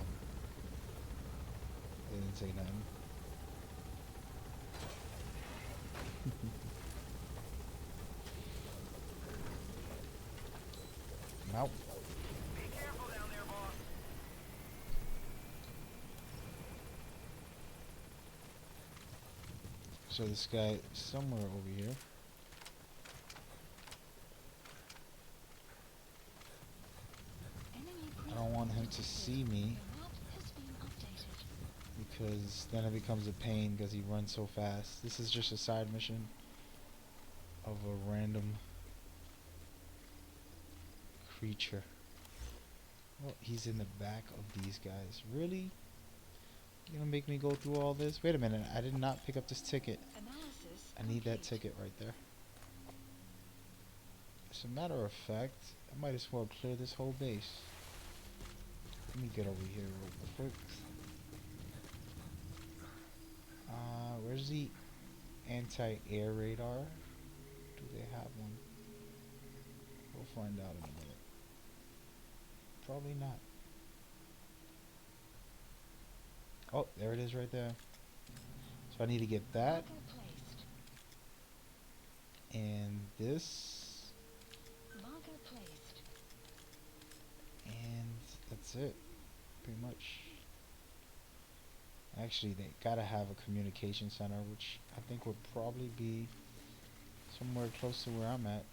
They didn't say nothing. Nope. Be careful down there, boss. So this guy somewhere over here. Enemy I don't want him to see me The map has been updated. because then it becomes a pain because he runs so fast. This is just a side mission of a random creature. Oh, he's in the back of these guys. Really? You gonna make me go through all this? Wait a minute, I did not pick up this ticket. Analysis I need that complete. ticket right there. As a matter of fact, I might as well clear this whole base. Let me get over here real quick. Where's the anti-air radar? Do they have one? We'll find out in a minute. Probably not. Oh, there it is right there. So I need to get that Marker placed. and this, Marker placed. and that's it. Pretty much. Actually, they gotta have a communication center, which I think would probably be somewhere close to where I'm at.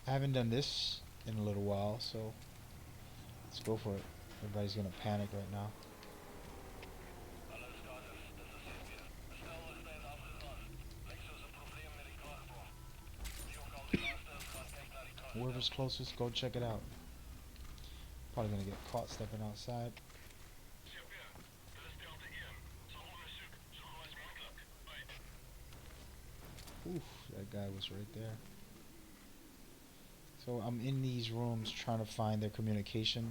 I haven't done this in a little while, so let's go for it. Everybody's gonna panic right now. Whoever's closest, go check it out. Probably gonna get caught stepping outside. Oof, that guy was right there. So I'm in these rooms trying to find their communication.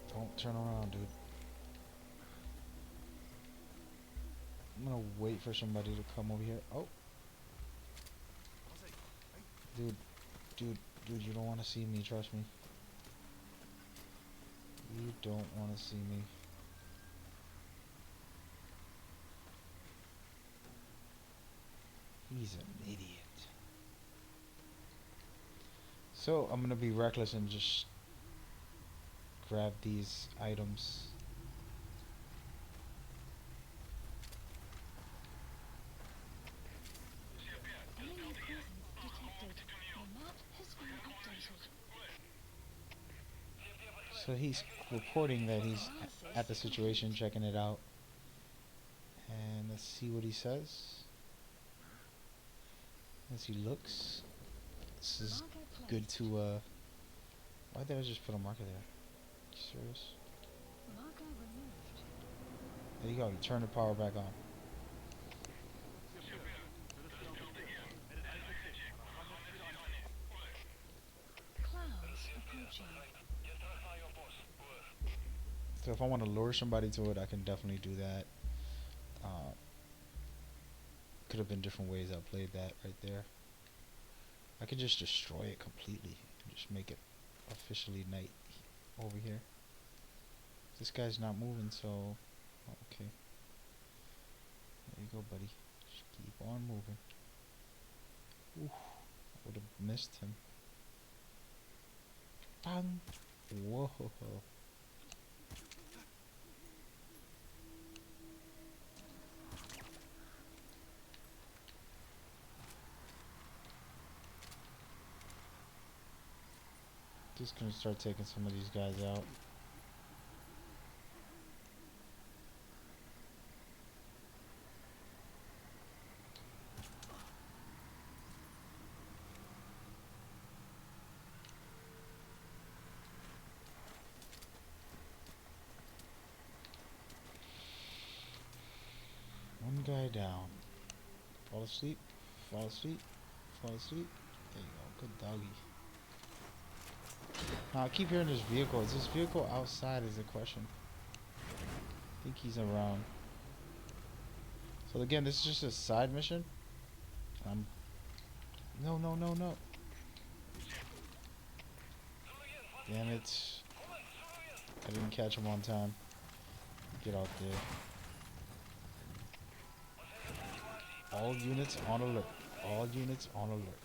Don't turn around, dude. I'm gonna wait for somebody to come over here. Oh. Dude, you don't want to see me, trust me. You don't want to see me. He's an idiot. So I'm gonna be reckless and just grab these items. Enemy presence detected. The map has been updated. So he's reporting that he's at the situation, checking it out. And let's see what he says. As he looks. This is Marker placed. good to, why did I just put a marker there? You serious? Marker removed. There you go, you turn the power back on. Clouds approaching. So if I want to lure somebody to it, I can definitely do that. Could have been different ways I played that right there. I could just destroy it completely. Just make it officially night over here. This guy's not moving, so okay. There you go, buddy. Just keep on moving. Ooh, I would have missed him. Bang! Whoa. Just gonna start taking some of these guys out. One guy down. Fall asleep. Fall asleep. Fall asleep. There you go. Good doggy. Now I keep hearing this vehicle. Is this vehicle outside is the question. I think he's around. So again, this is just a side mission. I'm No, no, no, no. Damn it. I didn't catch him on time. Get out there. All units on alert. All units on alert.